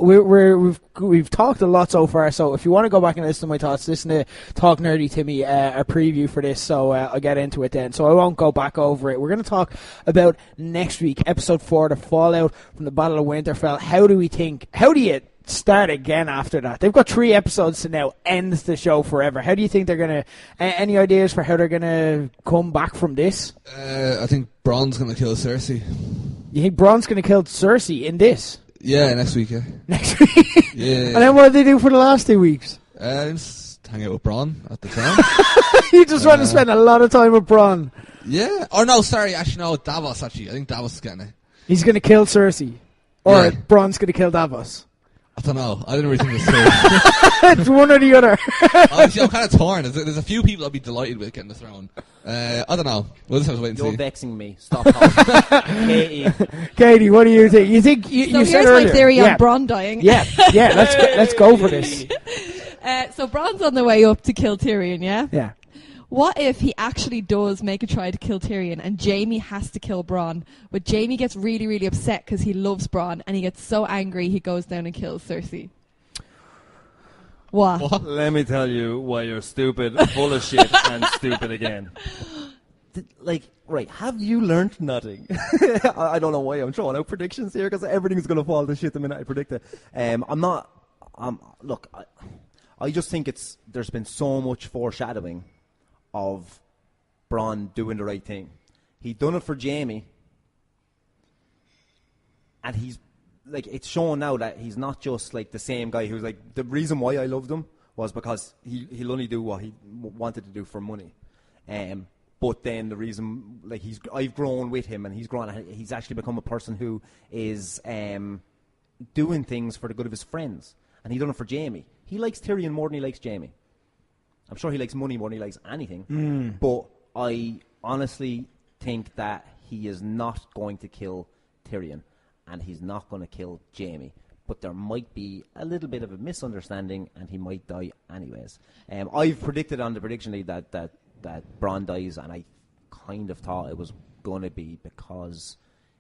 we've talked a lot so far, so if you want to go back and listen to my thoughts, listen to Talk Nerdy Timmy, a preview for this, so I'll get into it then, so I won't go back over it. We're going to talk about next week, episode 4, the fallout from the Battle of Winterfell. How do you start again after that? They've got 3 episodes to now end the show forever. How do you think they're going to... any ideas for how they're going to come back from this? I think Bronn's going to kill Cersei. You think Bronn's going to kill Cersei in this? Yeah, next week, yeah. Next week? Yeah. And then what did they do for the last 2 weeks? Just hang out with Bronn at the time. You just want to spend a lot of time with Bronn. Yeah. Or no, sorry, actually no, Davos actually. I think Davos is getting it. He's going to kill Cersei. Or Yeah. Bronn's going to kill Davos. I don't know. I didn't really think this through. It's one or the other. Honestly, I'm kind of torn. There's a few people I'd be delighted with getting the throne. I don't know. We'll just have to wait and You're see. vexing me. Stop talking. Katie, what do you think? You think So you here's said my earlier. theory on Bronn dying. Yeah, let's go for this. So Bronn's on the way up to kill Tyrion, yeah? Yeah. What if he actually does make a try to kill Tyrion and Jaime has to kill Bronn, but Jaime gets really, really upset because he loves Bronn and he gets so angry he goes down and kills Cersei? What? Let me tell you why you're stupid, full of shit, and stupid again. Right, have you learned nothing? I don't know why I'm throwing out predictions here, because everything's going to fall to shit the minute I predict it. Look, I just think there's been so much foreshadowing of Bronn doing the right thing. He'd done it for Jaime, and he's like, it's shown now that he's not just like the same guy who's like, the reason why I loved him was because he'll only do what he wanted to do for money. But then the reason, like, I've grown with him, and he's actually become a person who is doing things for the good of his friends, and he done it for Jaime. He likes Tyrion more than he likes Jaime. I'm sure he likes money more than he likes anything. But I honestly think that he is not going to kill Tyrion, and he's not going to kill Jaime. But there might be a little bit of a misunderstanding, and he might die anyways. I've predicted on the prediction league that Bronn dies, and I kind of thought it was going to be because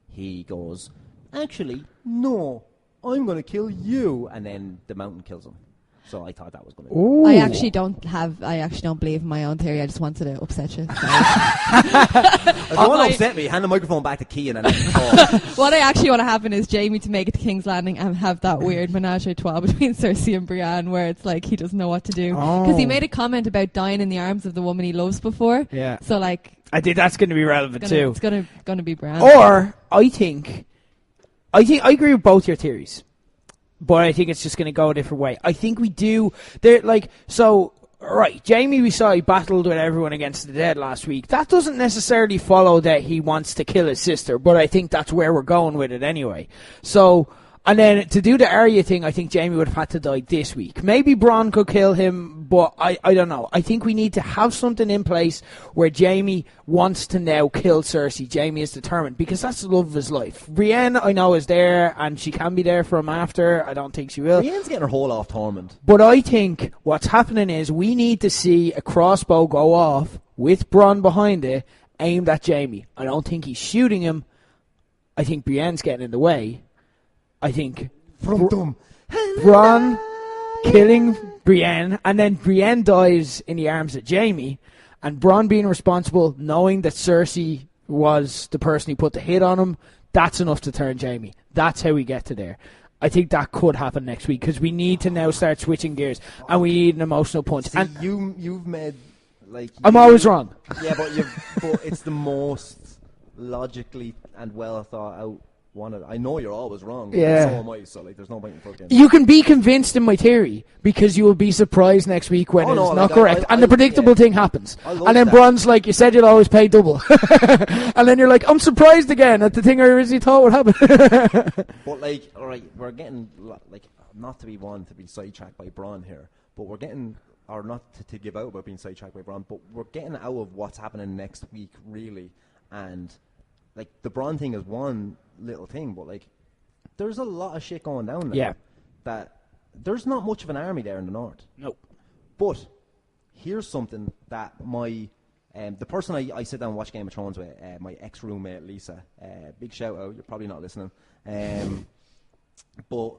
he goes, actually, no, I'm going to kill you, and then the mountain kills him. So I thought that was going to be. I actually don't believe in my own theory. I just wanted to upset you. If you want to upset me, hand the microphone back to Kean and I can talk. What I actually want to happen is Jaime to make it to King's Landing and have that weird menage a trois between Cersei and Brienne, where it's like he doesn't know what to do. Because he made a comment about dying in the arms of the woman he loves before. Yeah. So like, I think that's going to be relevant too. It's gonna be Brienne. Or I agree with both your theories, but I think it's just going to go a different way. I think we do. Right, Jaime, we saw he battled with everyone against the dead last week. That doesn't necessarily follow that he wants to kill his sister, but I think that's where we're going with it anyway. So And then to do the Arya thing, I think Jaime would have had to die this week. Maybe Bronn could kill him, but I don't know. I think we need to have something in place where Jaime wants to now kill Cersei. Jaime is determined, because that's the love of his life. Brienne, I know, is there, and she can be there for him after. I don't think she will. Brienne's getting her whole off Tormund. But I think what's happening is we need to see a crossbow go off with Bronn behind it, aimed at Jaime. I don't think he's shooting him. I think Brienne's getting in the way. I think Bronn killing Brienne, and then Brienne dies in the arms of Jaime, and Bronn being responsible, knowing that Cersei was the person who put the hit on him, that's enough to turn Jaime. That's how we get to there. I think that could happen next week, because we need to now start switching gears, and we need an emotional punch. See, and you've made, like... I'm always wrong. Yeah, but it's the most logically and well thought out one. I know you're always wrong. Yeah. So am I, so like, there's no point in fucking... You can be convinced in my theory, because you will be surprised next week when it's not correct. And the predictable thing happens. And then Bronn's like, you said you'd always pay double. And then you're like, I'm surprised again at the thing I originally thought would happen. But like, alright, we're getting, like, not to be one to be sidetracked by Bronn here, but we're getting, or not to give out about being sidetracked by Bronn, but we're getting out of what's happening next week, really. And like, the Bronn thing is one little thing, but like, there's a lot of shit going down there. Yeah. That there's not much of an army there in the north. Nope. But here's something that my the person I sit down and watch Game of Thrones with, my ex-roommate Lisa, big shout out. You're probably not listening, but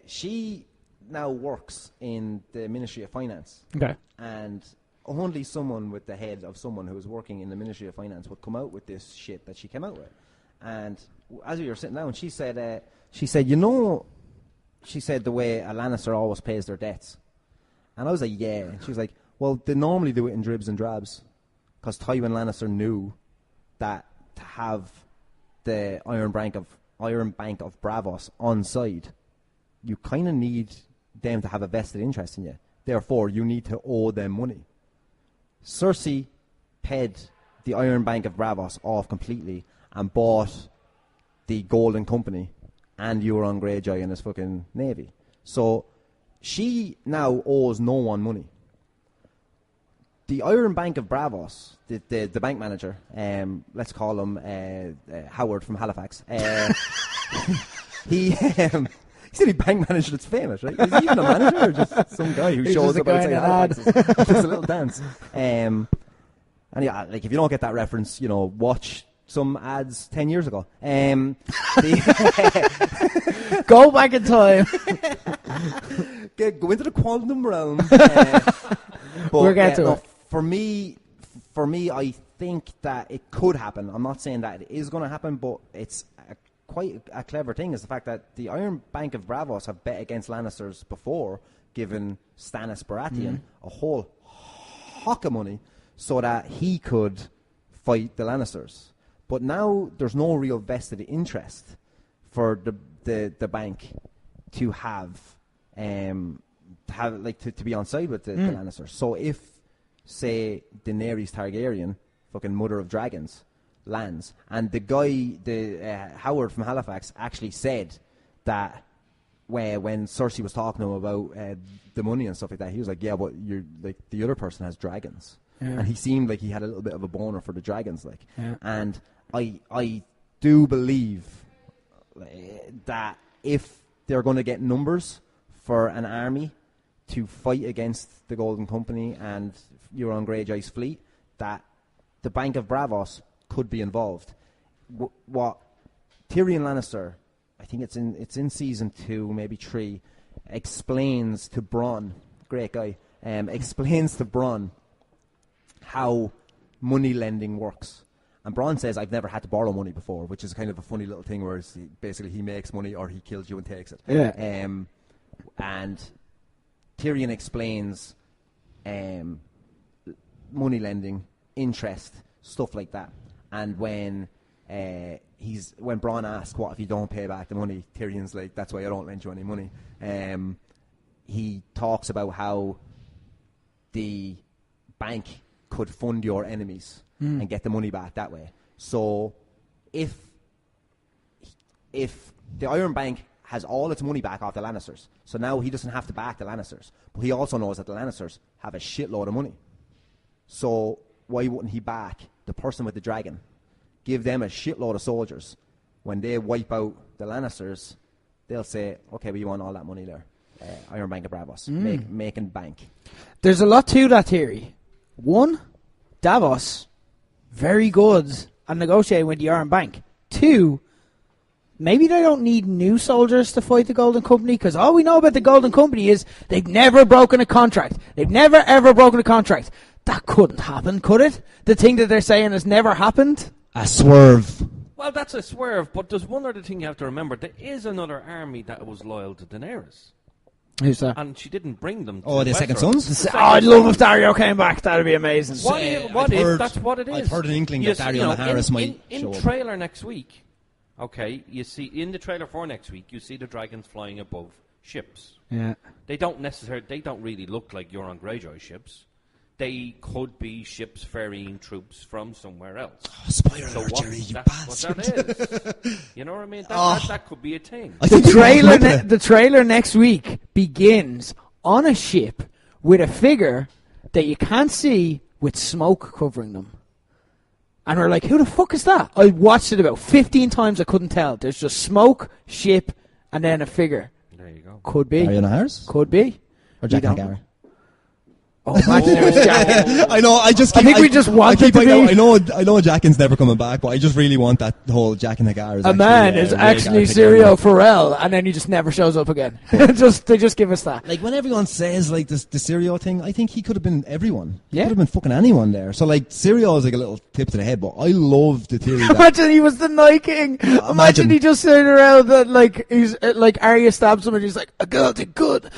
she now works in the Ministry of Finance. Okay. And only someone with the head of someone who is working in the Ministry of Finance would come out with this shit that she came out with. And as we were sitting down, she said, you know, she said the way a Lannister always pays their debts. And I was like, yeah. And she was like, well, they normally do it in dribs and drabs, because Tywin Lannister knew that to have the Iron Bank of Braavos on side, you kind of need them to have a vested interest in you. Therefore, you need to owe them money. Cersei paid the Iron Bank of Braavos off completely and bought the Golden Company and Euron Greyjoy and his fucking navy. So she now owes no one money. The Iron Bank of Braavos, the bank manager, let's call him Howard from Halifax. He he's the bank manager that's famous, right? Is he even a manager or just some guy who shows up outside Halifax? Just a little dance. And yeah, like, if you don't get that reference, you know, watch some ads 10 years ago. Go back in time. Go into the quantum realm. But We'll get to it. For me, I think that it could happen. I'm not saying that it is going to happen, but it's quite a clever thing is the fact that the Iron Bank of Braavos have bet against Lannisters before, given Stannis Baratheon a whole hock of money so that he could fight the Lannisters. But now there's no real vested interest for the bank to have to be on side with the Lannisters. So if, say, Daenerys Targaryen, fucking mother of dragons, lands, and the guy, Howard from Halifax, actually said that when Cersei was talking to him about the money and stuff like that, he was like, yeah, but you're like, the other person has dragons. Yeah. And he seemed like he had a little bit of a boner for the dragons, like. Yeah. And I do believe that if they're going to get numbers for an army to fight against the Golden Company and Euron Greyjoy's fleet, that the Bank of Braavos could be involved. What Tyrion Lannister, I think it's in season 2, maybe 3, explains to Bronn, great guy, explains to Bronn how money lending works. And Bronn says, I've never had to borrow money before, which is kind of a funny little thing where basically he makes money or he kills you and takes it. Yeah. And Tyrion explains money lending, interest, stuff like that. And when Bronn asks, what if you don't pay back the money, Tyrion's like, that's why I don't lend you any money. He talks about how the bank could fund your enemies and get the money back that way. So if the Iron Bank has all its money back off the Lannisters. So now he doesn't have to back the Lannisters. But he also knows that the Lannisters have a shitload of money. So why wouldn't he back the person with the dragon? Give them a shitload of soldiers. When they wipe out the Lannisters, they'll say, okay, we want all that money there. Iron Bank of Bravos. Making bank. There's a lot to that theory. One, Davos, very good at negotiating with the Iron Bank. Two, maybe they don't need new soldiers to fight the Golden Company, because all we know about the Golden Company is they've never broken a contract. They've never, ever broken a contract. That couldn't happen, could it? The thing that they're saying has never happened? A swerve. Well, that's a swerve, but there's one other thing you have to remember. There is another army that was loyal to Daenerys. Who's that? And she didn't bring them to The Second Sons? I'd love if Dario came back. That'd be amazing. What if that's what it is? I've heard an inkling that Dario Naharis might show in up. trailer next week, okay, you see, in the trailer for next week, you see the dragons flying above ships. Yeah. They don't really look like Euron Greyjoy ships. They could be ships ferrying troops from somewhere else. Oh, spoiler alert, Jerry, you bastard. What that is. You know what I mean? That could be a thing. The trailer next week begins on a ship with a figure that you can't see with smoke covering them. And we're like, who the fuck is that? I watched it about 15 times, I couldn't tell. There's just smoke, ship, and then a figure. There you go. Could be. Dario Naharis? Could be. Or Jack We and don't- Gary? Oh, imagine it was Jack. I know, I think we just want it to be. I know Jackin's never coming back, but I just really want that whole Jack and the Gar. A man is actually Sirio Pharrell, and then he just never shows up again. They just give us that. Like, when everyone says, like, the Sirio thing, I think he could have been everyone. He Yeah. could have been fucking anyone there. So, like, Sirio is like a little tip to the head, but I love the theory that... Imagine he was the Night King. Imagine he just sitting around that, like, he's like Arya stabs him and he's like, I got it good.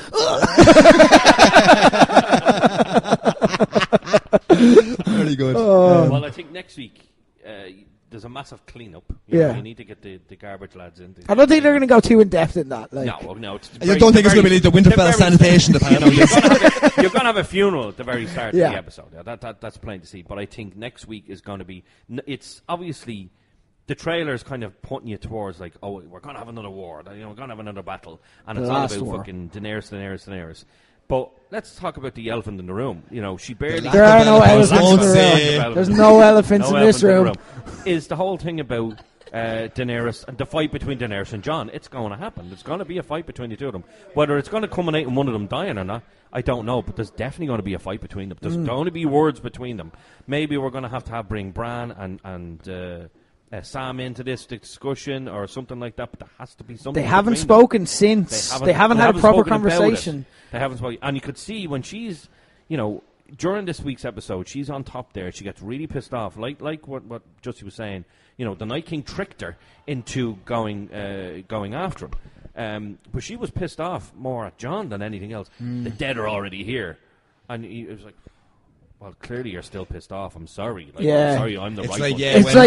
Very good. Well, I think next week there's a massive cleanup. You need to get the garbage lads in. I don't think they're going to go too in depth in that. Like. No. I don't think it's going to be the Winterfell sanitation department. You're going to have a funeral at the very start of Yeah. the episode. Yeah, that's plain to see. But I think next week is going to be. It's obviously the trailer's kind of putting you towards like, oh, we're going to have another war. We're going to have another battle, and The it's all last about war. fucking Daenerys. But let's talk about the elephant in the room. You know, she barely. There are no elephants in Don't the say. room. There's no elephants in this room. Is the whole thing about Daenerys and the fight between Daenerys and Jon? It's going to happen. There's going to be a fight between the two of them. Whether it's going to culminate in one of them dying or not, I don't know. But there's definitely going to be a fight between them. There's going to be words between them. Maybe we're going to have bring Bran and Sam into this discussion or something like that. But there has to be something. They haven't between them. spoken since. They haven't had a proper spoken about it. conversation. They haven't spoken. And you could see when she's, during this week's episode, she's on top there. She gets really pissed off, like what Justy was saying. The Night King tricked her into going after him. But she was pissed off more at Jon than anything else. The dead are already here. And he was like, well, clearly you're still pissed off. I'm sorry. Yeah. I'm sorry, I'm the It's right like, one.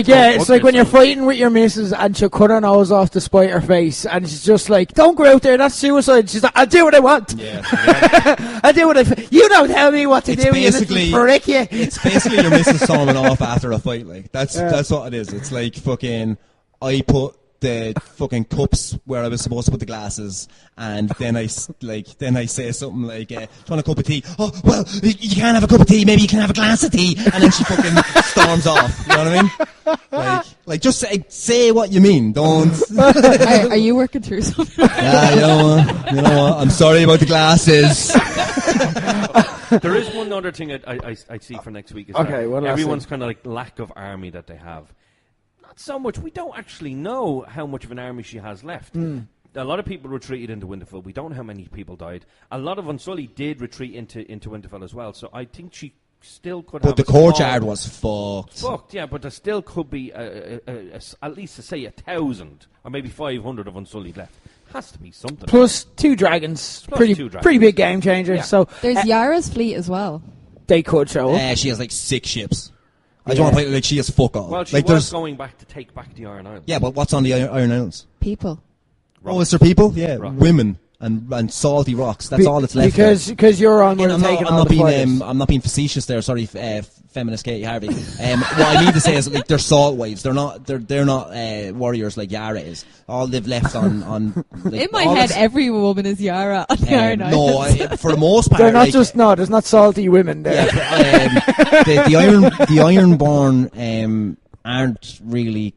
yeah, It's like when you're fighting with your missus and she'll cut her nose off to spite her face, and she's just like, "Don't go out there, that's suicide." She's like, "I'll do what I want. Yeah. I'll do what you don't tell me what to It's do. basically- You little prick, you." It's basically your missus storming off after a fight. Like that's what it is. It's like fucking. I put the fucking cups where I was supposed to put the glasses, and then I say something like, "Do you want a cup of tea?" "Oh, well, you can't have a cup of tea. Maybe you can have a glass of tea." And then she fucking storms off. You know what I mean? Like just say what you mean. Don't. Are you working through something? Yeah, you know what? I'm sorry about the glasses. There is one other thing I see for next week. Is Okay, that what else? everyone's kind of like lack of army that they have. Not so much. We don't actually know how much of an army she has left. A lot of people retreated into Winterfell. We don't know how many people died. A lot of Unsullied did retreat into Winterfell as well. So I think she still could have. But the a small- courtyard was fucked. fucked, yeah, but there still could be at least to say 1,000 or maybe 500 of Unsullied left. Has to be something. Plus 2 dragons, Plus pretty 2 dragons. pretty big game changer. Yeah. So There's Yara's fleet as well. they could show up. She has like 6 ships. I don't want to play like she has fuck all. Well, she like was going back to take back the Iron Islands. yeah, but what's on the Iron Islands? People. Oh, is there people? Yeah, Right. women and salty rocks. That's all that's left. Because you're on. I'm not being facetious there. Sorry, feminist Katey Harvey. What I mean to say is like they're salt waves. They're not warriors like Yara is. All they've left on like, in my head, every woman is Yara on the Iron No, Islands. for the most part, they're not there's not salty women there. The Ironborn aren't really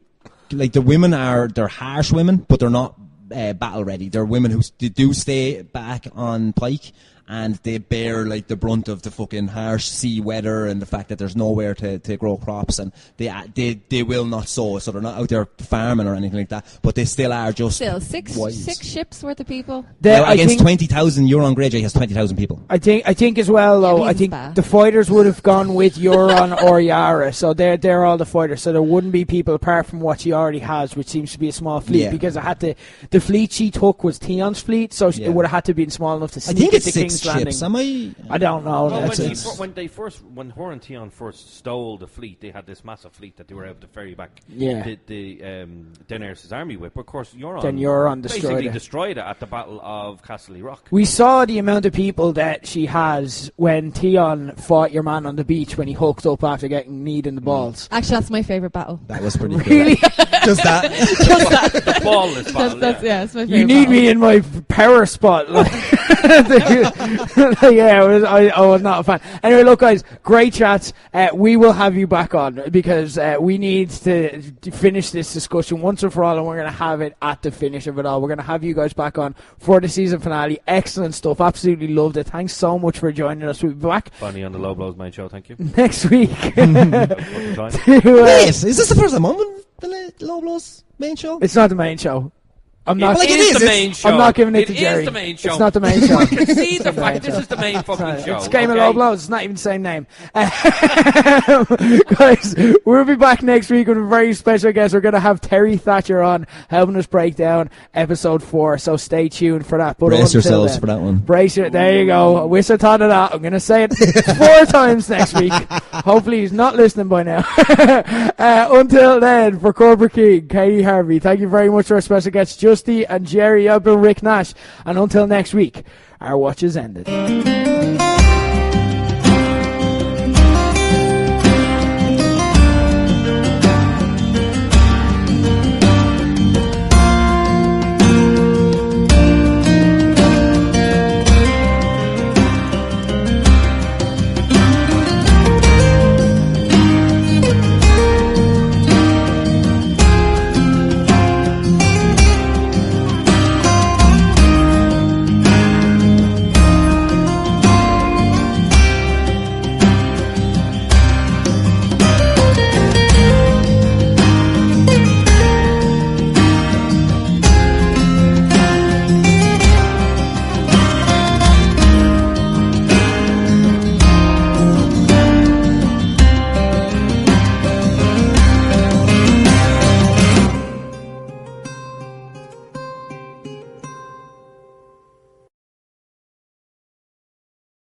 like the women they're harsh women, but they're not battle ready. They're women who do stay back on pike, and they bear like the brunt of the fucking harsh sea weather and the fact that there's nowhere to grow crops, and they will not sow, so they're not out there farming or anything like that. But they still are just six ships worth of people. Against 20,000, Euron Greyjoy has 20,000 people. I think as well though. I think the fighters would have gone with Euron or Yara, so they're all the fighters. So there wouldn't be people apart from what she already has, which seems to be a small fleet. Because the fleet she took was Theon's fleet, so it would have had to be small enough to sneak into King's Landing. Ships. I don't know. Well, when Jorah and Theon first stole the fleet, they had this massive fleet that they were able to ferry back the Daenerys' army with. But of course, Euron basically destroyed it at the Battle of Castle Rock. We saw the amount of people that she has when Theon fought your man on the beach when he hooked up after getting kneed in the balls. Actually, that's my favourite battle. That was pretty really cool. Just that. The ballless battle. That's my favourite. You need me in my power spot. I was not a fan. Anyway, look, guys, great chats. We will have you back on because we need to finish this discussion once and for all, and we're going to have it at the finish of it all. We're going to have you guys back on for the season finale. Excellent stuff. Absolutely loved it. Thanks so much for joining us. We'll be back. Funny on the Low Blows main show. Thank you. Next week. Yes. Is this the first time on the Low Blows main show? It's not the main show. I'm not. It is the main show. I'm not giving it to Gerry. It is the main show. It's not the main show. Concede the fact this is the main fucking show. It's Game of Low Blows. It's not even the same name. Guys, we'll be back next week with a very special guest. We're going to have Terry Thatcher on helping us break down episode 4. So stay tuned for that. But brace yourselves for that one. There you go. I wish I thought of that. I'm going to say it 4 times next week. Hopefully he's not listening by now. Until then, for Cobra King, Katey Harvey, thank you very much to our special guests, Justy and Gerry. I've been Rick Nash. And until next week, our watch is ended.